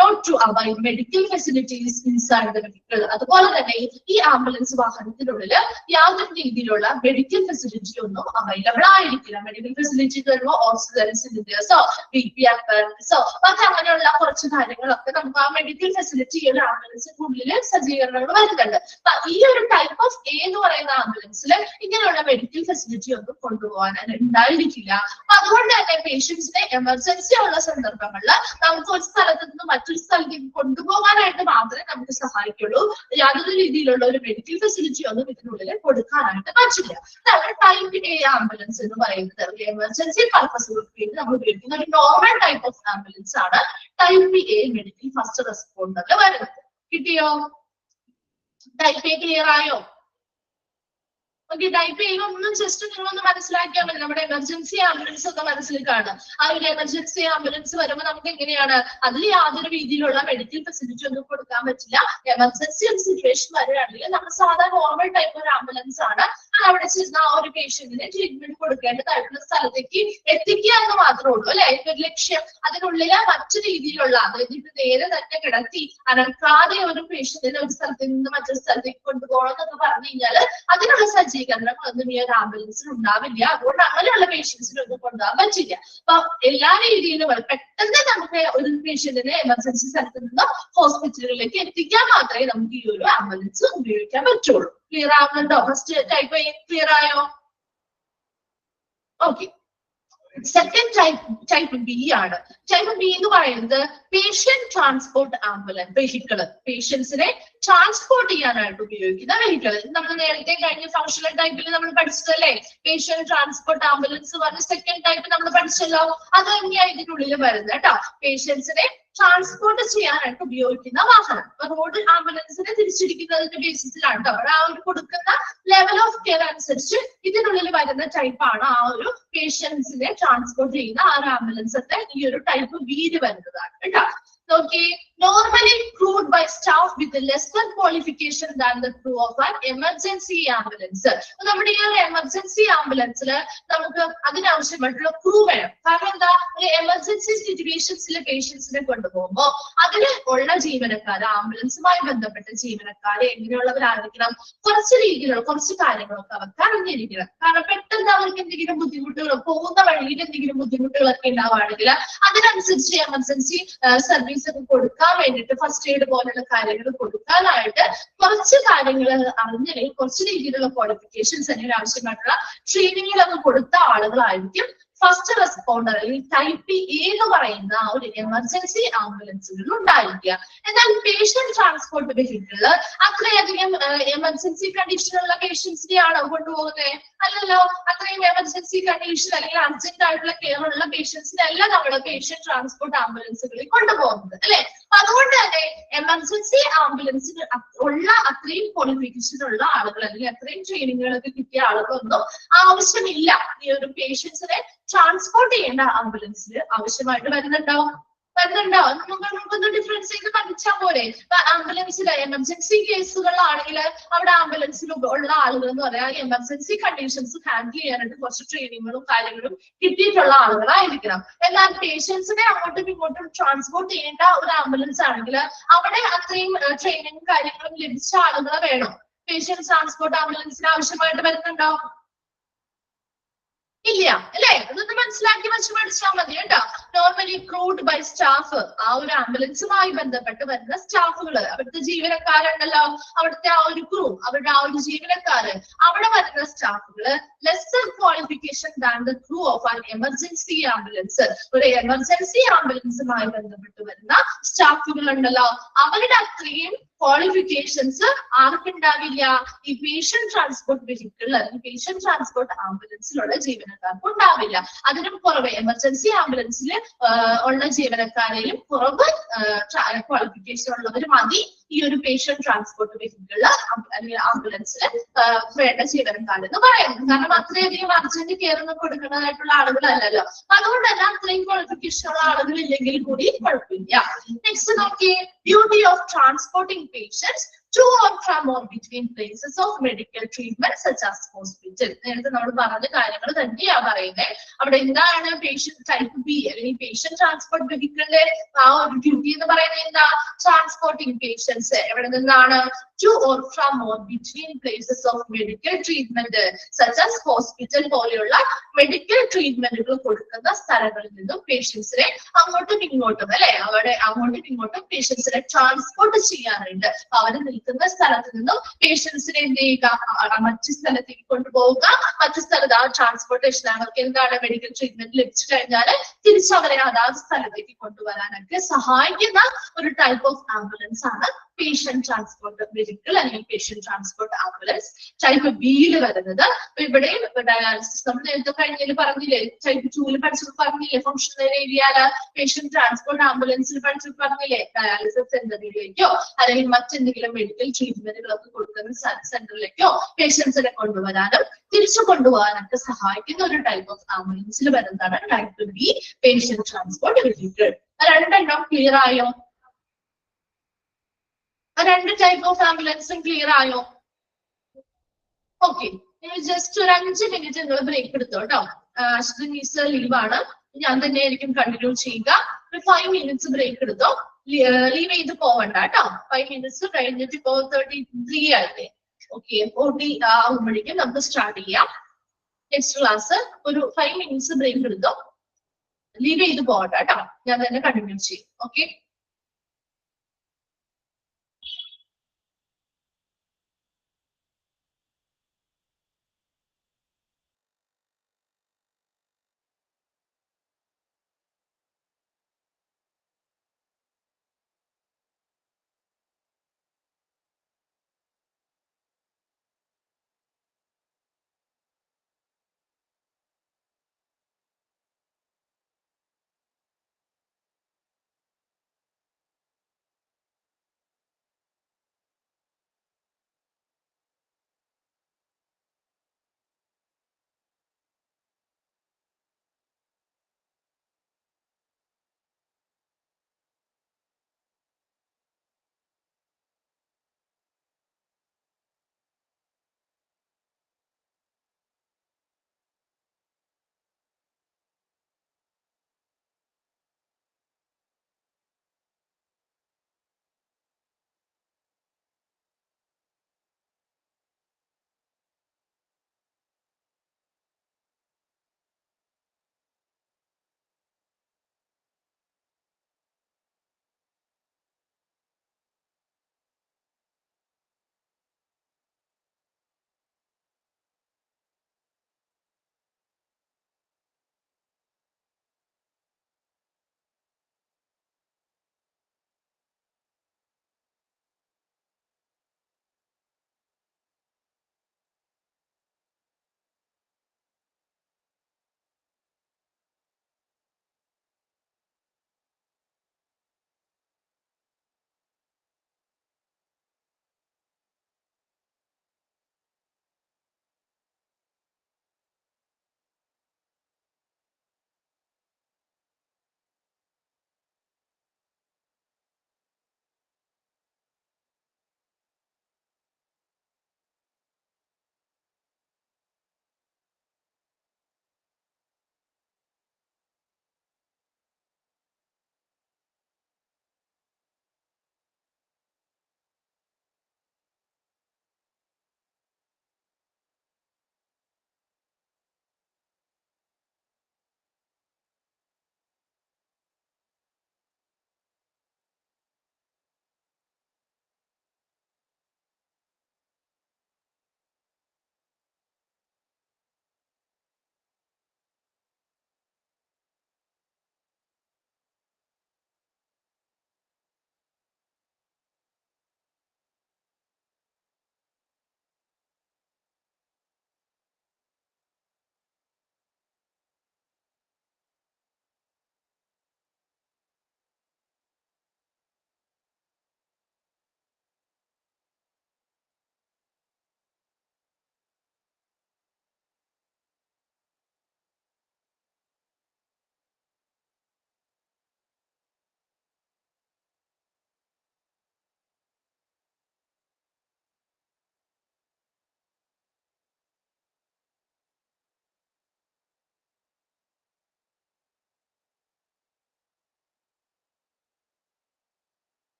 Not to avoid medical facilities inside the vehicle. അതുപോലെ തന്നെ ഈ ആംബുലൻസ് വാഹനത്തിനുള്ളിൽ യാതൊരു രീതിയിലുള്ള മെഡിക്കൽ ഫെസിലിറ്റി ഒന്നും അവൈലബിൾ ആയിരിക്കില്ല. മെഡിക്കൽ ഫെസിലിറ്റി വരുമ്പോൾ ഓക്സിജൻ സിലിണ്ടേഴ്സോ BP അപ്പാരറ്റസോ മറ്റു അങ്ങനെയുള്ള കുറച്ച് കാര്യങ്ങളൊക്കെ നമുക്ക് ആ മെഡിക്കൽ ഫെസിലിറ്റി ഈ ഒരു ആംബുലൻസിനുള്ളിൽ സജ്ജീകരണങ്ങൾ വരുന്നുണ്ട്. അപ്പൊ ഈ ഒരു ടൈപ്പ് ഓഫ് എ എന്ന് പറയുന്ന ആംബുലൻസിൽ ഇങ്ങനെയുള്ള മെഡിക്കൽ ഫെസിലിറ്റി ഒന്നും കൊണ്ടുപോകാൻ ഉണ്ടായിരിക്കില്ല. അപ്പൊ അതുകൊണ്ട് തന്നെ പേഷ്യൻസിനെ എമർജൻസി ഉള്ള സന്ദർഭങ്ങളിൽ നമുക്ക് ഒരു സ്ഥലത്ത് നിന്ന് മറ്റൊരു സ്ഥലത്തേക്ക് കൊണ്ടുപോകാനായിട്ട് മാത്രമേ നമുക്ക് സഹായിക്കുള്ളൂ. യാതൊരു രീതിയിലുള്ള ഒരു മെഡിക്കൽ ഫെസിലിറ്റി ഒന്നും ഇതിനുള്ളിൽ കൊടുക്കാനായിട്ട് പറ്റില്ല. അതാണ് ടൈപ്പ് എ ആംബുലൻസ് എന്ന് പറയുന്നത്. എമർജൻസി പർപ്പസുകൾക്ക് വേണ്ടി നമ്മൾ ഉപയോഗിക്കുന്ന ഒരു നോർമൽ ടൈപ്പ് ഓഫ് ആംബുലൻസ് ആണ് ടൈപ്പ് എ മെഡിക്കൽ ഫസ്റ്റ് റെസ്പോണ്ടറിൽ വരുന്നത്. കിട്ടിയോ? ടൈപ്പ് എ ക്ലിയർ ആയോ? ഓക്കെ, ടൈപ്പ് ചെയ്യുമ്പോൾ ഒന്നും ജസ്റ്റ് നിങ്ങളൊന്ന് മനസ്സിലാക്കിയാൽ മതി. നമ്മുടെ എമർജൻസി ആംബുലൻസ് ഒക്കെ മനസ്സിലേക്കാണ്. ആ ഒരു എമർജൻസി ആംബുലൻസ് വരുമ്പോൾ നമുക്ക് എങ്ങനെയാണ് അതിൽ യാതൊരു രീതിയിലുള്ള മെഡിക്കൽ ഫെസിലിറ്റി ഒന്നും കൊടുക്കാൻ പറ്റില്ല. എമർജൻസി ഒരു സിറ്റുവേഷൻ വരികയാണെങ്കിൽ നമ്മൾ സാധാരണ നോർമൽ ടൈപ്പ് ഒരു ആംബുലൻസ് ആണ് അവിടെ ചെന്ന് ആ ഒരു പേഷ്യന്റിന് ട്രീറ്റ്മെന്റ് കൊടുക്കേണ്ടതായിട്ടുള്ള സ്ഥലത്തേക്ക് എത്തിക്കുക എന്ന് മാത്രമേ ഉള്ളൂ അല്ലെ. ഒരു ലക്ഷ്യം അതിനുള്ളിൽ മറ്റു രീതിയിലുള്ള അതായത് ഇത് നേരെ തന്നെ കിടത്തി അനക്കാതെ ഒരു പേഷ്യന്റിനെ ഒരു സ്ഥലത്ത് നിന്ന് മറ്റൊരു സ്ഥലത്തേക്ക് കൊണ്ടുപോകണം എന്നൊക്കെ പറഞ്ഞു കഴിഞ്ഞാല് അതിനുള്ള സജ്ജീകരണങ്ങളൊന്നും ഈ ഒരു ആംബുലൻസിൽ ഉണ്ടാവില്ല. അതുകൊണ്ട് അങ്ങനെയുള്ള പേഷ്യൻസിനൊന്നും കൊണ്ടുപോകാൻ പറ്റില്ല. അപ്പൊ എല്ലാ രീതിയിലും പെട്ടെന്ന് നമുക്ക് ഒരു പേഷ്യന്റിനെ എമർജൻസി സ്ഥലത്ത് നിന്ന് ഹോസ്പിറ്റലുകളിലേക്ക് എത്തിക്കാൻ മാത്രമേ നമുക്ക് ഈ ഒരു ആംബുലൻസ് ഉപയോഗിക്കാൻ പറ്റുള്ളൂ. ക്ലിയർ ആവുന്നുണ്ടോ? ഫസ്റ്റ് ടൈപ്പ് ക്ലിയർ ആയോ? ഓക്കെ, സെക്കൻഡ് ടൈപ്പ് ബി ആണ്. ടൈപ്പ് ബി എന്ന് പറയുന്നത് പേഷ്യന്റ് ട്രാൻസ്പോർട്ട് ആംബുലൻസ് വെഹിക്കിള്. പേഷ്യൻസിനെ ട്രാൻസ്പോർട്ട് ചെയ്യാനായിട്ട് ഉപയോഗിക്കുന്ന വെഹിക്കിൾ. നമ്മൾ നേരത്തെ കഴിഞ്ഞ ഫങ്ഷണൽ ടൈപ്പിൽ നമ്മൾ പഠിച്ചതല്ലേ, പേഷ്യന്റ് ട്രാൻസ്പോർട്ട് ആംബുലൻസ് പറഞ്ഞ സെക്കൻഡ് ടൈപ്പ് നമ്മൾ പഠിച്ചല്ലോ. അത് തന്നെയാണ് ഇതിനുള്ളിൽ വരുന്നത് കേട്ടോ. പേഷ്യൻസിനെ ട്രാൻസ്പോർട്ട് ചെയ്യാനായിട്ട് ഉപയോഗിക്കുന്ന വാഹനം. റോഡ് ആംബുലൻസിനെ തിരിച്ചിരിക്കുന്നതിന്റെ ബേസിസിലാണ് കേട്ടോ. അവിടെ ആ ഒരു കൊടുക്കുന്ന ലെവൽ ഓഫ് കെയർ അനുസരിച്ച് ഇതിനുള്ളിൽ വരുന്ന ടൈപ്പാണ് ആ ഒരു പേഷ്യൻസിനെ ട്രാൻസ്പോർട്ട് ചെയ്യുന്ന ആ ഒരു ആംബുലൻസ് ഒക്കെ ഈ ഒരു ടൈപ്പ് ബിയിൽ വരുന്നതാണ് കേട്ടോ. Okay, normally crewed by staff with lesser qualification than the crew of an emergency ambulance. നമ്മുടെ ഈ ഒരു എമർജൻസി ആംബുലൻസിൽ നമുക്ക് അതിനാവശ്യമായിട്ടുള്ള ക്രൂ വേണം. കാരണം എന്താ, ഒരു എമർജൻസി സിറ്റുവേഷൻസിൽ പേഷ്യൻസിനെ കൊണ്ടുപോകുമ്പോൾ അതിൽ ഉള്ള ജീവനക്കാർ, ആംബുലൻസുമായി ബന്ധപ്പെട്ട ജീവനക്കാർ എങ്ങനെയുള്ളവരായിരിക്കണം, കുറച്ച് രീതിയിലുള്ള കുറച്ച് കാര്യങ്ങളൊക്കെ അവർക്ക് അറിഞ്ഞിരിക്കണം. കാരണം പെട്ടെന്ന് അവർക്ക് എന്തെങ്കിലും ബുദ്ധിമുട്ടുകളോ പോകുന്ന വഴിയിൽ എന്തെങ്കിലും ബുദ്ധിമുട്ടുകളൊക്കെ ഉണ്ടാവുകയാണെങ്കിൽ അതിനനുസരിച്ച് എമർജൻസി സർവീസ് കൊടുക്കാൻ വേണ്ടിയിട്ട് ഫസ്റ്റ് എയ്ഡ് പോലുള്ള കാര്യങ്ങൾ കൊടുക്കാനായിട്ട് കുറച്ച് കാര്യങ്ങൾ അറിഞ്ഞില്ലെങ്കിൽ കുറച്ച് രീതിയിലുള്ള ക്വാളിഫിക്കേഷൻസ് അല്ലെങ്കിൽ ആവശ്യമായിട്ടുള്ള ട്രെയിനിങ്ങിലൊക്കെ കൊടുത്ത ആളുകളായിരിക്കും ഫസ്റ്റ് റെസ്പോണ്ടർ അല്ലെങ്കിൽ ടൈപ്പ് എ എന്ന് പറയുന്ന ഒരു എമർജൻസി ആംബുലൻസുകൾ ഉണ്ടായിരിക്കുക. എന്നാൽ പേഷ്യന്റ് ട്രാൻസ്പോർട്ട് വെഹിക്കിള് അത്രയധികം എമർജൻസി കണ്ടീഷനുള്ള പേഷ്യൻസിനെയാണോ കൊണ്ടുപോകുന്നത്? അല്ലല്ലോ. അത്രയും എമർജൻസി കണ്ടീഷൻ അല്ലെങ്കിൽ അർജന്റ് ആയിട്ടുള്ള കെയർ ഉള്ള പേഷ്യൻസിനല്ല നമ്മൾ പേഷ്യന്റ് ട്രാൻസ്പോർട്ട് ആംബുലൻസുകളിൽ കൊണ്ടുപോകുന്നത്, അല്ലെ? അതുകൊണ്ട് തന്നെ എമർജൻസി ആംബുലൻസിന് ഉള്ള അത്രയും ക്വാളിഫിക്കേഷൻ ഉള്ള ആളുകൾ അല്ലെങ്കിൽ അത്രയും ട്രെയിനിങ്ങുകളൊക്കെ കിട്ടിയ ആളുകളൊന്നും ആവശ്യമില്ല ഈ ഒരു പേഷ്യൻസിനെ ട്രാൻസ്പോർട്ട് ചെയ്യേണ്ട ആംബുലൻസിൽ ആവശ്യമായിട്ട് വരുന്നുണ്ടാവും. നമുക്കൊന്ന് ഡിഫറൻസ് ചെയ്ത് പഠിച്ചാൽ പോരെ. ആംബുലൻസിൽ എമർജൻസി കേസുകളാണെങ്കിൽ അവിടെ ആംബുലൻസിൽ ഉള്ള ആളുകൾ എന്ന് പറയാൻ എമർജൻസി കണ്ടീഷൻസ് ഹാൻഡിൽ ചെയ്യാനായിട്ട് കുറച്ച് ട്രെയിനിങ്ങുകളും കാര്യങ്ങളും കിട്ടിയിട്ടുള്ള ആളുകളായിരിക്കണം. എന്നാൽ പേഷ്യൻസിനെ അങ്ങോട്ടും ഇങ്ങോട്ടും ട്രാൻസ്പോർട്ട് ചെയ്യേണ്ട ഒരു ആംബുലൻസ് ആണെങ്കിൽ അവിടെ അത്രയും ട്രെയിനിങ്ങും കാര്യങ്ങളും ലഭിച്ച ആളുകൾ വേണം. പേഷ്യന്റ് ട്രാൻസ്പോർട്ട് ആംബുലൻസിന് ആവശ്യമായിട്ട് വരുന്നുണ്ടോ? ഇല്ല, അല്ലെ? അതൊന്ന് മനസ്സിലാക്കി വെച്ച് പഠിച്ചാൽ മതി കേട്ടോ. നോർമലി ക്രൂഡ് ബൈ സ്റ്റാഫ്, ആ ഒരു ആംബുലൻസുമായി ബന്ധപ്പെട്ട് വരുന്ന സ്റ്റാഫുകള്, അവിടുത്തെ ജീവനക്കാരുണ്ടല്ലോ, അവിടുത്തെ ആ ഒരു ക്രൂ, അവരുടെ ആ ഒരു ജീവനക്കാര്, അവിടെ വരുന്ന സ്റ്റാഫുകള് lesser qualification than the crew of an emergency ambulance. ഒരു എമർജൻസി ആംബുലൻസുമായി ബന്ധപ്പെട്ട് വരുന്ന സ്റ്റാഫുകൾ ഉണ്ടല്ലോ, അവരുടെ അത്രയും ക്വാളിഫിക്കേഷൻസ് ആർക്കുണ്ടാവില്ല? ഈ പേഷ്യന്റ് ട്രാൻസ്പോർട്ട് വെഹിക്കിൾ അല്ലെങ്കിൽ പേഷ്യന്റ് ട്രാൻസ്പോർട്ട് ആംബുലൻസിലുള്ള ജീവനക്കാർക്ക് ഉണ്ടാവില്ല. അതിനും കുറവ് എമർജൻസി ആംബുലൻസിൽ ഉള്ള ജീവനക്കാരെയും കുറവ് ക്വാളിഫിക്കേഷൻ ഉള്ളവർ മതി ഈ ഒരു പേഷ്യന്റ് ട്രാൻസ്പോർട്ട് വെഹിക്കിൾ അല്ലെങ്കിൽ ആംബുലൻസിൽ വേണ്ട ജീവനക്കാരെന്ന് പറയുന്നത്. കാരണം അത്രയധികം അർജന്റ് കെയർ ഒന്നും കൊടുക്കുന്നതായിട്ടുള്ള ആളുകളല്ലല്ലോ. അതുകൊണ്ട് തന്നെ അത്രയും ക്വാളിഫിക്കേഷൻ ഉള്ള ആളുകൾ ഇല്ലെങ്കിൽ കൂടി കുഴപ്പമില്ല. നെക്സ്റ്റ് നോക്കിയേ, duty of transporting patients to or from or between places of medical treatment such as hospital. നേരത്തെ നമ്മൾ പറഞ്ഞ കാര്യങ്ങൾ തന്നെയാ പറയുന്നത്. അവിടെ എന്താണ് പേഷ്യന്റ് ടൈപ്പ് ബി അല്ലെങ്കിൽ പേഷ്യന്റ് ട്രാൻസ്പോർട്ട് വെഹിക്കിളിന്റെ ആ ഒരു ഡ്യൂട്ടി എന്ന് പറയുന്നത് എന്താ? ട്രാൻസ്പോർട്ടിംഗ് പേഷ്യൻസ് എവിടെ നിന്നാണ്? to or from or between places of medical treatment such as hospital പോലെയുള്ള മെഡിക്കൽ ട്രീറ്റ്മെന്റുകൾ കൊടുക്കുന്ന സ്ഥലങ്ങളിൽ നിന്നും പേഷ്യൻസിനെ അങ്ങോട്ടും ഇങ്ങോട്ടും, അല്ലെ, അവിടെ അങ്ങോട്ടും ഇങ്ങോട്ടും പേഷ്യൻസിനെ ട്രാൻസ്പോർട്ട് ചെയ്യാറുണ്ട്. അവർ നിൽക്കുന്ന സ്ഥലത്ത് നിന്നും പേഷ്യൻസിനെ എന്ത് ചെയ്യുക? മറ്റു സ്ഥലത്തേക്ക് കൊണ്ടുപോവുക. മറ്റു സ്ഥലത്ത് ആ ട്രാൻസ്പോർട്ടേഷൻ അവർക്ക് എന്താണ് മെഡിക്കൽ ട്രീറ്റ്മെന്റ് ലഭിച്ചു കഴിഞ്ഞാൽ തിരിച്ചവരെ അതാത് സ്ഥലത്തേക്ക് കൊണ്ടുവരാനൊക്കെ സഹായിക്കുന്ന ഒരു ടൈപ്പ് ഓഫ് ആംബുലൻസ് ആണ് പേഷ്യന്റ് ട്രാൻസ്പോർട്ട് വെഹിക്കിൾ അല്ലെങ്കിൽ പേഷ്യന്റ് ട്രാൻസ്പോർട്ട് ആംബുലൻസ് ടൈപ്പ് ബിയിൽ വരുന്നത്. ഇവിടെയും ഡയാലിസിസ് നമ്മൾ നേരത്തെ കഴിഞ്ഞതിൽ പറഞ്ഞില്ലേ, ടൈപ്പ് 2 പഠിച്ചപ്പോൾ പറഞ്ഞില്ലേ, ഫംഗ്ഷണൽ ഏരിയയില് പേഷ്യന്റ് ട്രാൻസ്പോർട്ട് ആംബുലൻസിൽ പഠിച്ചപ്പോൾ പറഞ്ഞില്ലേ, ഡയാലിസിസ് സെന്ററിലേക്കോ അല്ലെങ്കിൽ മറ്റെന്തെങ്കിലും മെഡിക്കൽ ട്രീറ്റ്മെന്റുകളൊക്കെ കൊടുക്കുന്ന സെന്ററിലേക്കോ പേഷ്യൻസിനെ കൊണ്ടുവരാനും തിരിച്ചു കൊണ്ടുപോകാനൊക്കെ സഹായിക്കുന്ന ഒരു ടൈപ്പ് ഓഫ് ആംബുലൻസിൽ വരുന്നതാണ് type B patient transport vehicle. രണ്ടെണ്ണം ക്ലിയർ ആയോ? രണ്ട് ടൈപ്പ് ഓഫ് ആംബുലൻസും ക്ലിയർ ആയോ? ഓക്കെ, ജസ്റ്റ് ഒരു 5 മിനിറ്റ് നിങ്ങൾ ബ്രേക്ക് എടുത്തോ കേട്ടോ. അശ്വിൻ മിസ് ലീവാണ്, ഞാൻ തന്നെ ആയിരിക്കും കണ്ടിന്യൂ ചെയ്യുക. ഒരു 5 മിനിറ്റ്സ് ബ്രേക്ക് എടുത്തോ, ലീവ് ചെയ്ത് പോവണ്ട കേട്ടോ. 5 മിനിറ്റ്സ് കഴിഞ്ഞിട്ട് ഇപ്പോ 33 ആയില്ലേ? ഓക്കെ, 40 ആകുമ്പോഴേക്കും നമുക്ക് സ്റ്റാർട്ട് ചെയ്യാം നെക്സ്റ്റ് ക്ലാസ്. ഒരു 5 മിനിറ്റ്സ് ബ്രേക്ക് എടുത്തോ, ലീവ് ചെയ്ത് പോവണ്ട കേട്ടോ, ഞാൻ തന്നെ കണ്ടിന്യൂ ചെയ്യും. ഓക്കെ.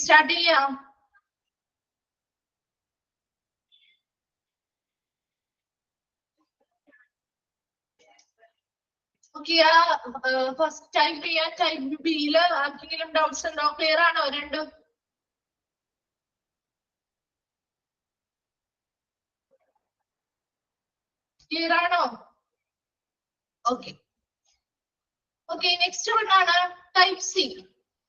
സ്റ്റാർട്ട് ചെയ്യാം. ഫസ്റ്റ് ടൈപ്പ് ചെയ്യാൻ ടൈപ്പ് ബിയില് ആർക്കെങ്കിലും ഡൗട്ട്സ് ഉണ്ടോ? ക്ലിയർ ആണോ രണ്ടും? ക്ലിയർ ആണോ? ഓക്കെ ഓക്കെ, നെക്സ്റ്റ് വൺ ആണ് ടൈപ്പ് സി.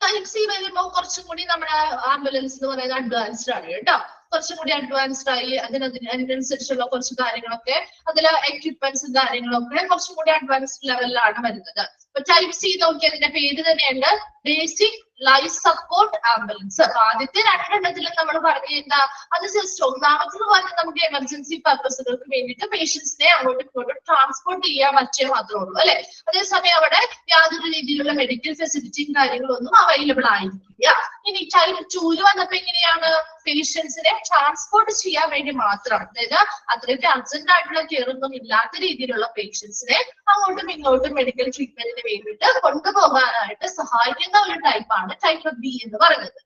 ടൈപ്പ് സി വരുമ്പോ കുറച്ചും കൂടി നമ്മുടെ ആംബുലൻസ് എന്ന് പറയുന്നത് അഡ്വാൻസ്ഡ് ആണ് കേട്ടോ. കുറച്ചും കൂടി അഡ്വാൻസ്ഡ് ആയി അതിനനുസരിച്ചുള്ള കുറച്ച് കാര്യങ്ങളൊക്കെ അതില് എക്യുപ്മെന്റ്സും കാര്യങ്ങളൊക്കെ കുറച്ചും കൂടി അഡ്വാൻസ്ഡ് ലെവലിലാണ് വരുന്നത്. അപ്പൊ ടൈപ്പ് സി നോക്കി അതിന്റെ പേര് തന്നെയുണ്ട്, ബേസിക് ലൈഫ് സപ്പോർട്ട് ആംബുലൻസ്. അപ്പൊ ആദ്യത്തെ രണ്ടെണ്ണത്തിലും നമ്മൾ പറഞ്ഞ എന്താ, അത് ജസ്റ്റ് ഒന്നാമതെന്ന് പറഞ്ഞാൽ നമുക്ക് എമർജൻസി പർപ്പസുകൾക്ക് വേണ്ടിയിട്ട് പേഷ്യൻസിനെ അങ്ങോട്ടും ഇങ്ങോട്ടും ട്രാൻസ്പോർട്ട് ചെയ്യാൻ പറ്റേ മാത്രമേ ഉള്ളൂ അല്ലെ. അതേസമയം അവിടെ യാതൊരു രീതിയിലുള്ള മെഡിക്കൽ ഫെസിലിറ്റിയും കാര്യങ്ങളും ഒന്നും അവൈലബിൾ ആയിരിക്കില്ല. ഇനി ടൈപ്പ് 2 വന്നപ്പോ എങ്ങനെയാണ്, പേഷ്യൻസിനെ ട്രാൻസ്പോർട്ട് ചെയ്യാൻ വേണ്ടി മാത്രം, അതായത് അത്രയ്ക്ക് അർജന്റ് ആയിട്ടുള്ള കെയർ ഒന്നും ഇല്ലാത്ത രീതിയിലുള്ള പേഷ്യൻസിനെ അങ്ങോട്ടും ഇങ്ങോട്ടും മെഡിക്കൽ ട്രീറ്റ്മെന്റിന് വേണ്ടിയിട്ട് കൊണ്ടുപോകാനായിട്ട് സഹായിക്കുന്ന ഒരു ടൈപ്പാണ് ടൈപ്പ് ബി എന്ന് പറയുന്നത്.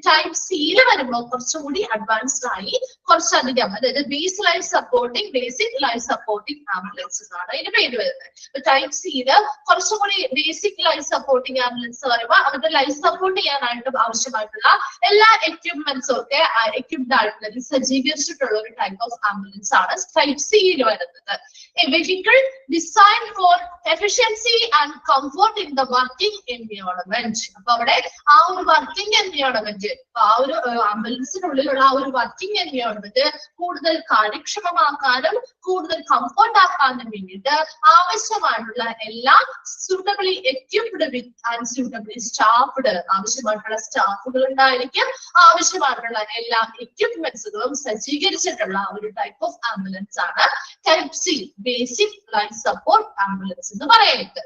ടൈപ്പ് സിയിൽ വരുമ്പോൾ കുറച്ചുകൂടി അഡ്വാൻസ്ഡ് ആയി കുറച്ചധികം, അതായത് ബേസിക് ലൈഫ് സപ്പോർട്ടിംഗ് ആംബുലൻസ് ആണ് ഇതിന് പേര് വരുന്നത്. ടൈപ്പ് സിയില് കുറച്ചുകൂടി ബേസിക് ലൈഫ് സപ്പോർട്ടിംഗ് ആംബുലൻസ് പറയുമ്പോൾ അവരുടെ ലൈഫ് സപ്പോർട്ട് ചെയ്യാനായിട്ട് ആവശ്യമായിട്ടുള്ള എല്ലാ എക്യുപ്മെന്റ്സും ഒക്കെ എക്യുപ്ഡ് ആയിട്ടുള്ള സജ്ജീകരിച്ചിട്ടുള്ള ഒരു ടൈപ്പ് ഓഫ് ആംബുലൻസ് ആണ് ടൈപ്പ് സിയിൽ വരുന്നത്. A vehicle designed for efficiency and comfort in the working environment. അപ്പൊ അവിടെ ആ ഒരു വർക്കിംഗ് എൻവയോൺമെന്റ്, ആ ഒരു ആംബുലൻസിനുള്ളിലുള്ള ആ ഒരു വർക്കിംഗ് എൻവയോൺമെന്റ് കൂടുതൽ കാര്യക്ഷമമാക്കാനും കൂടുതൽ കംഫർട്ട് ആക്കാനും വേണ്ടിയിട്ട് ആവശ്യമായിട്ടുള്ള എല്ലാ suitably equipped with and suitably staffed ആവശ്യമായിട്ടുള്ള സ്റ്റാഫുകൾ ഉണ്ടായിരിക്കും, ആവശ്യമായിട്ടുള്ള എല്ലാ എക്യുപ്മെന്റ്സുകളും സജ്ജീകരിച്ചിട്ടുള്ള ഒരു ടൈപ്പ് ഓഫ് ആംബുലൻസ് ആണ് type C, basic life support ambulance എന്ന് പറയുന്നത്.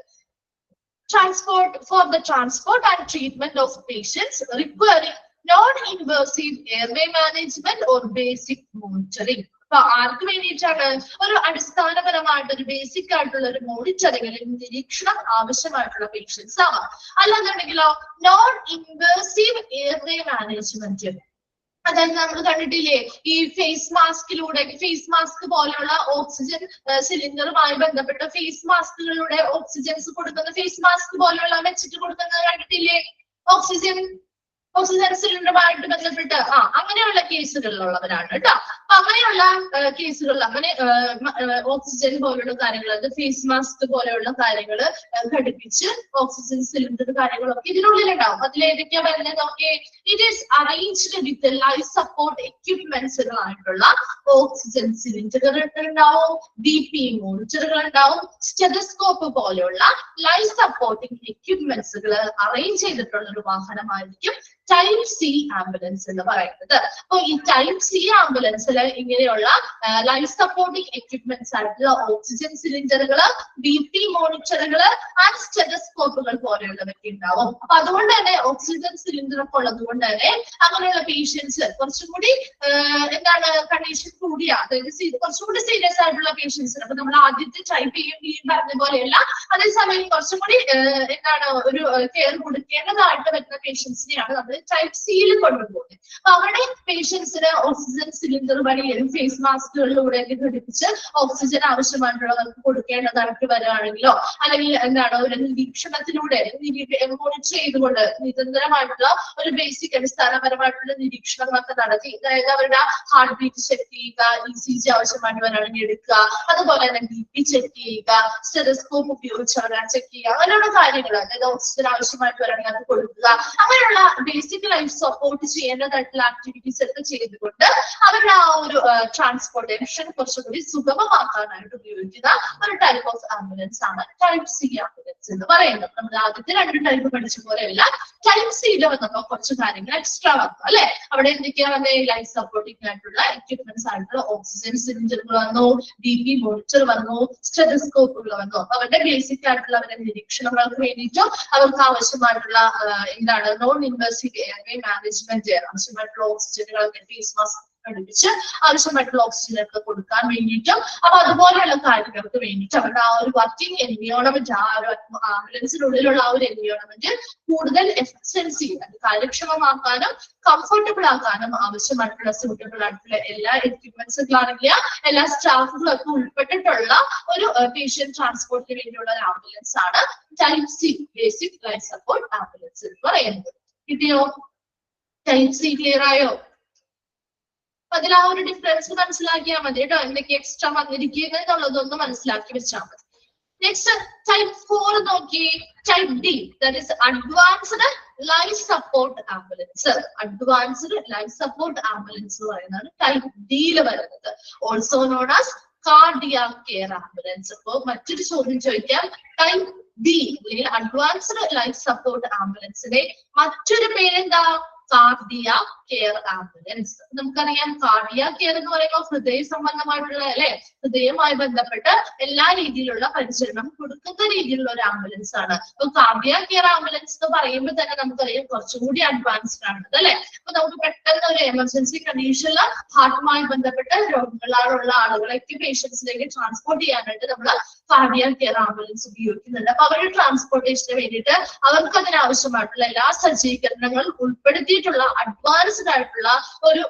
For the transport and treatment of patients requiring non-invasive airway management or basic monitoring. അപ്പൊ ആർക്ക് വേണ്ടിയിട്ടാണ്, ഒരു അടിസ്ഥാനപരമായിട്ട് ഒരു ബേസിക് ആയിട്ടുള്ള ഒരു മോണിറ്ററിംഗ് അല്ലെങ്കിൽ നിരീക്ഷണം ആവശ്യമായിട്ടുള്ള പേഷ്യൻസ് ആവാം. അല്ലാന്നുണ്ടെങ്കിലോ നോൺ ഇൻവേസീവ് എയർവേ മാനേജ്മെന്റ്, അതായത് നമ്മൾ കണ്ടിട്ടില്ലേ ഈ ഫേസ് മാസ്ക് പോലെയുള്ള ഓക്സിജൻ സിലിണ്ടറുമായി ബന്ധപ്പെട്ട ഫേസ് മാസ്കുകളിലൂടെ ഓക്സിജൻസ് കൊടുക്കുന്ന ഫേസ് മാസ്ക് പോലെയുള്ള വെച്ചിട്ട് കൊടുക്കുന്നത് കണ്ടിട്ടില്ലേ, ഓക്സിജൻ സിലിണ്ടറുമായിട്ട് ബന്ധപ്പെട്ട് അങ്ങനെയുള്ള കേസുകളിലുള്ളവരാണ് കേട്ടോ. അപ്പൊ അങ്ങനെയുള്ള കേസുകളിൽ അങ്ങനെ ഓക്സിജൻ പോലുള്ള കാര്യങ്ങൾ, ഫേസ് മാസ്ക് പോലെയുള്ള കാര്യങ്ങൾ ഘടിപ്പിച്ച് ഓക്സിജൻ സിലിണ്ടർ കാര്യങ്ങളൊക്കെ ഇതിനുള്ളിലുണ്ടാവും. അതിലേതൊക്കെയാ വരുന്നത് നോക്കിയേ, it is arranged with life support എക്യുപ്മെന്റ്സുകളായിട്ടുള്ള ഓക്സിജൻ സിലിണ്ടറുകൾ ഉണ്ടാവും, BP മോണിറ്ററുകൾ ഉണ്ടാവും, സ്റ്റെതസ്കോപ്പ് പോലെയുള്ള ലൈഫ് സപ്പോർട്ടിംഗ് എക്യുപ്മെന്റ്സുകൾ അറേഞ്ച് ചെയ്തിട്ടുള്ള ഒരു വാഹനമായിരിക്കും ടൈപ്പ് സി ആംബുലൻസ് എന്ന് പറയുന്നത്. അപ്പൊ ഈ ടൈപ്പ് സി ആംബുലൻസിൽ ഇങ്ങനെയുള്ള ലൈഫ് സപ്പോർട്ടിംഗ് എക്യുപ്മെന്റ്സ് ആയിട്ടുള്ള ഓക്സിജൻ സിലിണ്ടറുകൾ, BP മോണിറ്ററുകൾ ആൻഡ് സ്റ്റെതസ്കോപ്പുകൾ പോലെയുള്ളതൊക്കെ ഉണ്ടാവും. അപ്പൊ അതുകൊണ്ട് തന്നെ ഓക്സിജൻ സിലിണ്ടർ ഒക്കെ ഉള്ളത് കൊണ്ട് തന്നെ അങ്ങനെയുള്ള പേഷ്യൻസ് കുറച്ചും കൂടി കണ്ടീഷൻ കൂടിയ, അതായത് കുറച്ചും കൂടി സീരിയസ് ആയിട്ടുള്ള പേഷ്യൻസ്, അപ്പൊ നമ്മൾ ആദ്യത്തെ ടൈപ്പ് പറഞ്ഞ പോലെയല്ല, അതേസമയം കുറച്ചും കൂടി ഒരു കെയർ കൊടുക്കേണ്ടതായിട്ട് വരുന്ന പേഷ്യൻസിനെയാണ് നമ്മൾ ടൈപ്പ് സിയിൽ കൊണ്ടുപോകുന്നത്. അപ്പൊ അവിടെ പേഷ്യൻസിന് ഓക്സിജൻ സിലിണ്ടർ വഴി ഫേസ് മാസ്കുകളിലൂടെ ഘടിപ്പിച്ച് ഓക്സിജൻ ആവശ്യമായിട്ടുള്ളവർക്ക് കൊടുക്കേണ്ടതായിട്ട് വരികയാണെങ്കിലോ, അല്ലെങ്കിൽ ഒരു നിരീക്ഷണത്തിലൂടെ മോണിറ്റർ ചെയ്തുകൊണ്ട് നിരന്തരമായിട്ടുള്ള ഒരു ബേസിക് അടിസ്ഥാനപരമായിട്ടുള്ള നിരീക്ഷണങ്ങളൊക്കെ നടത്തി, അതായത് അവരുടെ ഹാർട്ട് ബീറ്റ് ചെക്ക് ചെയ്യുക, ECG ആവശ്യമായിട്ട് വരാണെങ്കിൽ എടുക്കുക, അതുപോലെ തന്നെ BP ചെക്ക് ചെയ്യുക, സ്റ്റെതസ്കോപ്പ് ഉപയോഗിച്ച് അവരെ ചെക്ക് ചെയ്യുക, അങ്ങനെയുള്ള കാര്യങ്ങൾ, അതായത് ഓക്സിജൻ ആവശ്യമായിട്ട് വരാണെങ്കിൽ അത് കൊടുക്കുക, അങ്ങനെയുള്ള ബേസിക് ലൈഫ് സപ്പോർട്ട് ചെയ്യേണ്ടതായിട്ടുള്ള ആക്ടിവിറ്റീസ് ഒക്കെ ചെയ്തുകൊണ്ട് അവരുടെ ആ ഒരു ട്രാൻസ്പോർട്ടേഷൻ കുറച്ചുകൂടി സുഗമമാക്കാനായിട്ട് ഉപയോഗിക്കുന്ന ഒരു ടൈപ്പ് ഓഫ് ആംബുലൻസ് ആണ് ടൈപ്പ് സി ആംബുലൻസ് എന്ന് പറയുന്നത്. നമ്മൾ ആദ്യത്തെ രണ്ട് ടൈപ്പ് പഠിച്ച പോലെയല്ല, ടൈപ്പ് സിയിൽ വന്നപ്പോ കുറച്ച് കാര്യങ്ങൾ കാര്യങ്ങൾ എക്സ്ട്രാ വന്നു അല്ലെ. അവിടെ എന്തൊക്കെയാ വന്നേ? ലൈഫ് സപ്പോർട്ടിംഗ് ആയിട്ടുള്ള എക്യുപ്മെന്റ്സ് ആയിട്ടുള്ള ഓക്സിജൻ സിലിണ്ടറുകൾ വന്നു, BP മോണിറ്റർ വന്നു, സ്റ്റെതസ്കോപ്പുകൾ വന്നു. അപ്പൊ അവരുടെ ബേസിക് ആയിട്ടുള്ള അവരുടെ നിരീക്ഷണങ്ങൾക്ക് വേണ്ടിയിട്ടും അവർക്ക് ആവശ്യമായിട്ടുള്ള എന്താണ് നോൺ ഇൻവേസീവ് എയർവേ മാനേജ്മെന്റ്, ആവശ്യമായിട്ടുള്ള ഓക്സിജനുകളൊക്കെ ഫേസ് മാസ്ക് ഘടിപ്പിച്ച് ആവശ്യമായിട്ടുള്ള ഓക്സിജനൊക്കെ കൊടുക്കാൻ വേണ്ടിയിട്ടും അപ്പൊ അതുപോലെയുള്ള കാര്യങ്ങൾക്ക് വേണ്ടിയിട്ട് അവരുടെ ആ ഒരു വർക്കിംഗ് എൻവിയോൺമെന്റ്, ആ ഒരു ആംബുലൻസിനുള്ളിലുള്ള ആ ഒരു എൻവിയോൺമെന്റ് കൂടുതൽ എഫിഷ്യൻസി കാര്യക്ഷമമാക്കാനും കംഫർട്ടബിൾ ആക്കാനും ആവശ്യമായിട്ടുള്ള സ്യൂട്ടബിൾ ആയിട്ടുള്ള എല്ലാ എക്യുപ്മെന്റ്സുകളാണെങ്കിലും എല്ലാ സ്റ്റാഫുകളും ഒക്കെ ഉൾപ്പെട്ടിട്ടുള്ള ഒരു പേഷ്യന്റ് ട്രാൻസ്പോർട്ടിന് വേണ്ടിയുള്ള ഒരു ആംബുലൻസ് ആണ് type C basic life support ambulance എന്ന് പറയുന്നത്. കിട്ടിയോ? ടൈപ്പ് സി ക്ലിയർ ആയോ? അതിൽ ആ ഒരു ഡിഫറൻസ് മനസ്സിലാക്കിയാൽ മതി കേട്ടോ. എന്തൊക്കെ എക്സ്ട്രാ വന്നിരിക്കുന്നത് എന്നുള്ളതൊന്ന് മനസ്സിലാക്കി വെച്ചാൽ മതി. നെക്സ്റ്റ് ടൈപ്പ് 4 നോക്കി. Type D, that is advanced life support ambulance. Advanced life support ambulance എന്ന് പറയുന്നതാണ് ടൈപ്പ് ഡിയിൽ വരുന്നത്. Also known as cardiac care ambulance. അപ്പോ മറ്റൊരു ചോദ്യം ചോദിക്കാം, ടൈപ്പ് ഡി അല്ലെങ്കിൽ അഡ്വാൻസ്ഡ് ലൈഫ് സപ്പോർട്ട് ആംബുലൻസിന്റെ മറ്റൊരു പേരെന്താ? Cardiac care ambulance. നമുക്കറിയാം കാർഡിയാക് കെയർ എന്ന് പറയുമ്പോൾ ഹൃദയ സംബന്ധമായിട്ടുള്ള അല്ലെ, ഹൃദയവുമായി ബന്ധപ്പെട്ട് എല്ലാ രീതിയിലുള്ള പരിചരണം കൊടുക്കുന്ന രീതിയിലുള്ള ഒരു ആംബുലൻസ് ആണ്. അപ്പൊ കാർഡിയാക് കെയർ ആംബുലൻസ് എന്ന് പറയുമ്പോൾ തന്നെ നമുക്കറിയാം കുറച്ചുകൂടി അഡ്വാൻസ്ഡ് ആണ് അല്ലെ. അപ്പൊ നമുക്ക് പെട്ടെന്ന് ഒരു എമർജൻസി കണ്ടീഷനിൽ ഹാർട്ടുമായി ബന്ധപ്പെട്ട രോഗങ്ങളുള്ള ആളുകളൊക്കെ പേഷ്യൻസിലേക്ക് ട്രാൻസ്പോർട്ട് ചെയ്യാനായിട്ട് നമ്മൾ കാർഡിയാക് കെയർ ആംബുലൻസ് ഉപയോഗിക്കുന്നുണ്ട്. അപ്പൊ അവരുടെ ട്രാൻസ്പോർട്ടേഷന് വേണ്ടിയിട്ട് അവർക്ക് അതിനാവശ്യമായിട്ടുള്ള എല്ലാ സജ്ജീകരണങ്ങളും ഉൾപ്പെടുത്തിയിട്ടുള്ള അഡ്വാൻസ്ഡ് ആയിട്ടുള്ള ഒരു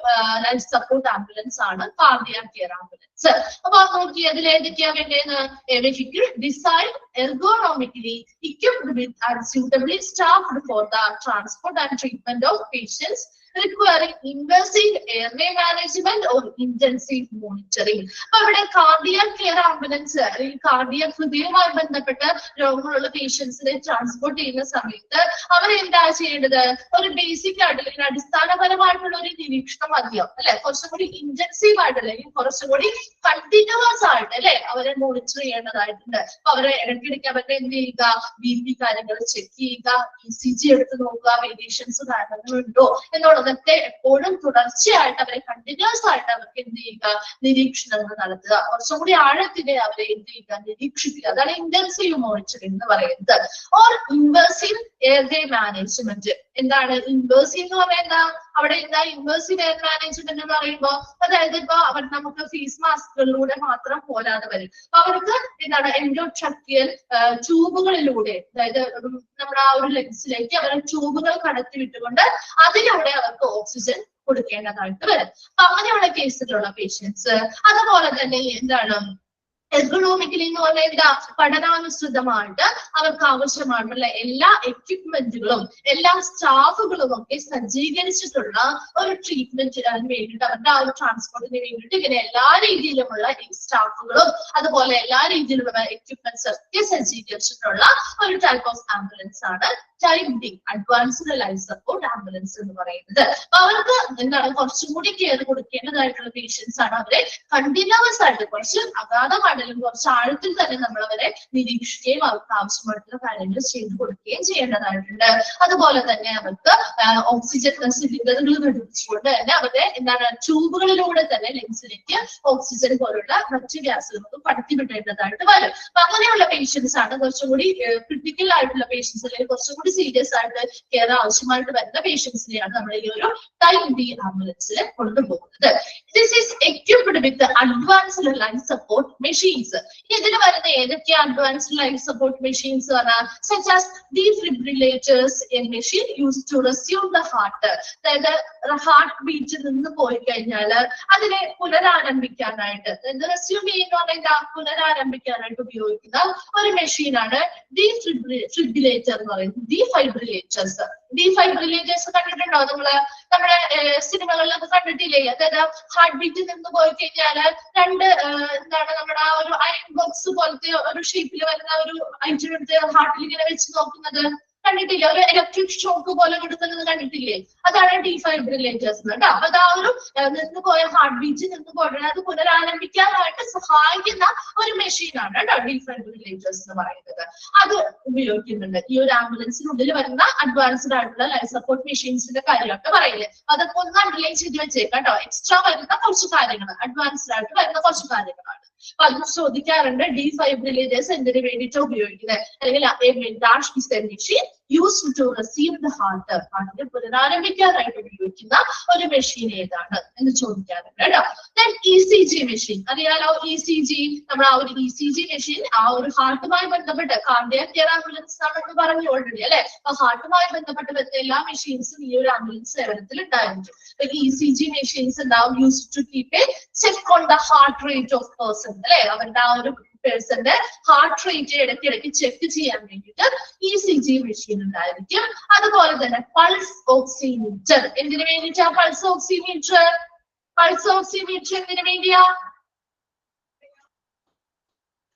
ലൈഫ് സപ്പോർട്ട് ആംബുലൻസ് ആണ് കാർഡിയാക് കെയർ ആംബുലൻസ്. അപ്പൊ നോക്കി അതിൽ ഏതൊക്കെയാ വേണ്ടതെന്ന്? Vehicle design ergonomically equipped with and suitably staffed for the transport and treatment of patients requiring invasive airway management or intensive monitoring. അപ്പൊ ഇവിടെ കാർഡിയാക് കെയർ ആംബുലൻസ് അല്ലെങ്കിൽ cardiac ഹൃദയവുമായി ബന്ധപ്പെട്ട രോഗങ്ങളുള്ള പേഷ്യൻസിനെ ട്രാൻസ്പോർട്ട് ചെയ്യുന്ന സമയത്ത് അവരെന്താ ചെയ്യേണ്ടത്? ഒരു ബേസിക് ആയിട്ട് അല്ലെങ്കിൽ അടിസ്ഥാനപരമായിട്ടുള്ള ഒരു നിരീക്ഷണം മതിയാവും അല്ലെ. കുറച്ചും കൂടി ഇന്റൻസീവ് ആയിട്ട് അല്ലെങ്കിൽ കുറച്ചും കൂടി കണ്ടിന്യൂസ് ആയിട്ട് അല്ലെ അവരെ മോണിറ്റർ ചെയ്യേണ്ടതായിട്ടുണ്ട്. അപ്പൊ അവരെ ഇടയ്ക്കിടയ്ക്ക് അവരുടെ എന്ത് ചെയ്യുക? BP കാര്യങ്ങൾ ചെക്ക് ചെയ്യുക, ECG എടുത്ത് നോക്കുക, വേരിയേഷൻസ് കാര്യങ്ങളുണ്ടോ എന്നുള്ളതൊക്കെ എപ്പോഴും തുടർച്ചയായിട്ട് അവരെ കണ്ടിന്യൂസ് ആയിട്ട് അവർക്ക് എന്ത് ചെയ്യുക? നിരീക്ഷണങ്ങൾ നടത്തുക. കുറച്ചും കൂടി ആഴത്തിനെ അവരെ എന്ത് ചെയ്യുക? നിരീക്ഷിക്കുക. അതാണ് ഇന്റൻസീവ് മോണിറ്ററിംഗ് എന്ന് പറയുന്നത്. Or invasive airway management. എന്താണ് ഇൻവേസീവ് എന്ന് പറയുന്നത്? അവിടെ എന്താ ഇൻവേസീവ് എയർ മാനേജ്മെന്റ് എന്ന് പറയുമ്പോൾ അതായത് ഇപ്പൊ അവർ നമുക്ക് ഫേസ് മാസ്കുകളിലൂടെ മാത്രം പോരാതെ വരും. അവർക്ക് എന്താണ് എൻഡോട്രക്കിയൽ ട്യൂബുകളിലൂടെ, അതായത് നമ്മുടെ ആ ഒരു ലെഗ്സിലേക്ക് അവരെ ട്യൂബുകൾ കടത്തി വിട്ടുകൊണ്ട് അതിലൂടെ അവർക്ക് ഓക്സിജൻ കൊടുക്കേണ്ടതായിട്ട് വരും. അപ്പൊ അങ്ങനെയുള്ള കേസിലുള്ള പേഷ്യൻസ്. അതുപോലെ തന്നെ എന്താണ് എർഗണോമിക്കലി എന്ന് പറഞ്ഞാൽ എന്താ? പഠനാനുസൃതമായിട്ട് അവർക്ക് ആവശ്യമായിട്ടുള്ള എല്ലാ എക്യുപ്മെന്റുകളും എല്ലാ സ്റ്റാഫുകളും ഒക്കെ സജ്ജീകരിച്ചിട്ടുള്ള ഒരു ട്രീറ്റ്മെന്റിന് വേണ്ടിയിട്ട് അവരുടെ ആ ഒരു ട്രാൻസ്പോർട്ടിന് വേണ്ടിയിട്ട് ഇങ്ങനെ എല്ലാ രീതിയിലുമുള്ള സ്റ്റാഫുകളും അതുപോലെ എല്ലാ രീതിയിലുള്ള എക്യുപ്മെന്റ്സ് ഒക്കെ സജ്ജീകരിച്ചിട്ടുള്ള ഒരു ടൈപ്പ് ഓഫ് ആംബുലൻസ് ആണ് type D advanced life support ambulance എന്ന് പറയുന്നത്. അപ്പൊ അവർക്ക് എന്താണ് കുറച്ചും കൂടി കെയർ കൊടുക്കേണ്ടതായിട്ടുള്ള പേഷ്യൻസ് ആണ്. അവരെ കണ്ടിന്യൂസ് ആയിട്ട് കുറച്ച് അഗാധമാണെങ്കിലും കുറച്ച് ആഴത്തിൽ തന്നെ നമ്മൾ അവരെ നിരീക്ഷിക്കുകയും അവർക്ക് ആവശ്യമായിട്ടുള്ള കാര്യങ്ങൾ ചെയ്തു കൊടുക്കുകയും ചെയ്യേണ്ടതായിട്ടുണ്ട്. അതുപോലെ തന്നെ അവർക്ക് ഓക്സിജൻ സിലിണ്ടറുകൾ ഘടിപ്പിച്ചുകൊണ്ട് തന്നെ അവരുടെ എന്താണ് ട്യൂബുകളിലൂടെ തന്നെ ലെൻസിലേക്ക് ഓക്സിജൻ പോലുള്ള മറ്റ് ഗ്യാസുകൾ കടത്തിവിടേണ്ടതായിട്ട് വരും. അപ്പൊ അങ്ങനെയുള്ള പേഷ്യൻസ് ആണ് കുറച്ചും കൂടി ക്രിട്ടിക്കൽ ആയിട്ടുള്ള പേഷ്യൻസ് അല്ലെങ്കിൽ കുറച്ചും കൂടി സീരിയസ് ആയിട്ട് കെയർ ആവശ്യമായിട്ട് വരുന്ന പേഷ്യൻസിനെയാണ് നമ്മൾ ഈ ഒരു ടൈപ്പ് ഡി ആംബുലൻസിൽ കൊണ്ടുപോകുന്നത്. This is equipped with advanced life support machines. ഇതിൽ വരുന്ന ഏതൊക്കെ അഡ്വാൻസ്ഡ് ലൈഫ് സപ്പോർട്ട് മെഷീൻസ് പറഞ്ഞാൽ such as defibrillators, a machine used to resume the heart. അതായത് ഹാർട്ട് ബീറ്റ് നിന്ന് പോയി കഴിഞ്ഞാൽ അതിനെ പുനരാരംഭിക്കാനായിട്ട്, അതായത് റെസ്യൂം ചെയ്യുന്ന പുനരാരംഭിക്കാനായിട്ട് ഉപയോഗിക്കുന്ന ഒരു മെഷീനാണ് defibrillator എന്ന് പറയുന്നത്. ഡിഫൈബ്രിലേറ്റേഴ്സ് കണ്ടിട്ടുണ്ടോ നിങ്ങള്? നമ്മുടെ സിനിമകളിലൊക്കെ കണ്ടിട്ടില്ലേ? അതായത് ഹാർട്ട് ബീറ്റ് നിന്ന് പോയി കഴിഞ്ഞാല് രണ്ട് എന്താണ് നമ്മുടെ ആ ഒരു അയൺ ബോക്സ് പോലത്തെ ഒരു ഷേപ്പിൽ വരുന്ന ഒരു ഐറ്റം എടുത്ത് ഹാർട്ടിൽ ഇങ്ങനെ വെച്ച് നോക്കുന്നത് കണ്ടിട്ടില്ലേ? ഒരു ഇലക്ട്രിക് ഷോക്ക് പോലെ കൊടുക്കുന്നത് കണ്ടിട്ടില്ലേ? അതാണ് ഡീഫൈബ്രിലേറ്റേഴ്സ് കേട്ടോ. അത് ആ ഒരു നിന്ന് പോയ ഹാർട്ട് ബീറ്റ് നിന്ന് പോയ അത് പുനരാരംഭിക്കാനായിട്ട് സഹായിക്കുന്ന ഒരു മെഷീനാണ് കേട്ടോ ഡീഫൈബ്രിലേറ്റേഴ്സ് എന്ന് പറയുന്നത്. അത് ഉപയോഗിക്കുന്നുണ്ട്. ഈ ഒരു ആംബുലൻസിനുള്ളിൽ വരുന്ന അഡ്വാൻസ്ഡ് ആയിട്ടുള്ള ലൈഫ് സപ്പോർട്ട് മെഷീൻസിന്റെ കാര്യമൊക്കെ പറയില്ലേ, അതൊക്കെ ഒന്ന് അണ്ടർലൈൻ ചെയ്ത് വെച്ചേക്കാം കേട്ടോ. എക്സ്ട്രാ വരുന്ന കുറച്ച് കാര്യങ്ങൾ, അഡ്വാൻസ്ഡ് ആയിട്ട് വരുന്ന കുറച്ച് കാര്യങ്ങളാണ്. അപ്പൊ അത് ചോദിക്കാറുണ്ട്. ഡീഫൈബ്രിലേറ്റേഴ്സ് എന്തിനു വേണ്ടിയിട്ട് ഉപയോഗിക്കുന്നത്, അല്ലെങ്കിൽ used to receive the heart, ഹാർട്ടിനെ പുനരാരംഭിക്കാനായിട്ട് ഉപയോഗിക്കുന്ന ഒരു മെഷീൻ ഏതാണ് എന്ന് ചോദിക്കാറുണ്ട് കേട്ടോ. ദെൻ ECG മെഷീൻ അറിയാലോ. ECG നമ്മൾ ആ ഒരു ECG മെഷീൻ ആ ഒരു ഹാർട്ടുമായി ബന്ധപ്പെട്ട് കാർഡിയാക് കെയർ ആംബുലൻസ് ആണെന്ന് പറഞ്ഞു ഓൾറെഡി അല്ലെ. അപ്പൊ ഹാർട്ടുമായി ബന്ധപ്പെട്ട് വരുന്ന എല്ലാ മെഷീൻസും ഈ ഒരു ആംബുലൻസ് സേവനത്തിൽ ഉണ്ടായിരിക്കും. ECG മെഷീൻസ് ഉണ്ടാവും used to keep a check on the heart rate of person അല്ലെ. അവരുടെ ആ ഒരു പേഴ്സന്റെ ഹാർട്ട് റേറ്റ് ഇടയ്ക്കിടയ്ക്ക് ചെക്ക് ചെയ്യാൻ വേണ്ടിയിട്ട് ECG മെഷീൻ ഉണ്ടായിരിക്കും. അതുപോലെ തന്നെ പൾസ് ഓക്സിമീറ്റർ. എന്തിനു വേണ്ടിയിട്ടാ പൾസ് ഓക്സിമീറ്റർ? പൾസ് ഓക്സിമീറ്റർ എന്തിനു വേണ്ടിയാ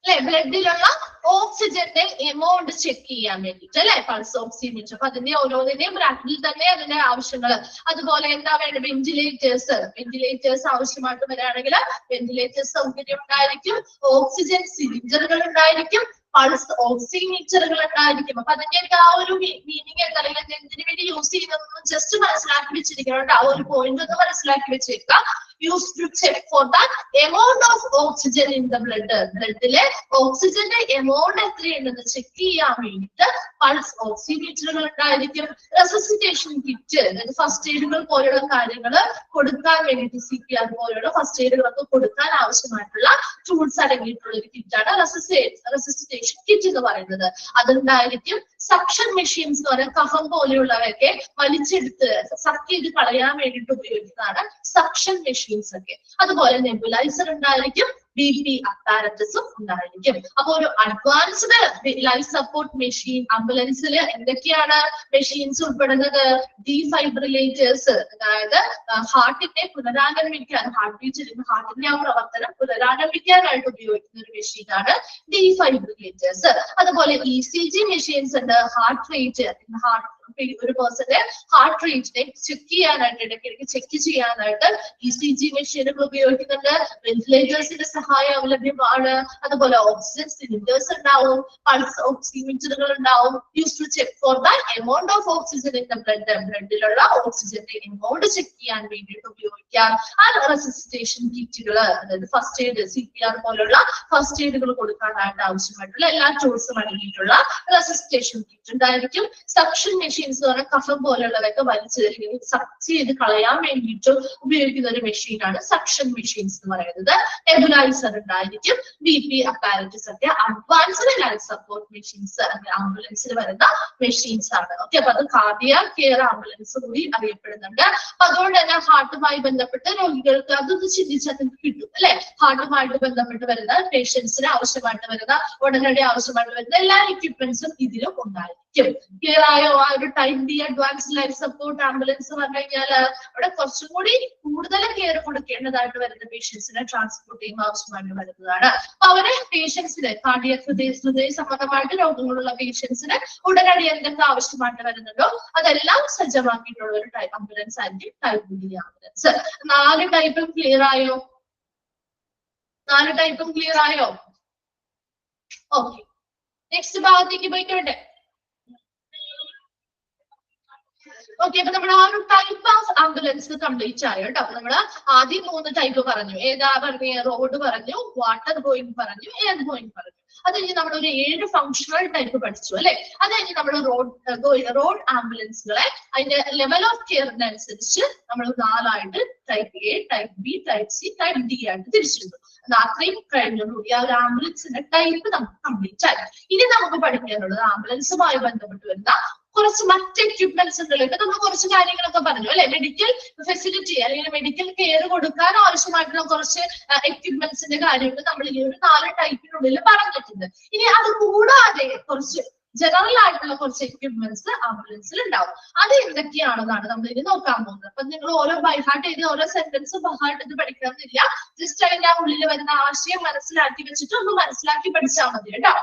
അല്ലെ? ബ്ലഡിലുള്ള ഓക്സിജന്റെ എമൗണ്ട് ചെക്ക് ചെയ്യാൻ വേണ്ടിയിട്ട് അല്ലെ, പൾസ് ഓക്സിമീറ്റർ. അപ്പൊ അതിന്റെ ഓരോന്നിന്റെയും ബ്രാക്കറ്റിൽ തന്നെ അതിന്റെ ആവശ്യങ്ങൾ. അതുപോലെ എന്താ വേണ്ടത്? വെന്റിലേറ്റേഴ്സ് ആവശ്യമായിട്ട് വരികയാണെങ്കിൽ വെന്റിലേറ്റേഴ്സ് സൗകര്യം ഉണ്ടായിരിക്കും. ഓക്സിജൻ സിലിണ്ടറുകൾ ഉണ്ടായിരിക്കും. പൾസ് ഓക്സിമീറ്ററുകൾ ഉണ്ടായിരിക്കും. അപ്പൊ അതിന്റെയൊക്കെ ആ ഒരു മീനിങ് എന്താ, അല്ലെങ്കിൽ എന്തിനു വേണ്ടി യൂസ് ചെയ്യുന്നതെന്ന് ജസ്റ്റ് മനസ്സിലാക്കി വെച്ചിരിക്കണം. ആ ഒരു പോയിന്റ് ഒന്ന് മനസ്സിലാക്കി വെച്ചേക്കാം. used to check for the amount of oxygen in the blood. ബ്ലഡിലെ ഓക്സിജന്റെ എമൗണ്ട് എത്രയുണ്ടെന്ന് ചെക്ക് ചെയ്യാൻ വേണ്ടിയിട്ട് പൾസ് ഓക്സിമീറ്ററുകൾ ഉണ്ടായിരിക്കും. റെസിസിറ്റേഷൻ കിറ്റ്, അതായത് ഫസ്റ്റ് എയ്ഡുകൾ പോലുള്ള കാര്യങ്ങൾ കൊടുക്കാൻ വേണ്ടിയിട്ട് CPR പോലുള്ള ഫസ്റ്റ് എയ്ഡുകളൊക്കെ കൊടുക്കാൻ ആവശ്യമായിട്ടുള്ള ടൂൾസ് അടങ്ങിയിട്ടുള്ള ഒരു കിറ്റാണ് റെസിസിറ്റേഷൻ കിറ്റ് എന്ന് പറയുന്നത്. അതുണ്ടായിരിക്കും. സക്ഷൻ മെഷീൻസ് എന്ന് പറയുന്നത് കഫം പോലെയുള്ളവയൊക്കെ വലിച്ചെടുത്ത് സക്ക് ചെയ്ത് കളയാൻ വേണ്ടിയിട്ട് ഉപയോഗിക്കുന്നതാണ് സക്ഷൻ മെഷീൻസ് ഒക്കെ. അതുപോലെ നെബുലൈസർ ഉണ്ടായിരിക്കും. BP അപ്പാരറ്റസും ഉണ്ടായിരിക്കും. അപ്പൊ ഒരു അഡ്വാൻസ്ഡ് ലൈഫ് സപ്പോർട്ട് മെഷീൻ ആംബുലൻസിൽ എന്തൊക്കെയാണ് മെഷീൻസ് ഉൾപ്പെടുന്നത്? ഡീഫൈബ്രിലേറ്റേഴ്സ്, അതായത് ഹാർട്ടിനെ പുനരാരംഭിക്കാൻ, ഹാർട്ട് ബീറ്റ് ഹാർട്ടിന്റെ ആ പ്രവർത്തനം പുനരാരംഭിക്കാനായിട്ട് ഉപയോഗിക്കുന്ന ഒരു മെഷീനാണ് ഡീഫൈബ്രിലേറ്റേഴ്സ്. അതുപോലെ ECG മെഷീൻസ് ഉണ്ട്. ഹാർട്ട് റേറ്റ്, ഒരു പേഴ്സന്റെ ഹാർട്ട് റേറ്റിനെ ചെക്ക് ചെയ്യാനായിട്ട് ഇടയ്ക്കിടയ്ക്ക് ചെക്ക് ചെയ്യാനായിട്ട് ECG മെഷീനുകൾ ഉപയോഗിക്കുന്നുണ്ട്. വെന്റിലേറ്റേഴ്സിന്റെ സഹായം ലഭ്യമാണ്. അതുപോലെ ഓക്സിജൻ സിലിണ്ടേഴ്സ് ഉണ്ടാവും. പൾസ് ഓക്സിമീറ്ററുകൾ ഉണ്ടാവും. Use to check for the amount of oxygen in the blood. ബ്ലഡിലുള്ള ഓക്സിജന്റെ എമൗണ്ട് ചെക്ക് ചെയ്യാൻ വേണ്ടിയിട്ട് ഉപയോഗിക്കാം. ആ റെസിസിറ്റേഷൻ കിറ്റുകൾ, അതായത് ഫസ്റ്റ് എയ്ഡ് CPR പോലുള്ള ഫസ്റ്റ് എയ്ഡുകൾ കൊടുക്കാനായിട്ട് ആവശ്യമായിട്ടുള്ള എല്ലാ ടൂൾസും അടങ്ങിയിട്ടുള്ള റെസിസിറ്റേഷൻ കിറ്റ് ഉണ്ടായിരിക്കും. സക്ഷൻ മെഷീൻസ് പറഞ്ഞാൽ കഫം പോലുള്ളതൊക്കെ സക്ക് ചെയ്ത് കളയാൻ വേണ്ടിയിട്ട് ഉപയോഗിക്കുന്ന ഒരു മെഷീനാണ് സക്ഷൻ മെഷീൻസ് എന്ന് പറയുന്നത്. നെബുലൈസർ ഉണ്ടായിരിക്കും. BP അപ്പാരറ്റസ് ഒക്കെ അഡ്വാൻസ്ഡ് ലൈഫ് സപ്പോർട്ട് മെഷീൻസ് ആംബുലൻസിൽ വരുന്ന മെഷീൻസ് ആണ്. ഓക്കെ, അപ്പൊ അത് കാർഡിയാക് കെയർ ആംബുലൻസ് കൂടി അറിയപ്പെടുന്നുണ്ട്. അപ്പൊ അതുകൊണ്ട് തന്നെ ഹാർട്ടുമായി ബന്ധപ്പെട്ട് രോഗികൾക്ക് അതൊന്ന് ചിന്തിച്ചാൽ നിങ്ങൾക്ക് കിട്ടും അല്ലെ. ഹാർട്ടുമായിട്ട് ബന്ധപ്പെട്ട് വരുന്ന പേഷ്യൻസിന് ആവശ്യമായിട്ട് വരുന്ന ഉടനടി ആവശ്യമായിട്ട് വരുന്ന എല്ലാ എക്യുപ്മെന്റ്സും ഇതിലും ഉണ്ടായിരിക്കും. ക്ലിയർ ആയോ? ആ ഒരു type D advanced life support ambulance പറഞ്ഞു കഴിഞ്ഞാല് അവിടെ കുറച്ചും കൂടി കൂടുതൽ കെയർ കൊടുക്കേണ്ടതായിട്ട് വരുന്ന പേഷ്യൻസിനെ ട്രാൻസ്പോർട്ട് ചെയ്യുമ്പോൾ ആവശ്യമായിട്ട് വരുന്നതാണ്. അപ്പൊ അവരെ പേഷ്യൻസിന് കാർഡിയക് ഹൃദയ സംബന്ധമായിട്ട് രോഗങ്ങളുള്ള പേഷ്യൻസിന് ഉടനടി എന്തൊക്കെ ആവശ്യമായിട്ട് വരുന്നുണ്ടോ അതെല്ലാം സജ്ജമാക്കിയിട്ടുള്ള ഒരു ടൈപ്പ് ആംബുലൻസ് ആയിരിക്കും ടൈപ്പ് D ആംബുലൻസ്. 4 ടൈപ്പും ക്ലിയർ ആയോ? 4 ടൈപ്പും ക്ലിയർ ആയോ? ഓക്കെ, നെക്സ്റ്റ് ഭാഗത്തേക്ക് പോയിക്കോട്ടെ. ഓക്കെ, അപ്പൊ നമ്മൾ ആ ഒരു ടൈപ്പ് ഓഫ് ആംബുലൻസ് കംപ്ലീറ്റ് ആയോ കേട്ടോ. അപ്പൊ നമ്മള് ആദ്യം 3 ടൈപ്പ് പറഞ്ഞു. ഏതാ പറഞ്ഞു? റോഡ് പറഞ്ഞു, വാട്ടർ ഗോയിങ് പറഞ്ഞു, എയർ ഗോയിങ് പറഞ്ഞു. അത് കഴിഞ്ഞ് നമ്മൾ ഒരു 7 ഫങ്ഷണൽ ടൈപ്പ് പഠിച്ചു അല്ലെ. അത് കഴിഞ്ഞ് നമ്മൾ റോഡ് ആംബുലൻസുകളെ അതിന്റെ ലെവൽ ഓഫ് കെയറിനനുസരിച്ച് നമ്മൾ 4 ആയിട്ട് type A, type B, type C, type D ആയിട്ട് തിരിച്ചിരുന്നു. അത്രയും കഴിഞ്ഞോടുകൂടി ആ ഒരു ആംബുലൻസിന്റെ ടൈപ്പ് നമുക്ക് കംപ്ലീറ്റ് ആയി. ഇനി നമുക്ക് പഠിക്കാനുള്ളത് ആംബുലൻസുമായി ബന്ധപ്പെട്ട് വരുന്ന കുറച്ച് മറ്റ് എക്യുപ്മെന്റ്സ് ഉണ്ടല്ലോ. ഇപ്പൊ നമ്മൾ കുറച്ച് കാര്യങ്ങളൊക്കെ പറഞ്ഞു അല്ലെ. മെഡിക്കൽ ഫെസിലിറ്റി അല്ലെങ്കിൽ മെഡിക്കൽ കെയർ കൊടുക്കാൻ ആവശ്യമായിട്ടുള്ള കുറച്ച് എക്യുപ്മെന്റ്സിന്റെ കാര്യങ്ങൾ നമ്മൾ ഈ ഒരു 4 ടൈപ്പിനുള്ളിൽ പറഞ്ഞിട്ടുണ്ട്. ഇനി അത് കൂടാതെ കുറച്ച് ജനറൽ ആയിട്ടുള്ള കുറച്ച് എക്യുപ്മെന്റ്സ് ആംബുലൻസിൽ ഉണ്ടാവും. അത് എന്തൊക്കെയാണെന്നാണ് നമ്മൾ ഇനി നോക്കാൻ പോകുന്നത്. അപ്പൊ നിങ്ങൾ ഓരോ ബൈഹാർട്ട് ചെയ്ത് ഓരോ സെന്റൻസ് ബൈഹാർട്ട് ചെയ്ത് പഠിക്കണമെന്നില്ല. ജസ്റ്റ് അതിന്റെ ആ ഉള്ളിൽ വരുന്ന ആശയം മനസ്സിലാക്കി വെച്ചിട്ട് ഒന്ന് മനസ്സിലാക്കി പഠിച്ചാൽ മതി കേട്ടോ.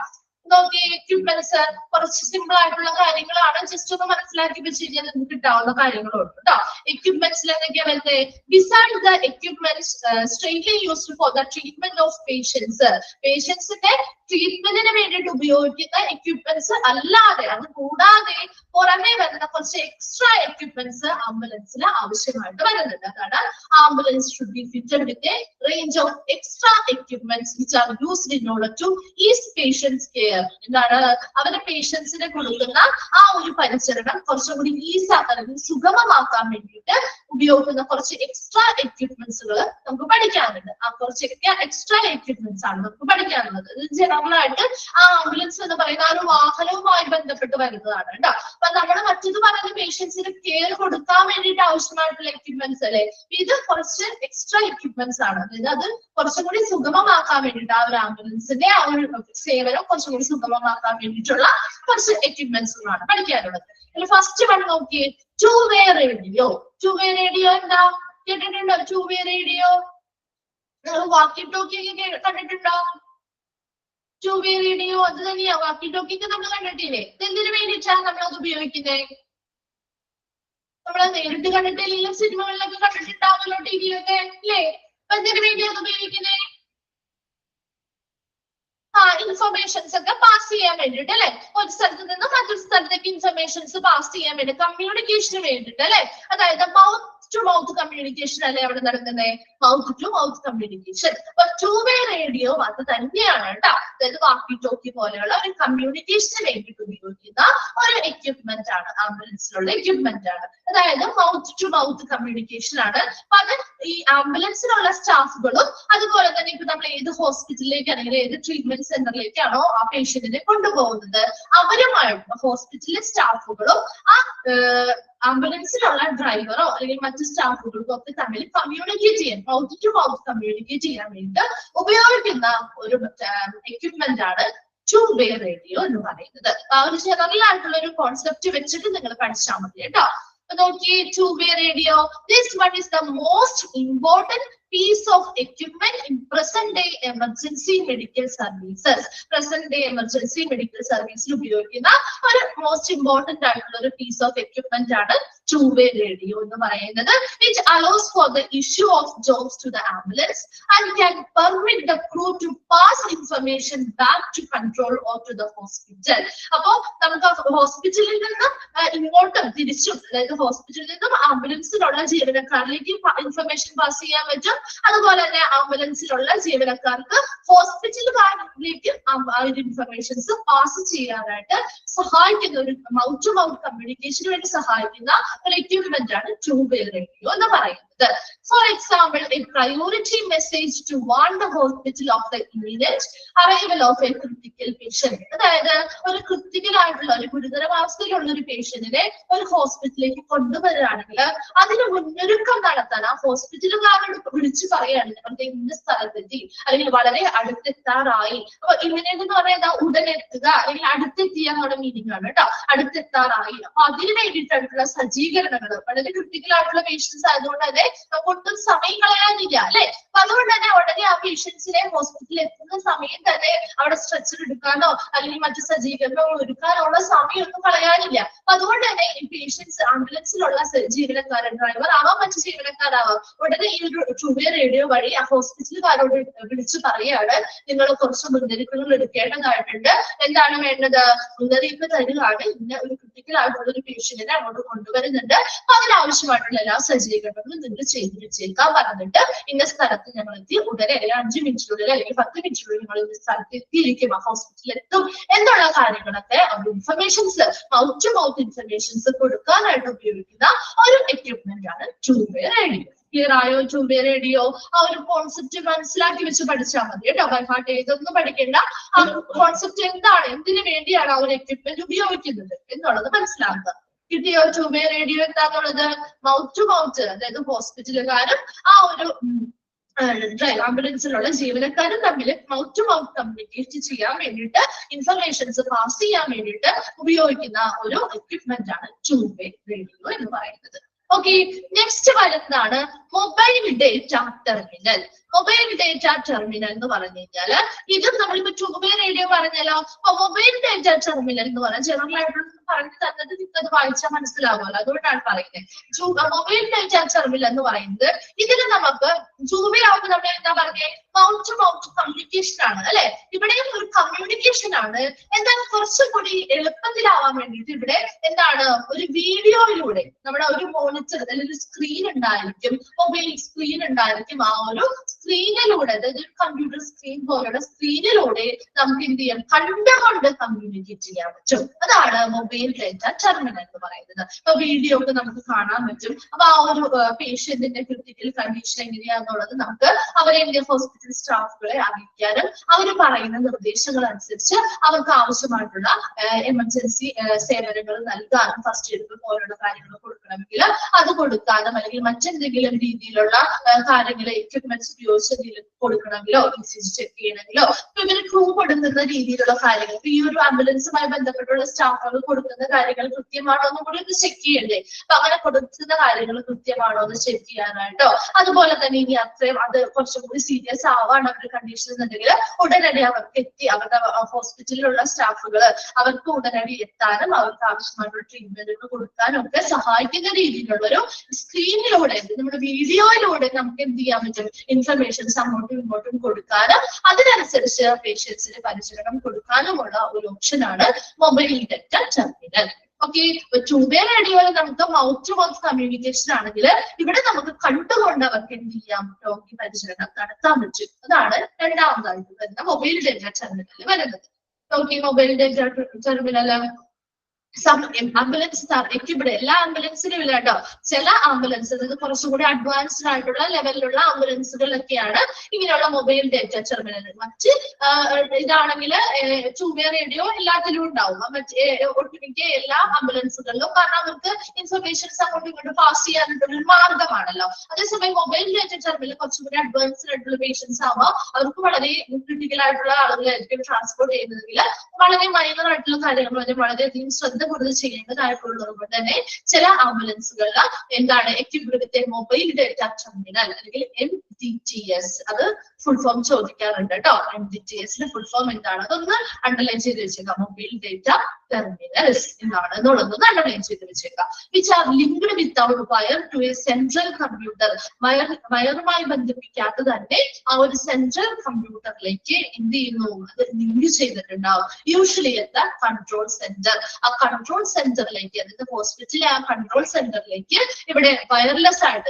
നോക്കി എക്യുപ്മെന്റ്സ് കുറച്ച് സിമ്പിൾ ആയിട്ടുള്ള കാര്യങ്ങളാണ്. ജസ്റ്റ് ഒന്ന് മനസ്സിലാക്കി വെച്ച് കഴിഞ്ഞാൽ നിങ്ങൾക്ക് കിട്ടാവുന്ന കാര്യങ്ങളുണ്ട് കേട്ടോ. എക്യുപ്മെന്റ്സിൽ എന്തൊക്കെയാ വരുന്നത്? Beside the equipments straightly used for the treatment of patients, പേഷ്യൻസിന്റെ ട്രീറ്റ്മെന്റിന് വേണ്ടിയിട്ട് ഉപയോഗിക്കുന്ന എക്യുപ്മെന്റ്സ് അല്ലാതെ, അത് കൂടാതെ പുറമെ വരുന്ന കുറച്ച് എക്സ്ട്രാ എക്യുപ്മെന്റ്സ് ആംബുലൻസിൽ ആവശ്യമായിട്ട് വരുന്നുണ്ട്. അതാണ് ambulance should be fitted with a range of extra equipments which are used in order to ease patients care. എന്താണ് അവരുടെ പേഷ്യൻസിനെ കൊടുക്കുന്ന ആ ഒരു പരിചരണം കുറച്ചും കൂടി ഈസാക്കാൻ, സുഗമമാക്കാൻ വേണ്ടിയിട്ട് ഉപയോഗിക്കുന്ന കുറച്ച് എക്സ്ട്രാ എക്യുപ്മെന്റ്സുകൾ നമുക്ക് പഠിക്കാനുണ്ട്. ആ കുറച്ച് എക്സ്ട്രാ എക്യുപ്മെന്റ്സ് ആണ് നമുക്ക് പഠിക്കാനുള്ളത്. ജനറൽ ആയിട്ട് ആ ആംബുലൻസ് എന്ന് പറയുന്ന ആ ഒരു വാഹനവുമായി ബന്ധപ്പെട്ട് വരുന്നതാണ് കേട്ടോ. അപ്പൊ നമ്മൾ മറ്റത് പറയുന്ന പേഷ്യൻസിന് കെയർ കൊടുക്കാൻ വേണ്ടിയിട്ട് ആവശ്യമായിട്ടുള്ള എക്യുപ്മെന്റ്സ് അല്ലെ, ഇത് കുറച്ച് എക്സ്ട്രാ എക്യുപ്മെന്റ്സ് ആണ്. അതായത് അത് കുറച്ചും കൂടി സുഗമമാക്കാൻ വേണ്ടിയിട്ട് ആ ഒരു ആംബുലൻസിന്റെ ആ ഒരു സേവനം കുറച്ചും കൂടി സുഗമമാക്കാൻ വേണ്ടിയിട്ടുള്ള കുറച്ച് എക്യുപ്മെന്റ്സുകളാണ് പഠിക്കാനുള്ളത്. ഫസ്റ്റ് വൺ നോക്കിയേ, to way radio. To way radio എന്താ കേട്ടിട്ടുണ്ടോ? ടു വേ റേഡിയോ നിങ്ങൾ വാക്കി ടോക്കി ഒക്കെ കണ്ടിട്ടുണ്ടോ? ടു വേ റേഡിയോ അത് തന്നെയാ. വാക്കി ടോക്കി ഒക്കെ നമ്മൾ കണ്ടിട്ടില്ലേ? എന്തിനു വേണ്ടിയിട്ടാണ് നമ്മൾ അത് ഉപയോഗിക്കുന്നത്? നമ്മള് നേരിട്ട് കണ്ടിട്ടില്ലെങ്കിലും സിനിമകളിലൊക്കെ കണ്ടിട്ടുണ്ടാവുമല്ലോ, ടിവിയിലൊക്കെ അല്ലേ? അപ്പൊ എന്തിനു വേണ്ടിയാണ് അത് ഉപയോഗിക്കുന്നത്? ഇൻഫർമേഷൻസ് ഒക്കെ പാസ് ചെയ്യാൻ വേണ്ടിട്ട് അല്ലെ, ഒരു സ്ഥലത്ത് നിന്ന് മറ്റൊരു സ്ഥലത്തേക്ക് ഇൻഫർമേഷൻസ് പാസ് ചെയ്യാൻ വേണ്ടി, കമ്മ്യൂണിക്കേഷന് വേണ്ടിട്ട് അല്ലെ. അതായത് മൗത്ത് ടു മൗത്ത് കമ്മ്യൂണിക്കേഷൻ അല്ലെ അവിടെ നടക്കുന്നത്, മൗത്ത് ടു മൗത്ത് കമ്മ്യൂണിക്കേഷൻ. അപ്പൊ ടു വേ റേഡിയോ അത് തന്നെയാണ് കേട്ടോ. അതായത് വാക്കി ടോക്കി പോലെയുള്ള ഒരു കമ്മ്യൂണിക്കേഷന് വേണ്ടിയിട്ട് ഉപയോഗിക്കുന്ന ഒരു എക്യുപ്മെന്റ് ആണ്, ആംബുലൻസിലുള്ള എക്യുപ്മെന്റ് ആണ്. അതായത് മൗത്ത് ടു മൗത്ത് കമ്മ്യൂണിക്കേഷൻ ആണ്. അപ്പൊ അത് ഈ ആംബുലൻസിലുള്ള സ്റ്റാഫുകളും അതുപോലെ തന്നെ ഇപ്പൊ നമ്മൾ ഏത് ഹോസ്പിറ്റലിലേക്ക് അല്ലെങ്കിൽ ഏത് ട്രീറ്റ്മെന്റ് സെന്ററിലേക്കാണോ ആ പേഷ്യന്റിനെ കൊണ്ടുപോകുന്നത് അവരുമായിട്ട് ഹോസ്പിറ്റലിലെ സ്റ്റാഫുകളും ആ ആംബുലൻസിലുള്ള ഡ്രൈവറോ അല്ലെങ്കിൽ മറ്റു സ്റ്റാഫുകൾക്കും ഒക്കെ തമ്മിൽ കമ്മ്യൂണിക്കേറ്റ് ചെയ്യാൻ, മൗത്ത് ടു മൗത്ത് കമ്മ്യൂണിക്കേറ്റ് ചെയ്യാൻ വേണ്ടി ഉപയോഗിക്കുന്ന ഒരു എക്യുപ്മെന്റ് ആണ് ടു വേ റേഡിയോ എന്ന് പറയുന്നത്. ആ ഒരു ജനറൽ ആയിട്ടുള്ള ഒരു കോൺസെപ്റ്റ് വെച്ചിട്ട് നിങ്ങൾ പഠിച്ചാൽ മതി കേട്ടോ. നോക്കിയേ, to way radio, this one is the most important piece of equipment in present day emergency medical services. Present day emergency medical service ഉപയോഗിക്കുന്ന ഒരു മോസ്റ്റ് ഇമ്പോർട്ടന്റ് ആയിട്ടുള്ള ഒരു പീസ് ഓഫ് എക്യുപ്മെന്റ് ആണ് ടു വേ റേഡിയോ എന്ന് പറയുന്നത്. Which allows for the issue of jobs to the ambulance and can permit the crew to pass information back to control or to the hospital. അപ്പോ നമുക്ക് ഹോസ്പിറ്റലിൽ നിന്ന് ഇങ്ങോട്ടും തിരിച്ചും, അതായത് ഹോസ്പിറ്റലിൽ നിന്നും ആംബുലൻസിലുള്ള ജീവനക്കാരിലേക്ക് ഇൻഫർമേഷൻ പാസ് ചെയ്യാൻ പറ്റും. അതുപോലെ തന്നെ ആംബുലൻസിലുള്ള ജീവനക്കാർക്ക് ഹോസ്പിറ്റലുകാരിലേക്ക് ഇൻഫർമേഷൻസ് പാസ് ചെയ്യാനായിട്ട് സഹായിക്കുന്ന ഒരു മൗത്ത് ടു മൗത്ത് കമ്മ്യൂണിക്കേഷന് വേണ്ടി സഹായിക്കുന്ന ഒരു എക്യുപ്മെന്റ് ആണ് ടു വേ റേഡിയോ എന്ന് പറയുന്നത്. For example, a priority message to warn the hospital of the imminent arrival of a critical patient. അതായത് ഒരു ക്രിട്ടിക്കൽ ആയിട്ടുള്ള ഒരു ഗുരുതരാവസ്ഥയിലുള്ള ഒരു പേഷ്യന്റിനെ ഒരു ഹോസ്പിറ്റലിലേക്ക് കൊണ്ടുവരികയാണെങ്കിൽ അതിന് മുന്നൊരുക്കം നടത്താൻ ആ ഹോസ്പിറ്റലുകാരോട് വിളിച്ചു പറയുകയാണ്, നമ്മുടെ ഇന്ന സ്ഥലത്തെത്തി അല്ലെങ്കിൽ വളരെ അടുത്തെത്താറായി. അപ്പൊ ഇമ്മിനന്റ് എന്ന് പറയുന്നത് ഉടനെത്തുക അല്ലെങ്കിൽ അടുത്തെത്തിയ എന്നുള്ള മീനിങ് ആണ് കേട്ടോ. അടുത്തെത്താറായി. അപ്പൊ അതിന് വേണ്ടിയിട്ടുള്ള സജ്ജീകരണങ്ങൾ, വളരെ ക്രിട്ടിക്കൽ ആയിട്ടുള്ള പേഷ്യൻസ് ആയതുകൊണ്ട് തന്നെ ഒട്ടും സമയം കളയാനില്ല അല്ലെ. അപ്പൊ അതുകൊണ്ട് തന്നെ ഉടനെ ആ പേഷ്യൻസിനെ ഹോസ്പിറ്റലിൽ എത്തുന്ന സമയം തന്നെ അവിടെ സ്ട്രെച്ചർ എടുക്കാനോ അല്ലെങ്കിൽ മറ്റു സജ്ജീകരണങ്ങൾ ഒരുക്കാനുള്ള സമയമൊന്നും കളയാനില്ല. അപ്പൊ അതുകൊണ്ട് തന്നെ ഈ പേഷ്യൻസ് ആംബുലൻസിലുള്ള ജീവനക്കാരൻ, ഡ്രൈവർ ആവാം മറ്റു ജീവനക്കാരാവാം, ഉടനെ ഈ ഒരു ടു വേ റേഡിയോ വഴി ആ ഹോസ്പിറ്റലുകാരോട് വിളിച്ചു പറയുകയാണ്, നിങ്ങൾ കുറച്ച് മുന്നറിയിപ്പുകൾ എടുക്കേണ്ടതായിട്ടുണ്ട്. എന്താണ് വേണ്ടത്? മുന്നറിയിപ്പ് തരികയാണ്, ഇന്ന ഒരു ക്രിട്ടിക്കൽ ആയിട്ടുള്ള ഒരു പേഷ്യന്റിനെ അങ്ങോട്ട് കൊണ്ടുവരുന്നുണ്ട്, അപ്പൊ അതിനാവശ്യമായിട്ടുള്ള എല്ലാ സജ്ജീകരണങ്ങളും നിങ്ങൾ ചെയ്തു വെച്ചേക്കാൻ പറഞ്ഞിട്ട് ഇന്ന സ്ഥലത്ത് ഞങ്ങൾ എത്തി ഉടനെ അല്ലെങ്കിൽ 5 മിനിറ്റിനുള്ളിൽ അല്ലെങ്കിൽ 10 മിനിറ്റിനുള്ളിൽ നിങ്ങൾ ഇന്ന സ്ഥലത്ത് എത്തിയിരിക്കും, ആ ഹോസ്പിറ്റലിൽ എത്തും എന്നുള്ള കാര്യങ്ങളൊക്കെ informations, mouth to mouth informations കൊടുക്കാനായിട്ട് ഉപയോഗിക്കുന്ന ഒരു എക്യുപ്മെന്റ് ആണ് ടു വേ റേഡിയോ. ക്ലിയർ ആയോ? ടു വേ റേഡിയോ ആ ഒരു കോൺസെപ്റ്റ് മനസ്സിലാക്കി വെച്ച് പഠിച്ചാൽ മതി കേട്ടോ. ബൈ ഹാർട്ട് ഇതൊന്നും പഠിക്കേണ്ട. ആ കോൺസെപ്റ്റ് എന്താണ്, എന്തിനു വേണ്ടിയാണ് ആ ഒരു എക്യുപ്മെന്റ് ഉപയോഗിക്കുന്നത് എന്നുള്ളത് മനസ്സിലാക്കുക. കിട്ടിയോ? ടു വേ റേഡിയോ എന്താന്നുള്ളത്? മൗത്ത് ടു മൗത്ത്, അതായത് ഹോസ്പിറ്റലുകാരും ആ ഒരു ആംബുലൻസിലുള്ള ജീവനക്കാരും തമ്മിൽ മൗത്ത് ടു മൗത്ത് കമ്മ്യൂണിക്കേറ്റ് ചെയ്യാൻ വേണ്ടിയിട്ട് ഇൻഫർമേഷൻസ് പാസ് ചെയ്യാൻ വേണ്ടിയിട്ട് ഉപയോഗിക്കുന്ന ഒരു എക്യുപ്മെന്റ് ആണ് ടു വേ റേഡിയോ എന്ന് പറയുന്നത്. ഓക്കെ, നെക്സ്റ്റ് വരുന്നതാണ് mobile data terminal. Mobile data terminal എന്ന് പറഞ്ഞു കഴിഞ്ഞാൽ ഇതും നമ്മളിപ്പോ ടൂബേ റേഡിയോ പറഞ്ഞല്ലോ. അപ്പൊ മൊബൈൽ ഡേറ്റ ടെർമിനൽ എന്ന് പറഞ്ഞാൽ ജനറൽ ആയിട്ട് പറഞ്ഞു തന്നത് നിങ്ങൾക്കത് വായിച്ചാൽ മനസ്സിലാവുമല്ലോ, അതുകൊണ്ടാണ് പറയുന്നത്. മൊബൈൽ ഡേറ്റ ടെർമിനൽ എന്ന് പറയുന്നത് ഇതിൽ നമുക്ക് ടൂബേ ആവുമ്പോൾ നമ്മൾ എന്താ പറഞ്ഞേ, മൗത്ത് ടു മൗത്ത് കമ്മ്യൂണിക്കേഷൻ ആണ് അല്ലെ. ഇവിടെയും ഒരു കമ്മ്യൂണിക്കേഷൻ ആണ്. എന്നാൽ കുറച്ചുകൂടി എളുപ്പത്തിലാവാൻ വേണ്ടിയിട്ട് ഇവിടെ എന്താണ്, ഒരു വീഡിയോയിലൂടെ നമ്മുടെ ഒരു മോണിറ്റർ അല്ലെങ്കിൽ ഒരു സ്ക്രീൻ ഉണ്ടായിരിക്കും, മൊബൈൽ സ്ക്രീൻ ഉണ്ടായിരിക്കും. ആ ഒരു സ്ക്രീനിലൂടെ, അതായത് കമ്പ്യൂട്ടർ സ്ക്രീൻ പോലുള്ള സ്ക്രീനിലൂടെ നമുക്ക് എന്ത് ചെയ്യാം, കണ്ടുകൊണ്ട് കമ്മ്യൂണിക്കേറ്റ് ചെയ്യാൻ പറ്റും. അതാണ് മൊബൈൽ ഡേറ്റ ടെർമിനൽ എന്ന് പറയുന്നത്. അപ്പൊ വീഡിയോ ഒക്കെ നമുക്ക് കാണാൻ പറ്റും. അപ്പൊ ആ ഒരു പേഷ്യന്റിന്റെ ക്രിട്ടിക്കൽ കണ്ടീഷൻ എങ്ങനെയാന്നുള്ളത് നമുക്ക് അവരെ ഹോസ്പിറ്റൽ സ്റ്റാഫുകളെ അറിയിക്കാനും അവർ പറയുന്ന നിർദ്ദേശങ്ങൾ അനുസരിച്ച് അവർക്ക് ആവശ്യമായിട്ടുള്ള എമർജൻസി സേവനങ്ങൾ നൽകാനും ഫസ്റ്റ് എയ്ഡ് പോലുള്ള കാര്യങ്ങൾ കൊടുക്കണമെങ്കിൽ അത് കൊടുക്കാനും, അല്ലെങ്കിൽ മറ്റെന്തെങ്കിലും രീതിയിലുള്ള കാര്യങ്ങൾ എക്യുപ്മെന്റ്സ് ഉപയോഗിച്ച് കൊടുക്കണമെങ്കിലോ ചെക്ക് ചെയ്യണമെങ്കിലോ ഇവര് ക്രൂ കൊടുക്കുന്ന രീതിയിലുള്ള കാര്യങ്ങൾ, ഈ ഒരു ആംബുലൻസുമായി ബന്ധപ്പെട്ടുള്ള സ്റ്റാഫുകൾ കൊടുക്കുന്ന കാര്യങ്ങൾ കൃത്യമാണോ എന്ന് കൂടി ഒന്ന് ചെക്ക് ചെയ്യണ്ടേ. അപ്പൊ അങ്ങനെ കൊടുക്കുന്ന കാര്യങ്ങൾ കൃത്യമാണോ എന്ന് ചെക്ക് ചെയ്യാനായിട്ടോ, അതുപോലെ തന്നെ ഇനി അത്രയും അത് കുറച്ചും കൂടി സീരിയസ് ആവാണ് അവരുടെ കണ്ടീഷൻ എന്നുണ്ടെങ്കിൽ ഉടനടി അവർക്ക് എത്തി അവരുടെ ഹോസ്പിറ്റലിലുള്ള സ്റ്റാഫുകൾ അവർക്ക് ഉടനടി എത്താനും അവർക്ക് ആവശ്യമായിട്ടുള്ള ട്രീറ്റ്മെന്റുകൾ കൊടുക്കാനും ഒക്കെ സഹായിക്കുന്ന രീതിയിലുള്ള ഒരു സ്ക്രീനിലൂടെ, നമ്മുടെ വീഡിയോയിലൂടെ നമുക്ക് എന്ത് ചെയ്യാൻ പറ്റും, ഇൻഫർമേഷൻസ് അങ്ങോട്ടും ഇങ്ങോട്ടും കൊടുക്കാനും അതിനനുസരിച്ച് പേഷ്യൻസിന് പരിചരണം കൊടുക്കാനുമുള്ള ഒരു ഓപ്ഷനാണ് മൊബൈൽ ഡേറ്റ ടെർമിനൽ. ഓക്കെ, ടൂബേ റേഡിയോയിൽ നമുക്ക് മൗത്ത് ടു മൗത്ത് കമ്മ്യൂണിക്കേഷൻ ആണെങ്കിൽ ഇവിടെ നമുക്ക് കണ്ടുകൊണ്ട് അവർക്ക് എന്ത് ചെയ്യാം, രോഗി പരിചരണം നടത്താൻ പറ്റും. അതാണ് രണ്ടാമതായിട്ട് വരുന്ന മൊബൈൽ ഡേറ്റ ടെർമിനൽ വരുന്നത്. Okay, mobile data terminal ambulance ഇവിടെ എല്ലാ ആംബുലൻസിലും ഇല്ല കേട്ടോ. ചില ആംബുലൻസ്, അതായത് കുറച്ചുകൂടി അഡ്വാൻസ്ഡ് ആയിട്ടുള്ള ലെവലിലുള്ള ആംബുലൻസുകളിലൊക്കെയാണ് ഇങ്ങനെയുള്ള മൊബൈൽ ഡേറ്റ ടെർമിനൽ. മറ്റ് ഇതാണെങ്കിൽ ടൂബേ റേഡിയോ എല്ലാത്തിലും ഉണ്ടാവും, മറ്റേ ഒട്ടുമിക്ക എല്ലാ ആംബുലൻസുകളിലും. കാരണം അവർക്ക് ഇൻഫർമേഷൻസ് അങ്ങോട്ടും ഇങ്ങോട്ടും പാസ് ചെയ്യാനായിട്ടുള്ള ഒരു മാർഗമാണല്ലോ. അതേസമയം മൊബൈൽ ഡേറ്റ ടെർമിനൽ കുറച്ചുകൂടി അഡ്വാൻസ്ഡ് ആയിട്ടുള്ള പേഷ്യൻസ് ആവുമ്പോൾ അവർക്ക് വളരെ ക്രിട്ടിക്കൽ ആയിട്ടുള്ള ആളുകളായിരിക്കും ട്രാൻസ്പോർട്ട് ചെയ്യുന്നതെങ്കിൽ വളരെ മൈനർ ആയിട്ടുള്ള കാര്യങ്ങൾ വളരെയധികം ശ്രദ്ധ കൂടുതൽ ചെയ്യേണ്ടതായിട്ടുള്ളത് കൊണ്ട് തന്നെ ചില ആംബുലൻസുകളിൽ എന്താണ് എക്യുപ്ഡ് വിത്ത് മൊബൈൽ ഡേറ്റ ടെർമിനൽ അല്ലെങ്കിൽ MDTS, അത് ഫുൾ ഫോം ചോദിക്കാറുണ്ട് കേട്ടോ. MDTS ഫുൾ ഫോം എന്താണ് അതൊന്ന് അണ്ടർലൈൻ ചെയ്ത് വെച്ചേക്കാം. മൊബൈൽ ഡേറ്റ ടെർമിനൽസ് എന്താണ് എന്നുള്ളതൊന്ന് അണ്ടർലൈൻ ചെയ്ത് വെച്ചേക്കാം. Which are linked without wire to a central computer. വയറുമായി ബന്ധിപ്പിക്കാതെ തന്നെ ആ ഒരു സെൻട്രൽ കമ്പ്യൂട്ടറിലേക്ക് എന്ത് ചെയ്യുന്നു, അത് ലിങ്ക് ചെയ്തിട്ടുണ്ടാവും. Usually at the control centre. ആ കൺട്രോൾ സെന്ററിലേക്ക്, അതായത് ഹോസ്പിറ്റലിലെ ആ കൺട്രോൾ സെന്ററിലേക്ക് ഇവിടെ വയർലെസ് ആയിട്ട്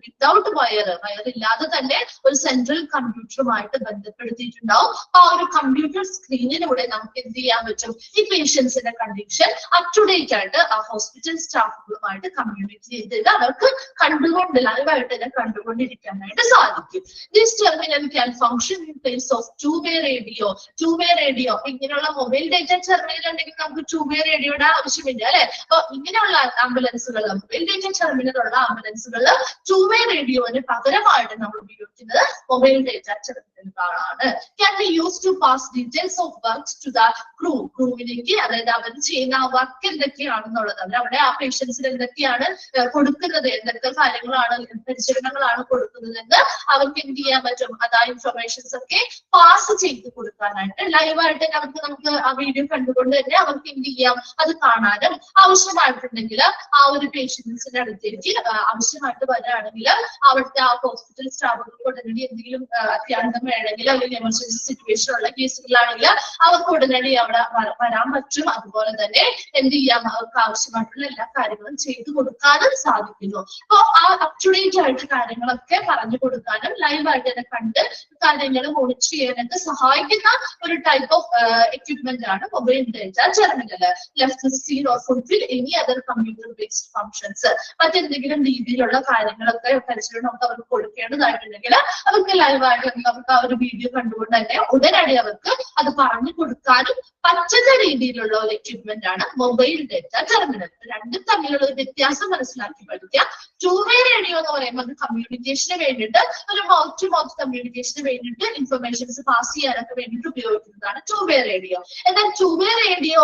വിത്തൗട്ട് വയർ ഇല്ലാതെ തന്നെ ഒരു സെൻട്രൽ കമ്പ്യൂട്ടറുമായിട്ട് ബന്ധപ്പെടുത്തിയിട്ടുണ്ടാവും. ആ ഒരു കമ്പ്യൂട്ടർ സ്ക്രീനിലൂടെ നമുക്ക് എന്ത് ചെയ്യാൻ പറ്റും, ഈ പേഷ്യൻസിന്റെ കണ്ടീഷൻ അപ് ടു ഡേറ്റ് ആയിട്ട് ആ ഹോസ്പിറ്റൽ സ്റ്റാഫുകളുമായിട്ട് കമ്മ്യൂണിക്കേറ്റ് ചെയ്തിട്ട് അവർക്ക് കണ്ടുകൊണ്ട് ലൈവായിട്ട് തന്നെ കണ്ടുകൊണ്ടിരിക്കാനായിട്ട് സാധിക്കും. This terminal can function in place of two way radio. Two way radio ഇങ്ങനെയുള്ള മൊബൈൽ ഡേറ്റ ടെർമിനൽ ഉണ്ടെങ്കിൽ നമുക്ക് ടൂബേ റേഡിയോയുടെ ആവശ്യമില്ല അല്ലെ. അപ്പൊ ഇങ്ങനെയുള്ള ആംബുലൻസുകളിൽ, മൊബൈൽ ഡേറ്റ ടെർമിനൽ ഉള്ള ആംബുലൻസുകളിൽ ടൂബേ റേഡിയോന് പകരമായിട്ട് നമ്മൾ ഉപയോഗിക്കുന്നത് മൊബൈൽ ഡേറ്റ ടെർമിനലുകളാണ്. Can be use to pass details of works to the crew. ക്രൂവിലേക്ക്, അതായത് അവർ ചെയ്യുന്ന ആ വർക്ക് എന്തൊക്കെയാണെന്നുള്ളത്, അവിടെ ആ പേഷ്യൻസിന് എന്തൊക്കെയാണ് കൊടുക്കുന്നത്, എന്തൊക്കെ കാര്യങ്ങളാണ് പരിചരണങ്ങളാണ് കൊടുക്കുന്നതെന്ന് അവർക്ക് എന്ത് ചെയ്യാൻ പറ്റും, അത് ആ ഇൻഫർമേഷൻസ് ഒക്കെ പാസ് ചെയ്ത് കൊടുക്കാനായിട്ട് ലൈവായിട്ട് നമുക്ക് ആ വീഡിയോ കണ്ടുകൊണ്ട് തന്നെ അവർക്ക് എന്ത് ചെയ്യാം, അത് കാണാനും ആവശ്യമായിട്ടുണ്ടെങ്കിൽ ആ ഒരു പേഷ്യൻസിന്റെ അടുത്തേക്ക് ആവശ്യമായിട്ട് വരികയാണെങ്കിൽ അവിടുത്തെ ആ ഹോസ്പിറ്റൽ സ്റ്റാഫുകൾക്ക് ഉടനടി എന്തെങ്കിലും അത്യാന്തം വേണമെങ്കിൽ അല്ലെങ്കിൽ എമർജൻസി സിറ്റുവേഷൻ ഉള്ള കേസുകളാണെങ്കിൽ അവർക്ക് ഉടനടി അവിടെ വരാൻ പറ്റും. അതുപോലെ തന്നെ എന്ത് ചെയ്യാം, അവർക്ക് ആവശ്യമായിട്ടുള്ള എല്ലാ കാര്യങ്ങളും ചെയ്തു കൊടുക്കാനും സാധിക്കുന്നു. അപ്പൊ ആ അപ് ടു ഡേറ്റ് ആയിട്ട് കാര്യങ്ങളൊക്കെ പറഞ്ഞു കൊടുക്കാനും ലൈവായിട്ട് തന്നെ കണ്ട് കാര്യങ്ങൾ മോണിറ്റർ ചെയ്യാനൊക്കെ സഹായിക്കുന്ന ഒരു ടൈപ്പ് ഓഫ് എക്യുപ്മെന്റ് ആണ് mobile data terminal. Left seen or fulfil any other computer based functions. മറ്റെന്തെങ്കിലും രീതിയിലുള്ള കാര്യങ്ങളൊക്കെ പരിചരണം ഒക്കെ അവർക്ക് കൊടുക്കേണ്ടതായിട്ടുണ്ടെങ്കിൽ അവർക്ക് ലൈവായിട്ട് നമുക്ക് ആ ഒരു വീഡിയോ കണ്ടുകൊണ്ട് തന്നെ ഉടനടി അവർക്ക് അത് പറഞ്ഞു കൊടുക്കാനും പറ്റുന്ന രീതിയിലുള്ള ഒരു എക്യുപ്മെന്റ് ആണ് മൊബൈൽ ഡേറ്റ ടെർമിനൽ. രണ്ടും തമ്മിലുള്ള ഒരു വ്യത്യാസം മനസ്സിലാക്കി പഠിക്കാം. ടൂബേ റേഡിയോ റേഡിയോ എന്ന് പറയുമ്പോൾ അത് കമ്മ്യൂണിക്കേഷന് വേണ്ടിയിട്ട് ഒരു മൗത്ത് ടു മൗത്ത് കമ്മ്യൂണിക്കേഷന് വേണ്ടിയിട്ട് ഇൻഫർമേഷൻസ് പാസ് ചെയ്യാനൊക്കെ വേണ്ടിയിട്ട് ഉപയോഗിക്കുന്നതാണ് ടു വേ റേഡിയോ. എന്നാൽ ടു വേ റേഡിയോ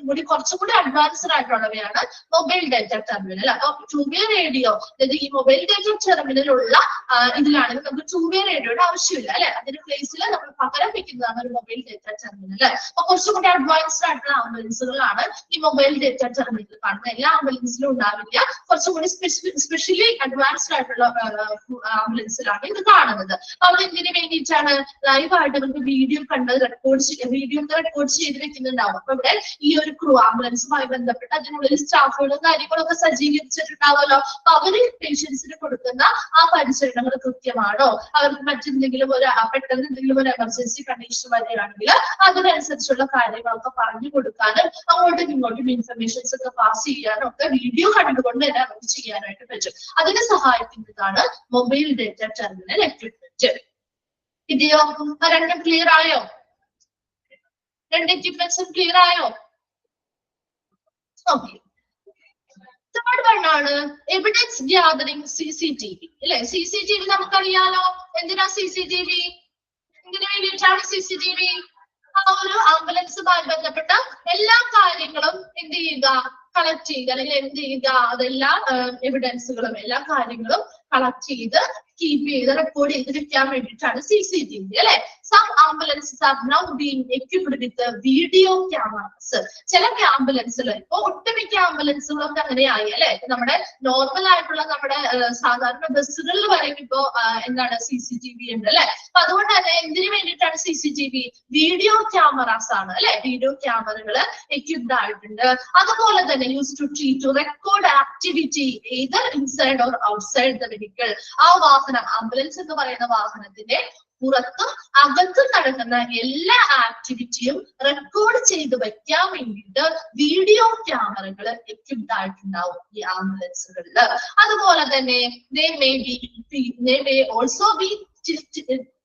കൂടി കുറച്ചും കൂടി അഡ്വാൻസ്ഡ് ആയിട്ടുള്ളവയാണ് മൊബൈൽ ഡാറ്റ ടെർമിനൽ. അപ്പൊ ടു വേ റേഡിയോ, അതായത് ഈ മൊബൈൽ ഡാറ്റ ടെർമിനലുള്ള ഇതിലാണെങ്കിൽ നമുക്ക് ടു വേ റേഡിയോയുടെ ആവശ്യമില്ല അല്ലെ. അതിന്റെ പ്ലേസിൽ നമ്മൾ പകരം വെക്കുന്നതാണ് ഒരു മൊബൈൽ ഡാറ്റ ടെർമിനൽ. അപ്പൊ കുറച്ചും കൂടി അഡ്വാൻസ്ഡ് ആയിട്ടുള്ള ആംബുലൻസുകളാണ് ഈ മൊബൈൽ ഡാറ്റ ടെർമിനൽ കാണുന്നത്. എല്ലാ ആംബുലൻസിലും ഉണ്ടാവില്ല, കുറച്ചും കൂടി സ്പെഷ്യലി അഡ്വാൻസ്ഡ് ആയിട്ടുള്ള ആംബുലൻസിലാണ് ഇത് കാണുന്നത്. അവർ എന്തിനു വേണ്ടിയിട്ടാണ് ലൈവ് ആയിട്ട് അവർക്ക് വീഡിയോ കണ്ട് വീഡിയോ റെക്കോർഡ് ചെയ്ത് വെക്കുന്നുണ്ടാവും. അപ്പൊ ഇവിടെ ഈ ഒരു ക്രൂ ആംബുലൻസുമായി ബന്ധപ്പെട്ട് അതിനുള്ളിൽ സ്റ്റാഫുകളും കാര്യങ്ങളൊക്കെ സജ്ജീകരിച്ചിട്ടുണ്ടാവുമല്ലോ. അപ്പൊ അവര് പേഷ്യൻസിന് കൊടുക്കുന്ന ആ പരിചരണങ്ങൾ കൃത്യമാണോ, അവർക്ക് മറ്റെന്തെങ്കിലും ഒരു പെട്ടെന്ന് എന്തെങ്കിലും ഒരു എമർജൻസി കണ്ടീഷൻ വരികയാണെങ്കിൽ അതിനനുസരിച്ചുള്ള കാര്യങ്ങളൊക്കെ പറഞ്ഞു കൊടുക്കാനും അങ്ങോട്ടും ഇങ്ങോട്ടും ഇൻഫർമേഷൻസ് ഒക്കെ പാസ് ചെയ്യാനും ഒക്കെ വീഡിയോ കണ്ടുകൊണ്ട് തന്നെ നമുക്ക് ചെയ്യാനായിട്ട് പറ്റും. അതിനെ സഹായിക്കുന്നതാണ് മൊബൈൽ ഡാറ്റ ടെർമിനൽ എക്വിപ്മെന്റ്. ഇതെയോ രണ്ടും ക്ലിയർ ആയോ? രണ്ട് എക്വിപ്മെന്റ്സും ക്ലിയർ ആയോ? ഓക്കെ. തേർഡ് വൺ ആണ് എവിഡൻസ് ഗ്യാതറിംഗ് CCTV അല്ലെ. CCTV നമുക്കറിയാലോ. എന്തിനാ CCTV? എന്തിനു വേണ്ടിയിട്ടാണ് CCTV? ആ ഒരു ആംബുലൻസുമായി ബന്ധപ്പെട്ട എല്ലാ കാര്യങ്ങളും എന്ത് ചെയ്യുക, കളക്ട് ചെയ്യുക, അല്ലെങ്കിൽ എന്ത് ചെയ്യുക, അതെല്ലാ എവിഡൻസുകളും എല്ലാ കാര്യങ്ങളും കളക്ട് ചെയ്ത് കീപ്പ് ചെയ്ത് റെക്കോർഡ് ചെയ്ത് വെക്കാൻ വേണ്ടിയിട്ടാണ് CCTV അല്ലെ. Some ambulances are now being equipped with video cameras. ചില ആംബുലൻസുകൾ, ഇപ്പൊ ഒട്ടുമിക്ക ആംബുലൻസുകളൊക്കെ അങ്ങനെയായി അല്ലെ. നമ്മുടെ നോർമൽ ആയിട്ടുള്ള നമ്മുടെ സാധാരണ ബസ്സുകളിൽ വരെ ഇപ്പോ എന്താണ് CCTV ഉണ്ട് അല്ലെ. അപ്പൊ അതുകൊണ്ട് തന്നെ എന്തിനു വേണ്ടിയിട്ടാണ് CCTV? വീഡിയോ ക്യാമറാസ് ആണ് അല്ലെ. വീഡിയോ ക്യാമറകൾ എക്വിപ്ഡ് ആയിട്ടുണ്ട്. അതുപോലെ തന്നെ use to treat to record activity either inside or outside the vehicle. ആ വാഹനം, ആംബുലൻസ് എന്ന് പറയുന്ന വാഹനത്തിന്റെ പുറത്തും അകത്തും നടക്കുന്ന എല്ലാ ആക്ടിവിറ്റിയും റെക്കോർഡ് ചെയ്ത് വെക്കാൻ വേണ്ടിയിട്ട് വീഡിയോ ക്യാമറകൾ എക്വിപ്ഡ് ആയിട്ടുണ്ടാവും ഈ ആംബുലൻസുകളിൽ. അതുപോലെ തന്നെ they may also be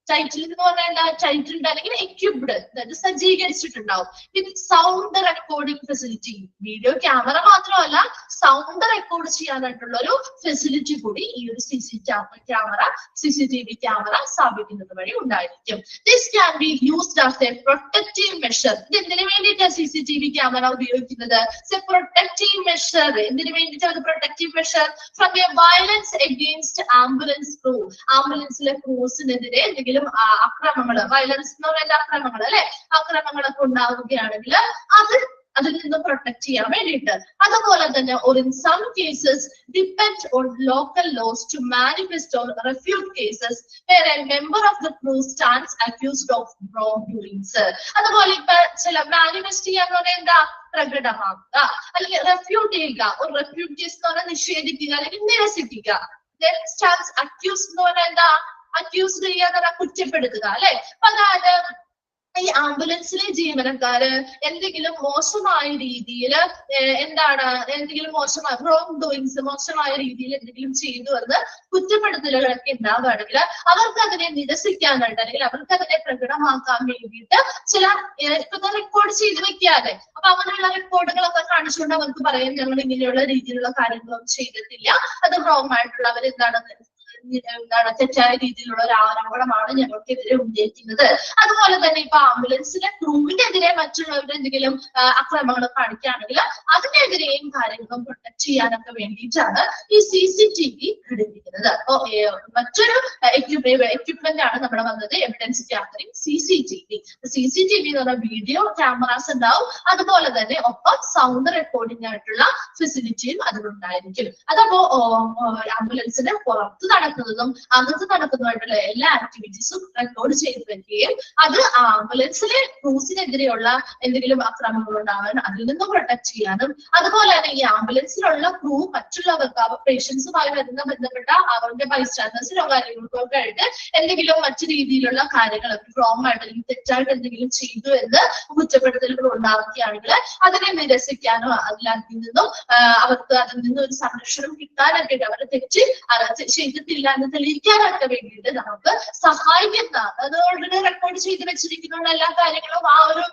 title എന്ന് പറഞ്ഞാൽ ടൈറ്റിൽഡ് അല്ലെങ്കിൽ എക്വിപ്ഡ്, അതായത് സജ്ജീകരിച്ചിട്ടുണ്ടാവും with sound recording facility. Video camera മാത്രമല്ല, സൗണ്ട് റെക്കോർഡ് ചെയ്യാനായിട്ടുള്ള ഒരു ഫെസിലിറ്റി കൂടി ഈ ഒരു CCTV ക്യാമറ സ്ഥാപിക്കുന്നത് വഴി ഉണ്ടായിരിക്കും. This can be used as a protective measure. ഇത് എന്തിനു വേണ്ടിയിട്ടാണ് CCTV ക്യാമറ ഉപയോഗിക്കുന്നത്? Protective measure. എന്തിനു വേണ്ടിയിട്ടാണ് protective measure? From a violence against ambulance crew. ആംബുലൻസിലെ ക്രൂസിനെതിരെ എന്തെങ്കിലും അക്രമങ്ങൾ, വയലൻസ് എന്ന് പറയുന്ന അക്രമങ്ങൾ അല്ലെ, അക്രമങ്ങളൊക്കെ ഉണ്ടാവുകയാണെങ്കിൽ അതിൽ നിന്ന് പ്രൊട്ടക്ട് ചെയ്യാൻ വേണ്ടിയിട്ട്. അതുപോലെ തന്നെ or in some cases depend on local laws to manifest or refute cases where a member of the crew stands accused of wrongdoings. അതുപോലെ ഇപ്പൊ ചില മാനിഫെസ്റ്റ് ചെയ്യാന്ന് പറഞ്ഞാൽ എന്താ? പ്രകടമാക്കുക അല്ലെങ്കിൽ റെഫ്യൂട്ട് ചെയ്യുക. ഒരു റെഫ്യൂട്ട് കേസ് എന്ന് പറഞ്ഞാൽ നിഷേധിക്കുക അല്ലെങ്കിൽ നിരസിക്കുക. Then stands accused എന്ന് പറഞ്ഞാൽ എന്താ? അക്യൂസ് ചെയ്യുക, കുറ്റപ്പെടുത്തുക അല്ലെ. അപ്പൊ അതായത് ഈ ആംബുലൻസിലെ ജീവനക്കാര് എന്തെങ്കിലും മോശമായ രീതിയിൽ എന്തെങ്കിലും മോശമായ റോങ് ഡൂയിങ്സ്, മോശമായ രീതിയിൽ എന്തെങ്കിലും ചെയ്തു എന്ന് കുറ്റപ്പെടുത്തലുകളൊക്കെ ഉണ്ടാവുകയാണെങ്കിൽ അവർക്ക് അതിനെ നിരസിക്കാനായിട്ട് അല്ലെങ്കിൽ അവർക്ക് അതിനെ പ്രകടമാക്കാൻ വേണ്ടിയിട്ട് ചില ഇപ്പൊ റെക്കോർഡ് ചെയ്ത് വെക്കാതെ, അപ്പൊ അങ്ങനെയുള്ള റെക്കോർഡുകളൊക്കെ കാണിച്ചുകൊണ്ട് അവർക്ക് പറയാം ഞങ്ങൾ ഇങ്ങനെയുള്ള രീതിയിലുള്ള കാര്യങ്ങളൊന്നും ചെയ്തിട്ടില്ല, അത് റോങ് ആയിട്ടുള്ള തെറ്റായ രീതിയിലുള്ള ഒരു ആരോപണമാണ് ഞങ്ങൾക്കെതിരെ ഉന്നയിക്കുന്നത്. അതുപോലെ തന്നെ ഇപ്പൊ ആംബുലൻസിലെ ക്രൂവിനെതിരെ മറ്റുള്ളവരുടെ എന്തെങ്കിലും അക്രമങ്ങൾ കാണിക്കുകയാണെങ്കിൽ അതിനെതിരെയും കാര്യങ്ങളും പ്രൊട്ടക്ട് ചെയ്യാനൊക്കെ വേണ്ടിയിട്ടാണ് ഈ CCTV ഘടിപ്പിക്കുന്നത്. അപ്പോ മറ്റൊരു എക്വിപ്മെന്റ് ആണ് നമ്മുടെ വന്നത് എവിഡൻസ് ഗ്യാതറിംഗ് CCTV എന്ന് പറഞ്ഞാൽ വീഡിയോ ക്യാമറാസ് ഉണ്ടാവും. അതുപോലെ തന്നെ ഒപ്പം സൗണ്ട് റെക്കോർഡിംഗ് ആയിട്ടുള്ള ഫെസിലിറ്റിയും അതിലുണ്ടായിരിക്കും. അതപ്പോ ആംബുലൻസിന്റെ പുറത്ത് നടക്കുന്നതും അകത്ത് നടക്കുന്നതുമായിട്ടുള്ള എല്ലാ ആക്ടിവിറ്റീസും റെക്കോർഡ് ചെയ്ത് വെക്കുകയും അത് ആംബുലൻസിലെ ക്രൂസിനെതിരെയുള്ള എന്തെങ്കിലും അക്രമങ്ങൾ ഉണ്ടാകാൻ അതിൽ നിന്നും പ്രൊട്ടക്ട് ചെയ്യാനും, അതുപോലെ തന്നെ ഈ ആംബുലൻസിലുള്ള ക്രൂ മറ്റുള്ളവർക്ക് പേഷ്യൻസുമായി ബന്ധപ്പെട്ട അവരുടെ ബൈസ്റ്റാൻഡേഴ്സിനോ കാര്യങ്ങൾക്കോ ഒക്കെ ആയിട്ട് എന്തെങ്കിലും മറ്റു രീതിയിലുള്ള കാര്യങ്ങൾ റോങ് ആയിട്ട് അല്ലെങ്കിൽ തെറ്റായിട്ട് എന്തെങ്കിലും ചെയ്തു എന്ന് കുറ്റപ്പെടുത്തലുകൾ ഉണ്ടാവുകയാണെങ്കിൽ അതിനെ നിരസിക്കാനോ അതിൽ നിന്നും അവർക്ക് അതിൽ നിന്നും ഒരു സംരക്ഷണം കിട്ടാനൊക്കെ അവർ തെറ്റ് ചെയ്തിട്ടില്ല പറ്റിയില്ല എന്ന് തെളിയിക്കാനൊക്കെ വേണ്ടിയിട്ട് നമുക്ക് സഹായിക്കുന്നതാണ്. അത് ഓൾറെഡി റെക്കോർഡ് ചെയ്ത് വെച്ചിരിക്കുന്ന എല്ലാ കാര്യങ്ങളും ആ ഒരു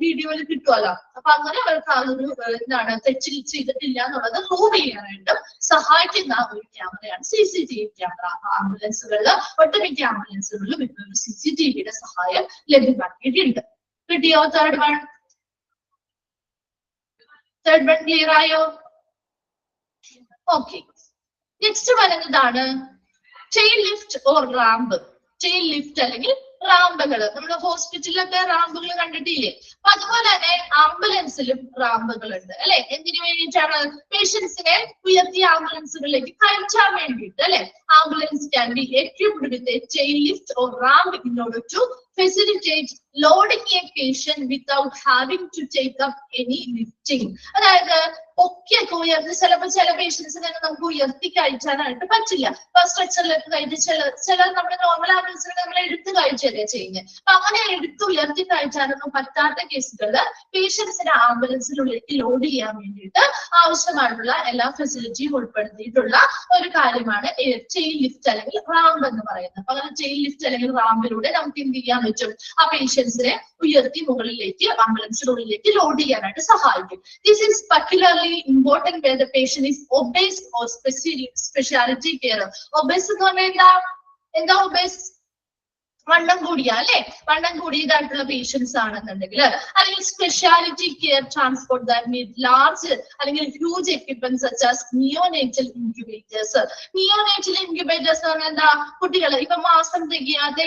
വീഡിയോയിൽ കിട്ടുമല്ലോ. അപ്പൊ അങ്ങനെ അവർക്ക് ആ ഒരു എന്താണ് തെറ്റ് ചെയ്തിട്ടില്ല എന്നുള്ളത് പ്രൂവ് ചെയ്യാനായിട്ടും സഹായിക്കുന്ന ഒരു ക്യാമറയാണ് CCTV ക്യാമറ. ആംബുലൻസുകളിൽ ഒട്ടുമിക്ക ആംബുലൻസുകളിലും ഇപ്പോൾ ഒരു CCTVയുടെ സഹായം ലഭ്യമാക്കിയിട്ടുണ്ട്. കിട്ടിയോ? തേർഡ് വൺ ക്ലിയർ ആയോ? ഓക്കെ, നെക്സ്റ്റ് വരുന്നതാണ് chain lift or ramp. Chain lift അല്ലെങ്കിൽ റാമ്പുകൾ. നമ്മുടെ ഹോസ്പിറ്റലിലൊക്കെ റാമ്പുകൾ കണ്ടിട്ടില്ലേ? അപ്പൊ അതുപോലെ തന്നെ ആംബുലൻസിലും റാമ്പുകൾ ഉണ്ട് അല്ലെ. എന്തിനു വേണ്ടിയിട്ടാണ്? പേഷ്യൻസിനെ ഉയർത്തിയ ആംബുലൻസുകളിലേക്ക് കയറ്റാൻ വേണ്ടിയിട്ട് അല്ലെ. Ambulance can be equipped with a chain lift or ramp in order to facilitate loading a patient without having to take up any lifting. അതായത് ഒക്കെയൊക്കെ ഉയർത്തി ചിലപ്പോൾ ചില പേഷ്യൻസിനെ നമുക്ക് ഉയർത്തി കഴിച്ചാനായിട്ട് പറ്റില്ല. സ്ട്രെച്ചറിലേക്ക് കയറ്റി ചില നമ്മുടെ നോർമൽ ആംബുലൻസിനെ നമ്മൾ എടുത്ത് കഴിച്ചല്ലേ ചെയ്യുന്നത്. അപ്പൊ അങ്ങനെ എടുത്ത് ഉയർത്തി കഴിച്ചാനൊന്നും പറ്റാത്ത കേസുകളിൽ പേഷ്യൻസിനെ ആംബുലൻസിനുള്ളിലേക്ക് ലോഡ് ചെയ്യാൻ വേണ്ടിയിട്ട് ആവശ്യമായിട്ടുള്ള എല്ലാ ഫെസിലിറ്റിയും ഉൾപ്പെടുത്തിയിട്ടുള്ള ഒരു കാര്യമാണ് ചെയിൻ ലിഫ്റ്റ് അല്ലെങ്കിൽ റാമ്പ് എന്ന് പറയുന്നത്. അപ്പൊ അങ്ങനെ ചെയിൻ ലിഫ്റ്റ് അല്ലെങ്കിൽ റാമ്പിലൂടെ നമുക്ക് എന്ത് ചെയ്യാൻ പറ്റും? ആ പേഷ്യൻസിനെ ഉയർത്തി മുകളിലേക്ക് ആംബുലൻസിനുള്ളിലേക്ക് ലോഡ് ചെയ്യാനായിട്ട് സഹായിക്കും. This is particularly important where the patient is obese or specialty care. Obese എന്ന് പറഞ്ഞാൽ എന്താ obese? വണ്ണം കൂടിയ അല്ലെ. വണ്ണം കൂടിയതായിട്ടുള്ള പേഷ്യൻസ് ആണെന്നുണ്ടെങ്കിൽ അല്ലെങ്കിൽ speciality care transport that need large അല്ലെങ്കിൽ huge equipment such as neonatal incubators. Neonatal incubators എന്ന് പറഞ്ഞാൽ എന്താ? കുട്ടികൾ ഇപ്പൊ മാസം തികയാതെ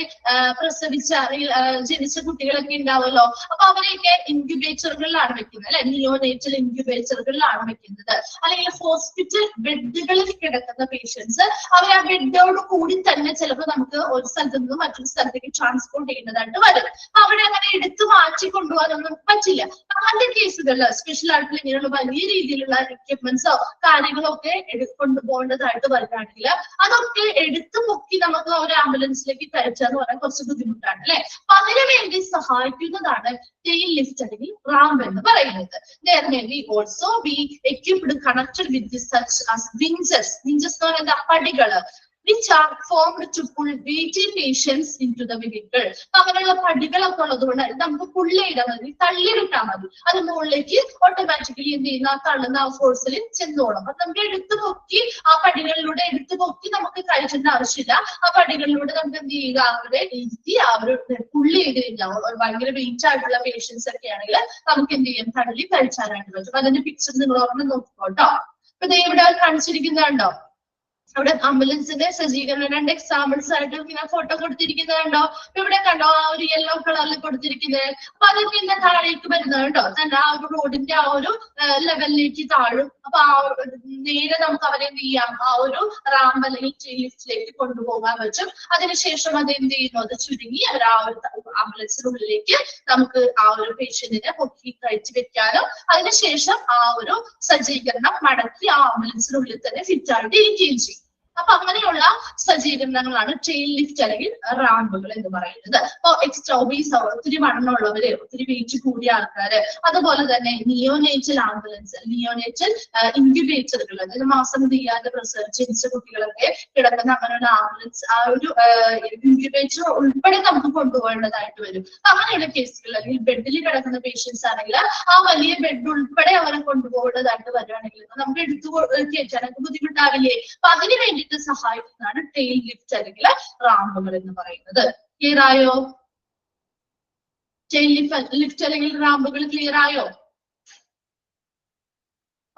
പ്രസവിച്ച അല്ലെങ്കിൽ ജനിച്ച കുട്ടികളൊക്കെ ഉണ്ടാവുമല്ലോ. അപ്പൊ അവരെയൊക്കെ ഇൻക്യുബേറ്ററുകളിലാണ് വെക്കുന്നത് അല്ലെ. നിയോനേറ്റൽ ഇൻക്യുബേറ്ററുകളിലാണ് വെക്കുന്നത്. അല്ലെങ്കിൽ ഹോസ്പിറ്റൽ ബെഡുകളിൽ കിടക്കുന്ന പേഷ്യൻസ് അവർ ആ ബെഡോട് കൂടി തന്നെ ചിലപ്പോൾ നമുക്ക് ഒരു സ്ഥലത്ത് നിന്ന് മറ്റൊരു സ്ഥലത്തേക്ക് ട്രാൻസ്പോർട്ട് ചെയ്യുന്നതായിട്ട് വരും. അവിടെ അങ്ങനെ എടുത്തു മാറ്റി കൊണ്ടുപോകാനൊന്നും പറ്റില്ല. അങ്ങനത്തെ കേസുകളിൽ സ്പെഷ്യൽ ആയിട്ടുള്ള ഇങ്ങനെയുള്ള വലിയ രീതിയിലുള്ള എക്യുപ്മെന്റ്സോ കാര്യങ്ങളോ ഒക്കെ കൊണ്ടുപോകേണ്ടതായിട്ട് വരികയാണെങ്കിൽ അതൊക്കെ എടുത്തു പൊക്കി നമുക്ക് ഒരു ആംബുലൻസിലേക്ക് കയറ്റാന്ന് പറയാൻ കുറച്ച് ബുദ്ധിമുട്ടാണ് അല്ലെ. അപ്പൊ അതിനു വേണ്ടി സഹായിക്കുന്നതാണ് ചെയിൻ ലിഫ്റ്റ് അല്ലെങ്കിൽ റാമ്പ് എന്ന് പറയുന്നത്. There may be also be equipped connected with such as winches. Winches എന്ന് പറയുന്നത് പടികള് which are formed to pull weighty patients into the vehicle. അങ്ങനെയുള്ള പടികളൊക്കെ ഉള്ളതുകൊണ്ട് നമുക്ക് പുള്ളിയിടാൻ മതി, തള്ളിയിട്ടാൽ മതി. അത് മുകളിലേക്ക് ഓട്ടോമാറ്റിക്കലി എന്ത് ചെയ്യുന്ന തള്ളുന്ന ആ ഫോഴ്സിൽ ചെന്നോളും. അപ്പൊ നമുക്ക് എടുത്തു പൊക്കി ആ പടികളിലൂടെ എടുത്തു പൊക്കി നമുക്ക് കഴിച്ചേണ്ട ആവശ്യമില്ല. ആ പടികളിലൂടെ നമുക്ക് എന്ത് ചെയ്യുക? അവരെ ഇരുത്തി ആ ഒരു പുള്ളി ചെയ്ത് കഴിഞ്ഞാൽ ഭയങ്കര വെയിറ്റ് ആയിട്ടുള്ള പേഷ്യൻസ് ഒക്കെ ആണെങ്കിൽ നമുക്ക് എന്ത് ചെയ്യാം? തള്ളി കഴിച്ചാനായിട്ട് പറ്റും. അതിന്റെ പിക്ചർ നിങ്ങൾ ഓർമ്മ നോക്കിക്കോട്ടോ. അപ്പൊ ഇവിടെ കാണിച്ചിരിക്കുന്നുണ്ടോ? അവിടെ ആംബുലൻസിന്റെ സജ്ജീകരണം രണ്ട് എക്സാമ്പിൾസ് ആയിട്ട് ഇങ്ങനെ ഫോട്ടോ കൊടുത്തിരിക്കുന്നുണ്ടോ? ഇവിടെ കണ്ടോ ആ ഒരു യെല്ലോ കളറിൽ കൊടുത്തിരിക്കുന്നത്. അപ്പൊ അത് പിന്നെ താഴേക്ക് വരുന്നത് കേട്ടോ. തന്നെ ആ ഒരു റോഡിന്റെ ആ ഒരു ലെവലിലേക്ക് താഴും. അപ്പൊ ആ നേരെ നമുക്ക് അവരെ എന്ത് ചെയ്യാം? ആ ഒരു റാമ്പ് അല്ലെങ്കിൽ ചെയിൻ ലിഫ്റ്റിലേക്ക് കൊണ്ടുപോകാൻ പറ്റും. അതിനുശേഷം അത് എന്ത് ചെയ്യുന്നു? അത് ചുരുങ്ങി അവർ ആ ഒരു ആംബുലൻസിനുള്ളിലേക്ക് നമുക്ക് ആ ഒരു പേഷ്യന്റിനെ പൊക്കി കഴിച്ചു വെക്കാനും അതിനുശേഷം ആ ഒരു സജ്ജീകരണം മടക്കി ആ ആംബുലൻസിനുള്ളിൽ തന്നെ ഫിറ്റ് ആയിട്ട് ഇരിക്കുകയും ചെയ്യും. അപ്പൊ അങ്ങനെയുള്ള സജ്ജീകരണങ്ങളാണ് ചെയിൻ ലിഫ്റ്റ് അല്ലെങ്കിൽ റാമ്പുകൾ എന്ന് പറയുന്നത്. അപ്പൊ എക്സ്ട്രാ ഒബീസ്, ഒത്തിരി വണ്ണമുള്ളവര്, ഒത്തിരി വെയിറ്റ് കൂടിയ ആൾക്കാര്, അതുപോലെ തന്നെ നിയോനേറ്റൽ ആംബുലൻസ്, നിയോനേറ്റൽ ഇൻക്യുബേറ്ററുകൾ, അതായത് മാസം തികയാതെ ജനിച്ച കുട്ടികളൊക്കെ കിടക്കുന്ന അങ്ങനെയുള്ള ആംബുലൻസ്, ആ ഒരു ഇൻക്യുബേറ്റർ ഉൾപ്പെടെ നമുക്ക് കൊണ്ടുപോകേണ്ടതായിട്ട് വരും. അങ്ങനെയുള്ള കേസുകൾ അല്ലെങ്കിൽ ബെഡിൽ കിടക്കുന്ന പേഷ്യൻസ് ആണെങ്കിൽ ആ വലിയ ബെഡ് ഉൾപ്പെടെ അവരെ കൊണ്ടുപോകേണ്ടതായിട്ട് വരികയാണെങ്കിൽ നമുക്ക് എടുത്തു കയറ്റാനൊക്കെ ബുദ്ധിമുട്ടാവില്ലേ? അപ്പൊ അതിന് വേണ്ടി സഹായിക്കുന്നതാണ് ടെയിൽ ലിഫ്റ്റ് അല്ലെങ്കിൽ റാമ്പുകൾ എന്ന് പറയുന്നത്. ക്ലിയർ ആയോ? ടെയിൽ ലിഫ്റ്റ് അല്ലെങ്കിൽ റാമ്പുകൾ ക്ലിയർ ആയോ?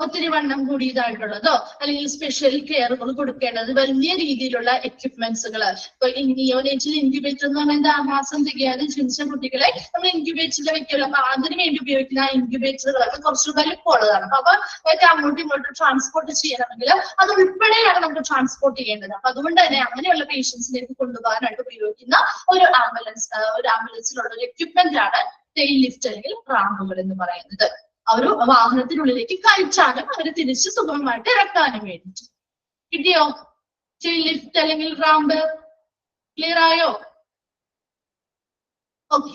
ഒത്തിരി വണ്ണം കൂടിയതായിട്ടുള്ളതോ അല്ലെങ്കിൽ സ്പെഷ്യൽ കെയറുകൾ കൊടുക്കേണ്ടത് വലിയ രീതിയിലുള്ള എക്യുപ്മെന്റ്സുകൾ. ഇപ്പൊ നിയോനേറ്റൽ ഇൻക്യുബേറ്റർ എന്ന് പറഞ്ഞാൽ മാസം തികയാതെ ജനിച്ച കുട്ടികളെ നമ്മൾ ഇൻക്യുബേറ്ററിൽ വെക്കുമല്ലോ. അപ്പൊ അതിന് വേണ്ടി ഉപയോഗിക്കുന്ന ആ ഇൻക്യുബേറ്ററുകളൊക്കെ കുറച്ച് വലിപ്പമുള്ളതാണ്. അപ്പൊ അങ്ങോട്ടും ഇങ്ങോട്ടും ട്രാൻസ്പോർട്ട് ചെയ്യണമെങ്കിൽ അത് ഉൾപ്പെടെയാണ് നമുക്ക് ട്രാൻസ്പോർട്ട് ചെയ്യേണ്ടത്. അപ്പൊ അതുകൊണ്ട് തന്നെ അങ്ങനെയുള്ള പേഷ്യൻസിലേക്ക് കൊണ്ടുപോകാനായിട്ട് ഉപയോഗിക്കുന്ന ഒരു ആംബുലൻസിലുള്ള ഒരു എക്യുപ്മെന്റ് ആണ് ടെയിൽ ലിഫ്റ്റ് അല്ലെങ്കിൽ റാമ്പുകൾ എന്ന് പറയുന്നത്. ആ ഒരു വാഹനത്തിനുള്ളിലേക്ക് കയറ്റാനും അവരെ തിരിച്ച് സുഖമായിട്ട് ഇറക്കാനും വേണ്ടിട്ട്. കിട്ടിയോ? ചെയിൻ ലിഫ്റ്റ് അല്ലെങ്കിൽ റാമ്പ് ക്ലിയർ ആയോ? ഓക്കെ,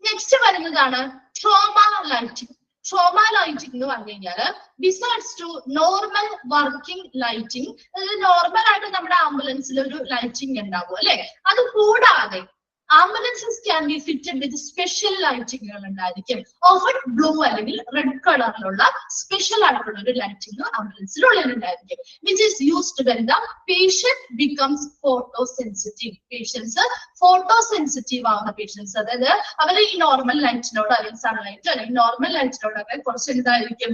നെക്സ്റ്റ് വരുന്നതാണ് ട്രോമ ലൈറ്റിംഗ്. ട്രോമ ലൈറ്റിംഗ് എന്ന് പറഞ്ഞു കഴിഞ്ഞാൽ besides to normal working lighting, അതായത് നോർമൽ ആയിട്ട് നമ്മുടെ ആംബുലൻസിൽ ഒരു ലൈറ്റിംഗ് ഉണ്ടാവും അല്ലെ, അത് കൂടാതെ ambulances can be fitted with special ലൈറ്റിങ്ങുകൾ ഉണ്ടായിരിക്കും. ഓഫൺ ബ്ലൂ അല്ലെങ്കിൽ റെഡ് കളറിലുള്ള സ്പെഷ്യൽ ആയിട്ടുള്ള ഒരു ലൈറ്റിംഗ് ആംബുലൻസിനുള്ളിൽ ഉണ്ടായിരിക്കും. Which is used when the patient becomes photo sensitive. Patients photo sensitive ആവുന്ന പേഷ്യൻസ്, അതായത് അവർ ഈ നോർമൽ ലൈറ്റിനോട് അല്ലെങ്കിൽ സൺലൈറ്റ് അല്ലെങ്കിൽ നോർമൽ ലൈറ്റിനോടൊക്കെ കുറച്ച് എന്തായിരിക്കും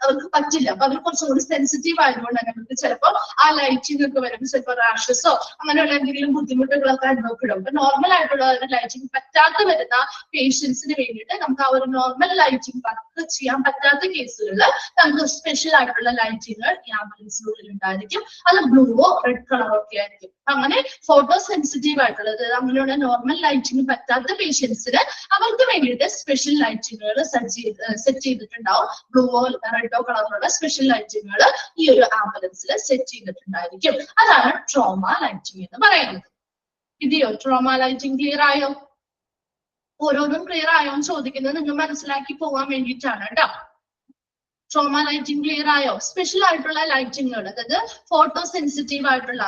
അവർക്ക് പറ്റില്ല. അപ്പൊ അവർ കുറച്ചും കൂടി സെൻസിറ്റീവ് ആയതുകൊണ്ട് അവർക്ക് ചിലപ്പോൾ ആ ലൈറ്റിംഗ് ഒക്കെ വരുമ്പോൾ ചിലപ്പോൾ റാഷസോ അങ്ങനെയുള്ള എന്തെങ്കിലും ബുദ്ധിമുട്ടുകളൊക്കെ അനുഭവപ്പെടും. അപ്പൊ നോർമൽ ആയിട്ടുള്ള ലൈറ്റിംഗ് പറ്റാത്ത വരുന്ന പേഷ്യൻസിന് വേണ്ടിയിട്ട് നമുക്ക് ആ ഒരു നോർമൽ ലൈറ്റിംഗ് വർക്ക് ചെയ്യാൻ പറ്റാത്ത കേസുകളിൽ നമുക്ക് സ്പെഷ്യൽ ആയിട്ടുള്ള ലൈറ്റിംഗ് ഈ ആംബുലൻസിനുള്ളിൽ ഉണ്ടായിരിക്കും. അത് ബ്ലൂവോ റെഡ് കളറോ ഒക്കെ ആയിരിക്കും. അങ്ങനെ ഫോട്ടോ സെൻസിറ്റീവ് ആയിട്ടുള്ളത് അങ്ങനെയുള്ള നോർമൽ ലൈറ്റിംഗ് പറ്റാത്ത പേഷ്യൻസിന് അവർക്ക് വേണ്ടിയിട്ട് സ്പെഷ്യൽ ലൈറ്റിങ്ങുകൾ സെറ്റ് ചെയ്തിട്ടുണ്ടാവും. ബ്ലൂവോ റെഡോ കളറുള്ള സ്പെഷ്യൽ ലൈറ്റിങ്ങുകൾ ഈ ഒരു ആംബുലൻസിൽ സെറ്റ് ചെയ്തിട്ടുണ്ടായിരിക്കും. അതാണ് ട്രോമ ലൈറ്റിംഗ് എന്ന് പറയുന്നത്. ഇതെയോ ട്രോമ ലൈറ്റിംഗ് ക്ലിയർ ആയോ? ഓരോന്നും ക്ലിയർ ആയോ എന്ന് ചോദിക്കുന്നത് നിങ്ങൾ മനസ്സിലാക്കി പോകാൻ വേണ്ടിയിട്ടാണ് കേട്ടോ. ട്രോമ ലൈറ്റിംഗ് ക്ലിയർ ആയോ? സ്പെഷ്യൽ ആയിട്ടുള്ള ലൈറ്റിങ്ങുകൾ, അതായത് ഫോട്ടോ സെൻസിറ്റീവ് ആയിട്ടുള്ള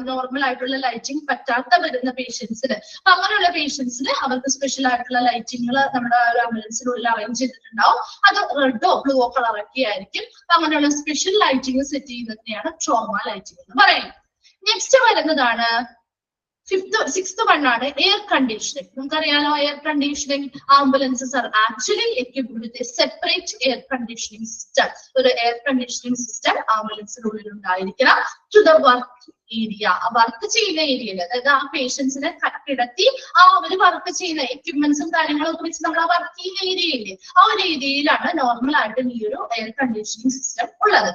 നോർമൽ ആയിട്ടുള്ള ലൈറ്റിംഗ് പറ്റാത്ത വരുന്ന പേഷ്യൻസിന്, അപ്പൊ അങ്ങനെയുള്ള പേഷ്യൻസിന് അവർക്ക് സ്പെഷ്യൽ ആയിട്ടുള്ള ലൈറ്റിങ്ങുകൾ നമ്മുടെ ആംബുലൻസിനുള്ളിൽ അറേഞ്ച് ചെയ്തിട്ടുണ്ടാവും. അത് റെഡോ ബ്ലൂവോ കളറൊക്കെ ആയിരിക്കും. അങ്ങനെയുള്ള സ്പെഷ്യൽ ലൈറ്റിംഗ് സെറ്റ് ചെയ്യുന്നതിനെയാണ് ട്രോമ ലൈറ്റിംഗ് എന്ന് പറയുന്നത്. നെക്സ്റ്റ് വരുന്നതാണ് സിക്സ്ത് വൺ ആണ് എയർ കണ്ടീഷനിങ്. നമുക്കറിയാലോ air conditioning ambulances are actually equipped with a separate air conditioning system. ഒരു എയർ കണ്ടീഷനിങ് സിസ്റ്റം ആംബുലൻസിനുള്ളിൽ ഉണ്ടായിരിക്കണം. To the work area, work ചെയ്യുന്ന ഏരിയയിൽ, അതായത് ആ പേഷ്യൻസിനെ കിടത്തി ആ ഒരു വർക്ക് ചെയ്യുന്ന എക്യുപ്മെന്റ്സും കാര്യങ്ങളൊക്കെ വെച്ച് നമ്മൾ ആ വർക്ക് ചെയ്യുന്ന ഏരിയയില്ലേ, ആ ഒരു ഏരിയയിലാണ് നോർമൽ ആയിട്ട് ഈ ഒരു എയർ കണ്ടീഷനിങ് സിസ്റ്റം ഉള്ളത്.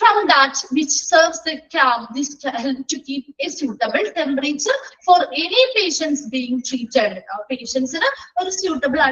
From that which serves the cab, this help to keep a suitable temperature for any patients being treated. Patients in a suitable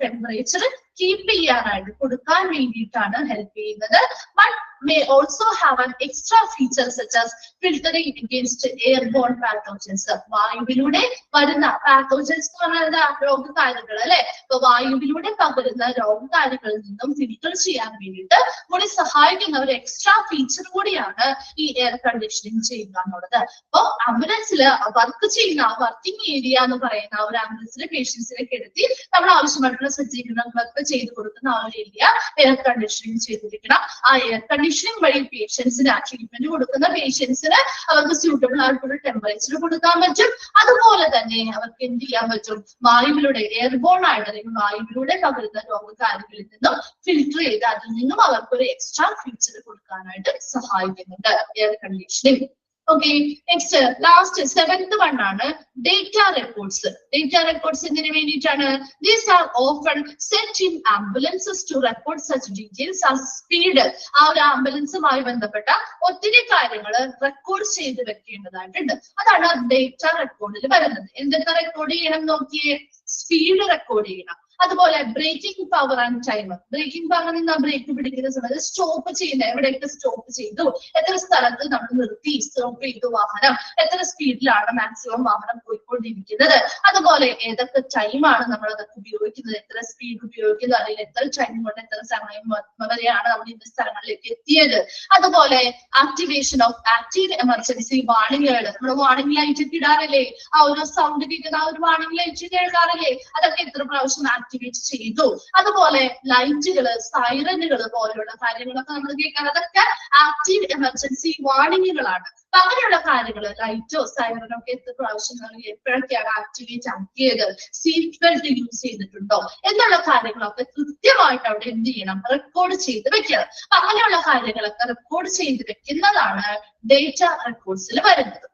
temperature keep ചെയ്യാനായിട്ട് കൊടുക്കാൻ വേണ്ടിയിട്ടാണ് ഹെൽപ്പ് ചെയ്യുന്നത്. But may also have an extra feature such as filtering against airborne pathogens. വായുവിലൂടെ വരുന്ന pathogens എന്ന് പറഞ്ഞാൽ രോഗകാരികൾ അല്ലെ, അപ്പൊ വായുവിലൂടെ പകരുന്ന രോഗകാരികളിൽ നിന്നും ഫിൽട്ടർ ചെയ്യാൻ വേണ്ടിയിട്ട് കൂടി സഹായിക്കുന്ന ഒരു എക്സ്ട്രാ ഫീച്ചർ കൂടിയാണ് ഈ എയർ കണ്ടീഷനിങ് ചെയ്യുക എന്നുള്ളത്. അപ്പൊ ആംബുലൻസിൽ വർക്ക് ചെയ്യുന്ന വർക്കിംഗ് ഏരിയ എന്ന് പറയുന്ന ഒരു ആംബുലൻസിലെ പേഷ്യൻസിനെ കെടുത്തി നമ്മൾ ആവശ്യമായിട്ടുള്ള സജ്ജീകരണങ്ങളൊക്കെ ചെയ്ത് കൊടുക്കുന്ന ആ ഒരു ഏരിയ എയർ കണ്ടീഷനിങ് ചെയ്തിരിക്കണം. ആ എയർ കണ്ടീഷനിങ് വഴി പേഷ്യൻസിന് ട്രീറ്റ്മെന്റ് കൊടുക്കുന്ന പേഷ്യൻസിന് അവർക്ക് സ്യൂട്ടബിൾ ആയിട്ടുള്ള ടെമ്പറേച്ചർ കൊടുക്കാൻ പറ്റും. അതുപോലെ തന്നെ അവർക്ക് എന്ത് ചെയ്യാൻ പറ്റും, വായുവിലൂടെ എയർബോൺ ആയിട്ട് അല്ലെങ്കിൽ വായുവിലൂടെ പകരുന്ന രോഗകാരികളിൽ നിന്നും ഫിൽട്ടർ ചെയ്ത് അതിൽ നിന്നും അവർക്ക് ഒരു എക്സ്ട്രാ ഫീച്ചർ കൊടുക്കാനായിട്ട് സഹായിക്കുന്നുണ്ട് air conditioning. Okay, next last seventh one ആണ് data records. Data records എന്തിനു വേണ്ടിയിട്ടാണ്? These are often sent in ambulances to record such details as speed. ആ ഒരു ആംബുലൻസുമായി ബന്ധപ്പെട്ട ഒത്തിരി കാര്യങ്ങൾ റെക്കോർഡ് ചെയ്ത് വെക്കേണ്ടതായിട്ടുണ്ട്. അതാണ് ഡേറ്റ റെക്കോർഡിൽ വരുന്നത്. എന്തൊക്കെ റെക്കോർഡ് ചെയ്യണം നോക്കിയേ? സ്പീഡ് റെക്കോർഡ് ചെയ്യണം. അതുപോലെ braking power and time. Braking power നിന്ന് ബ്രേക്ക് പിടിക്കുന്ന സമയത്ത് സ്റ്റോപ്പ് ചെയ്യുന്ന എവിടെയൊക്കെ സ്റ്റോപ്പ് ചെയ്തു, എത്ര സ്ഥലത്ത് നമ്മൾ നിർത്തി സ്റ്റോപ്പ് ചെയ്തു വാഹനം, എത്ര സ്പീഡിലാണ് മാക്സിമം വാഹനം പോയിക്കൊണ്ടിരിക്കുന്നത്, അതുപോലെ ഏതൊക്കെ ടൈമാണ് നമ്മൾ അതൊക്കെ ഉപയോഗിക്കുന്നത്, എത്ര സ്പീഡ് ഉപയോഗിക്കുന്നത്, അല്ലെങ്കിൽ എത്ര ടൈം കൊണ്ട് എത്ര സമയം വരെയാണ് നമ്മൾ ഇന്ന സ്ഥലങ്ങളിലേക്ക് എത്തിയത്. അതുപോലെ ആക്ടിവേഷൻ ഓഫ് ആക്റ്റീവ് എമർജൻസി വാണിങ്ങുകൾ. നമ്മൾ വാണിംഗ് ലൈറ്റ് ഒക്കെ ഇടാറില്ലേ, ആ ഒരു സൗണ്ട് കേൾക്കുന്ന ആ ഒരു വാണിംഗ് ലൈറ്റ് കേൾക്കാറില്ലേ, അതൊക്കെ എത്ര പ്രാവശ്യം ആക്ടിവേറ്റ് ചെയ്തു. അതുപോലെ ലൈറ്റുകള്, സൈറനുകൾ പോലെയുള്ള കാര്യങ്ങളൊക്കെ നമ്മൾ കേൾക്കാൻ, അതൊക്കെ ആക്റ്റീവ് എമർജൻസി വാണിങ്ങുകളാണ്. അപ്പൊ അങ്ങനെയുള്ള കാര്യങ്ങള് ലൈറ്റോ സൈറനോ ഒക്കെ എത്ര പ്രാവശ്യം എപ്പോഴൊക്കെയാണ് ആക്ടിവേറ്റ് ആക്കിയത്, സീറ്റ് ബെൽറ്റ് യൂസ് ചെയ്തിട്ടുണ്ടോ എന്നുള്ള കാര്യങ്ങളൊക്കെ കൃത്യമായിട്ട് അവിടെ എന്ത് ചെയ്യണം, റെക്കോർഡ് ചെയ്ത് വെക്കണം. അപ്പൊ അങ്ങനെയുള്ള കാര്യങ്ങളൊക്കെ റെക്കോർഡ് ചെയ്ത് വെക്കുന്നതാണ് ഡേറ്റ റെക്കോർഡ്സിൽ വരുന്നത്.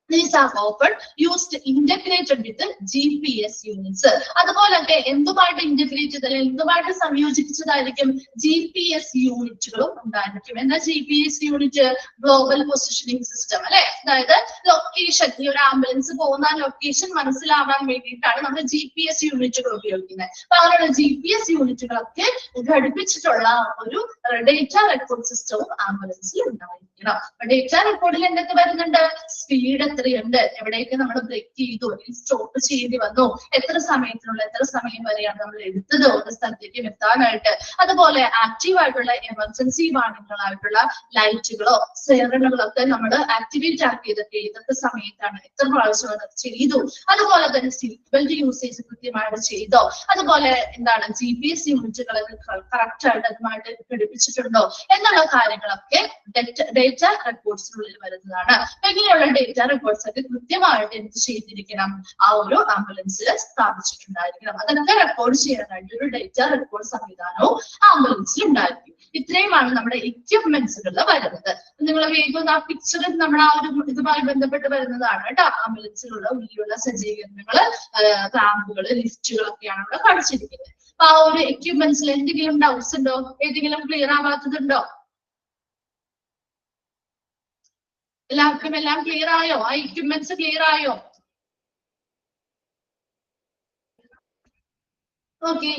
These are often used integrated with GPS units. അതുപോലൊക്കെ എന്തുമായിട്ട് ഇന്റഗ്രേറ്റ് ചെയ്താൽ എന്തുമായിട്ട് സംയോജിപ്പിച്ചതായിരിക്കും, GPS യൂണിറ്റുകളും ഉണ്ടായിരിക്കും. എന്താ GPS unit? Global positioning system അല്ലെ. അതായത് ലൊക്കേഷൻ, ഈ ഒരു ആംബുലൻസ് പോകുന്ന ലൊക്കേഷൻ മനസ്സിലാവാൻ വേണ്ടിയിട്ടാണ് നമ്മൾ GPS യൂണിറ്റുകൾ ഉപയോഗിക്കുന്നത്. അപ്പൊ അങ്ങനെയുള്ള GPS യൂണിറ്റുകളൊക്കെ ഘടിപ്പിച്ചിട്ടുള്ള ഒരു ഡേറ്റ റെക്കോർഡ് സിസ്റ്റവും ആംബുലൻസിൽ ഉണ്ടായിരിക്കണം. ഡേറ്റ റെക്കോർഡിൽ എന്തൊക്കെ വരുന്നുണ്ട്? സ്പീഡ് എത്രയുണ്ട്, എവിടെയൊക്കെ നമ്മൾ ബ്രേക്ക് ചെയ്തു, സ്റ്റോപ്പ് ചെയ്യേണ്ടി വന്നു, എത്ര സമയത്തിനുള്ള എത്ര സമയം വരെയാണ് നമ്മൾ എടുത്തത് ഒരു സ്ഥലത്തേക്ക് എത്താനായിട്ട്. അതുപോലെ ആക്റ്റീവ് ആയിട്ടുള്ള എമർജൻസി വാണിങ്ങളായിട്ടുള്ള ലൈറ്റുകളോ സൈറണുകളോ ഒക്കെ നമ്മൾ ആക്ടിവേറ്റ് ആക്കിയതൊക്കെ ഏതൊക്കെ സമയത്താണ്, എത്ര പ്രാവശ്യം അത് ചെയ്തു. അതുപോലെ തന്നെ സീറ്റ് ബെൽറ്റ് യൂസേജ് കൃത്യമായിട്ട് ചെയ്തോ, അതുപോലെ എന്താണ് GPS യൂണിറ്റുകൾ കറക്റ്റ് ആയിട്ട് അതുമായിട്ട് ഘടിപ്പിച്ചിട്ടുണ്ടോ എന്നുള്ള കാര്യങ്ങളൊക്കെ ഡേറ്റ റെക്കോർഡ്സിനുള്ളിൽ വരുന്നതാണ്. ഇങ്ങനെയുള്ള ഡേറ്റ റെക്കോർഡ്സ് ഒക്കെ കൃത്യമായിട്ട് എന്ത് ചെയ്തിരിക്കണം, ആ ഒരു ആംബുലൻസിൽ സ്ഥാപിച്ചിട്ടുണ്ടായിരിക്കണം. അതൊക്കെ റെക്കോർഡ് ചെയ്യാനായിട്ട് ഒരു ഡേറ്റ റെക്കോർഡ് സംവിധാനവും ആംബുലൻസിൽ ഉണ്ടായിരിക്കും. ഇത്രയുമാണ് നമ്മുടെ എക്യുപ്മെന്റ്സുകൾ വരുന്നത്. നിങ്ങൾ വേഗം ആ പിക്ചറിൽ നമ്മുടെ ആ ഒരു ഇതുമായി ബന്ധപ്പെട്ട് വരുന്നതാണ് കേട്ടോ. ആംബുലൻസിലുള്ള ഉള്ളിലുള്ള സജ്ജീകരണങ്ങള്, റാമ്പുകള്, ലിഫ്റ്റുകളൊക്കെയാണ് അവിടെ കാണിച്ചിരിക്കുന്നത്. അപ്പൊ ആ ഒരു എക്യുപ്മെന്റ്സിൽ എന്തെങ്കിലും ഡൗട്ട്സ് ഉണ്ടോ, ഏതെങ്കിലും ക്ലിയർ ആവാത്തതുണ്ടോ? എല്ലാവർക്കും എല്ലാം ക്ലിയർ ആയോ? ആ എക്യുപ്മെന്റ്സ് ക്ലിയർ ആയോ? ഓക്കെ,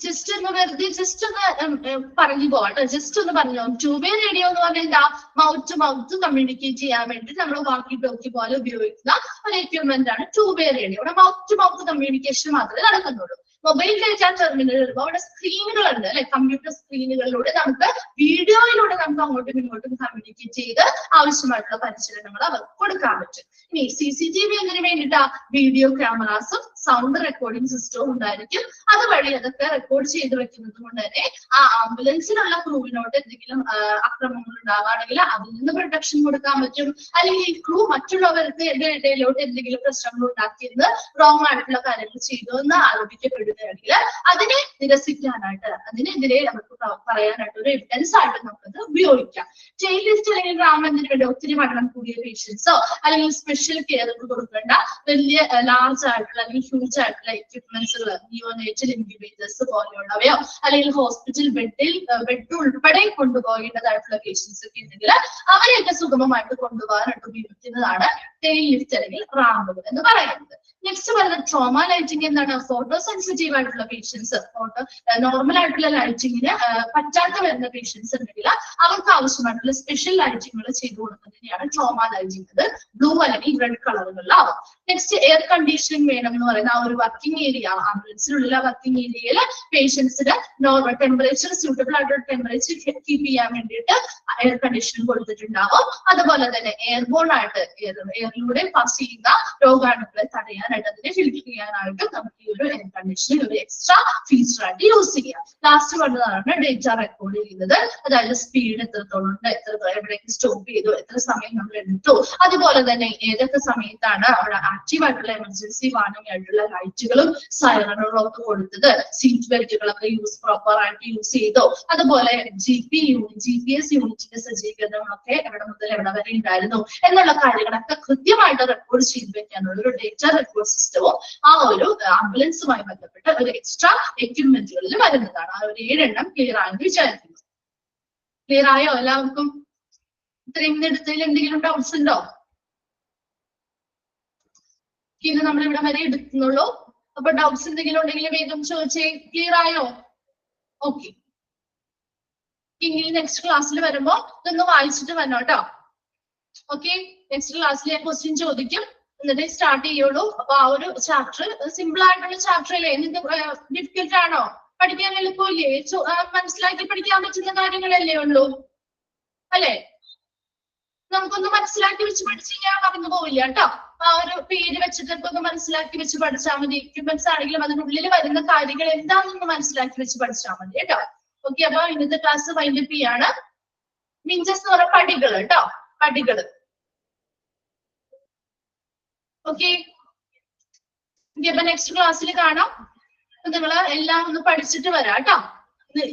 ജസ്റ്റ് ഒന്ന് വെറുതെ ജസ്റ്റ് ഒന്ന് പറഞ്ഞു പോവാട്ടോ. ജസ്റ്റ് ഒന്ന് പറഞ്ഞു. ടൂ വേ റേഡിയോ എന്ന് പറഞ്ഞാൽ എന്താ, മൗത്ത് ടു മൗത്ത് കമ്മ്യൂണിക്കേറ്റ് ചെയ്യാൻ വേണ്ടി നമ്മൾ വാക്കി ടോക്കി പോലെ ഉപയോഗിക്കുന്ന ഒരു എക്യുപ്മെന്റ് ആണ് ടൂ വേ റേഡിയോ. ഇവിടെ മൗത്ത് ടു മൗത്ത് കമ്മ്യൂണിക്കേഷൻ മാത്രമേ നടക്കുന്നുള്ളൂ. മൊബൈൽ ഡേറ്റ ടെർമിനൽ വരുമ്പോൾ അവിടെ സ്ക്രീനുകളുണ്ട് അല്ലെ, കമ്പ്യൂട്ടർ സ്ക്രീനുകളിലൂടെ നമുക്ക് വീഡിയോയിലൂടെ നമുക്ക് അങ്ങോട്ടും ഇങ്ങോട്ടും കമ്മ്യൂണിക്കേറ്റ് ചെയ്ത് ആവശ്യമായിട്ടുള്ള പരിശീലനങ്ങൾ അവർക്ക് കൊടുക്കാൻ പറ്റും. ഇനി CCTV എന്നതിന് വേണ്ടിയിട്ട് വീഡിയോ ക്യാമറാസും സൗണ്ട് റെക്കോർഡിംഗ് സിസ്റ്റവും ഉണ്ടായിരിക്കും. അതുവഴി അതൊക്കെ റെക്കോർഡ് ചെയ്ത് വെക്കുന്നത് കൊണ്ട് തന്നെ ആ ആംബുലൻസിലുള്ള ക്രൂവിനോട് എന്തെങ്കിലും അക്രമങ്ങൾ ഉണ്ടാവുകയാണെങ്കിൽ അതിൽ നിന്ന് പ്രൊട്ടക്ഷൻ കൊടുക്കാൻ പറ്റും. അല്ലെങ്കിൽ ഈ ക്രൂ മറ്റുള്ളവർക്ക് ഇടയിലോട്ട് എന്തെങ്കിലും പ്രശ്നങ്ങൾ ഉണ്ടാക്കിയെന്ന് റോങ് ആയിട്ടുള്ള കാര്യങ്ങൾ ചെയ്തു എന്ന് ആരോപിക്കപ്പെടുകയാണെങ്കിൽ അതിനെ നിരസിക്കാനായിട്ട്, അതിനെതിരെ നമുക്ക് പറയാനായിട്ട് ഒരു എവിഡൻസ് ആയിട്ട് നമുക്കത് ഉപയോഗിക്കാം. ചെയിൻ ലിസ്റ്റ് അല്ലെങ്കിൽ റാമെന്തിന് വേണ്ടി ഒത്തിരി പഠനം കൂടിയ പേഷ്യൻസോ അല്ലെങ്കിൽ സ്പെഷ്യൽ കെയർ കൊടുക്കേണ്ട വലിയ ലാർജ് ആയിട്ടുള്ള അല്ലെങ്കിൽ ഹ്യൂജ് ആയിട്ടുള്ള എക്യുപ്മെന്റ്സുകൾ, നിയോനേറ്റൽ ഇൻക്യുബേറ്റേഴ്സ് പോലെയുള്ളവയോ അല്ലെങ്കിൽ ഹോസ്പിറ്റൽ ബെഡ് ഉൾപ്പെടെ കൊണ്ടുപോകേണ്ടതായിട്ടുള്ള പേഷ്യൻസ് ഒക്കെ ഉണ്ടെങ്കിൽ അവരെയൊക്കെ സുഗമമായിട്ട് കൊണ്ടുപോകാനായിട്ട് ഉപയോഗിക്കുന്നതാണ് ടെയിൽ ലിഫ്റ്റ് അല്ലെങ്കിൽ റാമ്പുകൾ എന്ന് പറയുന്നത്. നെക്സ്റ്റ് പറയുന്നത് ട്രോമ ലൈറ്റിംഗ്. എന്താണ്, ഫോട്ടോ സെൻസിറ്റീവ് ആയിട്ടുള്ള പേഷ്യൻസ്, നോർമൽ ആയിട്ടുള്ള ലൈറ്റിങ്ങിന് പറ്റാത്ത വരുന്ന പേഷ്യൻസ് ഉണ്ടെങ്കിൽ അവർക്ക് ആവശ്യമായിട്ടുള്ള സ്പെഷ്യൽ ലൈറ്റിങ്ങുകൾ ചെയ്തു കൊടുക്കുന്നതിനെയാണ് ട്രോമ ലൈറ്റിംഗ്. അത് ബ്ലൂ അല്ലെങ്കിൽ റെഡ് കളറുകളിലാവും. നെക്സ്റ്റ് എയർ കണ്ടീഷനിങ് വേണം എന്ന് പറയുന്ന ആ ഒരു വർക്കിംഗ് ഏരിയ, ആംബുലൻസിലുള്ള വർക്കിംഗ് ഏരിയയിൽ പേഷ്യൻസിന് നോർമൽ ടെമ്പറേച്ചർ, സ്യൂട്ടബിൾ ആയിട്ടുള്ള ടെമ്പറേച്ചർ കീപ്പ് ചെയ്യാൻ വേണ്ടിയിട്ട് എയർ കണ്ടീഷനിങ് കൊടുത്തിട്ടുണ്ടാവും. അതുപോലെ തന്നെ എയർബോൺ ആയിട്ട് എയറിലൂടെ പാസ് ചെയ്യുന്ന രോഗാണുക്കളെ തടയാനായിട്ട്, അതിനെ ഫിൽറ്റർ ചെയ്യാനായിട്ട് നമുക്ക് ഈ ഒരു എയർ കണ്ടീഷനിങ് ഒരു എക്സ്ട്രാ ഫീച്ചർ ആയിട്ട് യൂസ് ചെയ്യാം. ലാസ്റ്റ് വന്നതാണ് ഡേറ്റ റെക്കോർഡ് ചെയ്യുന്നത്. അതായത് സ്പീഡ് എത്രത്തോളം ഉണ്ട്, എവിടേക്ക് സ്റ്റോപ്പ് ചെയ്തു, എത്ര സമയം നമ്മൾ എടുത്തു, അതുപോലെ തന്നെ ഏതൊക്കെ സമയത്താണ് അവിടെ ആക്റ്റീവ് ആയിട്ടുള്ള എമർജൻസി വാർണിംഗ് ആയിട്ടുള്ള ലൈറ്റുകളും സൈറണുകളും ഒക്കെ കൊടുത്തത്, സീറ്റ് ബെൽറ്റുകളൊക്കെ പ്രോപ്പർ ആയിട്ട് യൂസ് ചെയ്തോ, അതുപോലെ GPS യൂണിറ്റിന്റെ സജ്ജീകരണങ്ങളൊക്കെ എവിടെ മുതൽ എവിടെ വരെ ഉണ്ടായിരുന്നു എന്നുള്ള കാര്യങ്ങളൊക്കെ കൃത്യമായിട്ട് റെക്കോർഡ് ചെയ്ത് വെക്കാനുള്ള ഒരു ഡേറ്റ റെക്കോർഡ് സിസ്റ്റവും ആ ഒരു ആംബുലൻസുമായി ബന്ധപ്പെട്ട് ഒരു എക്സ്ട്രാ എക്യുപ്മെന്റുകളിൽ വരുന്നതാണ്. ആ ഒരു 7 എണ്ണം ക്ലിയർ ആണെന്ന് വിചാരിക്കുന്നു. ക്ലിയർ ആയോ എല്ലാവർക്കും? ഇത്രയും എടുത്തതിൽ എന്തെങ്കിലും ഡൗട്ട്സ് ഉണ്ടോ? ഇത് നമ്മൾ ഇവിടെ വരെ എടുക്കുന്നുള്ളൂ. അപ്പൊ ഡൗട്ട്സ് എന്തെങ്കിലും ഉണ്ടെങ്കിൽ വേഗം ചോദിച്ചേ. ക്ലിയർ ആയോ? ഓക്കെ, ഇനി നെക്സ്റ്റ് ക്ലാസ്സിൽ വരുമ്പോ ഇതൊന്ന് വായിച്ചിട്ട് വരണം കേട്ടോ. ഓക്കെ, നെക്സ്റ്റ് ക്ലാസ്സിൽ ഞാൻ ക്വസ്റ്റ്യൻ ചോദിക്കും, എന്നിട്ട് സ്റ്റാർട്ട് ചെയ്യുള്ളൂ. അപ്പൊ ആ ഒരു ചാപ്റ്റർ സിമ്പിൾ ആയിട്ടുള്ള ചാപ്റ്റർ അല്ലേ? നിങ്ങൾക്ക് ഡിഫിക്കൽട്ട് ആണോ? പഠിക്കാൻ എളുപ്പമില്ലേ? മനസ്സിലാക്കി പഠിക്കാൻ പറ്റുന്ന കാര്യങ്ങളല്ലേ ഉള്ളൂ അല്ലെ? നമുക്കൊന്ന് മനസ്സിലാക്കി വെച്ച് പഠിച്ചു കഴിഞ്ഞാൽ മറന്നു പോവില്ല കേട്ടോ. ആ ഒരു പേര് വെച്ചിട്ടൊക്കെ ഒന്ന് മനസ്സിലാക്കി വെച്ച് പഠിച്ചാൽ മതി. എക്യുപ്മെന്റ്സ് ആണെങ്കിലും അതിനുള്ളിൽ വരുന്ന കാര്യങ്ങൾ എന്താണെന്ന് മനസ്സിലാക്കി വെച്ച് പഠിച്ചാൽ മതി കേട്ടോ. ഓക്കെ, അപ്പൊ ഇന്നത്തെ ക്ലാസ് വൈൻഡപ്പ് ചെയ്യാണ്. മിഞ്ചസ് എന്ന് പറഞ്ഞ പടികൾ കേട്ടോ, പടികൾ. ഓക്കെ, അപ്പൊ നെക്സ്റ്റ് ക്ലാസ്സിൽ കാണാം. നിങ്ങൾ എല്ലാം ഒന്ന് പഠിച്ചിട്ട് വരാം കേട്ടോ.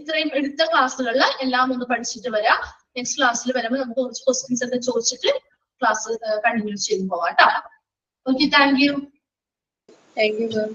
ഇത്രയും എടുത്ത ക്ലാസ്സുകളിൽ എല്ലാം ഒന്ന് പഠിച്ചിട്ട് വരാം. നെക്സ്റ്റ് ക്ലാസ്സിൽ വരുമ്പോൾ നമുക്ക് കുറച്ച് ക്വസ്റ്റ്യൻസ് ഒക്കെ ചോദിച്ചിട്ട് ക്ലാസ് കണ്ടിന്യൂ ചെയ്ത് പോവാം കേട്ടോ. Okay, thank you. Thank you ma'am.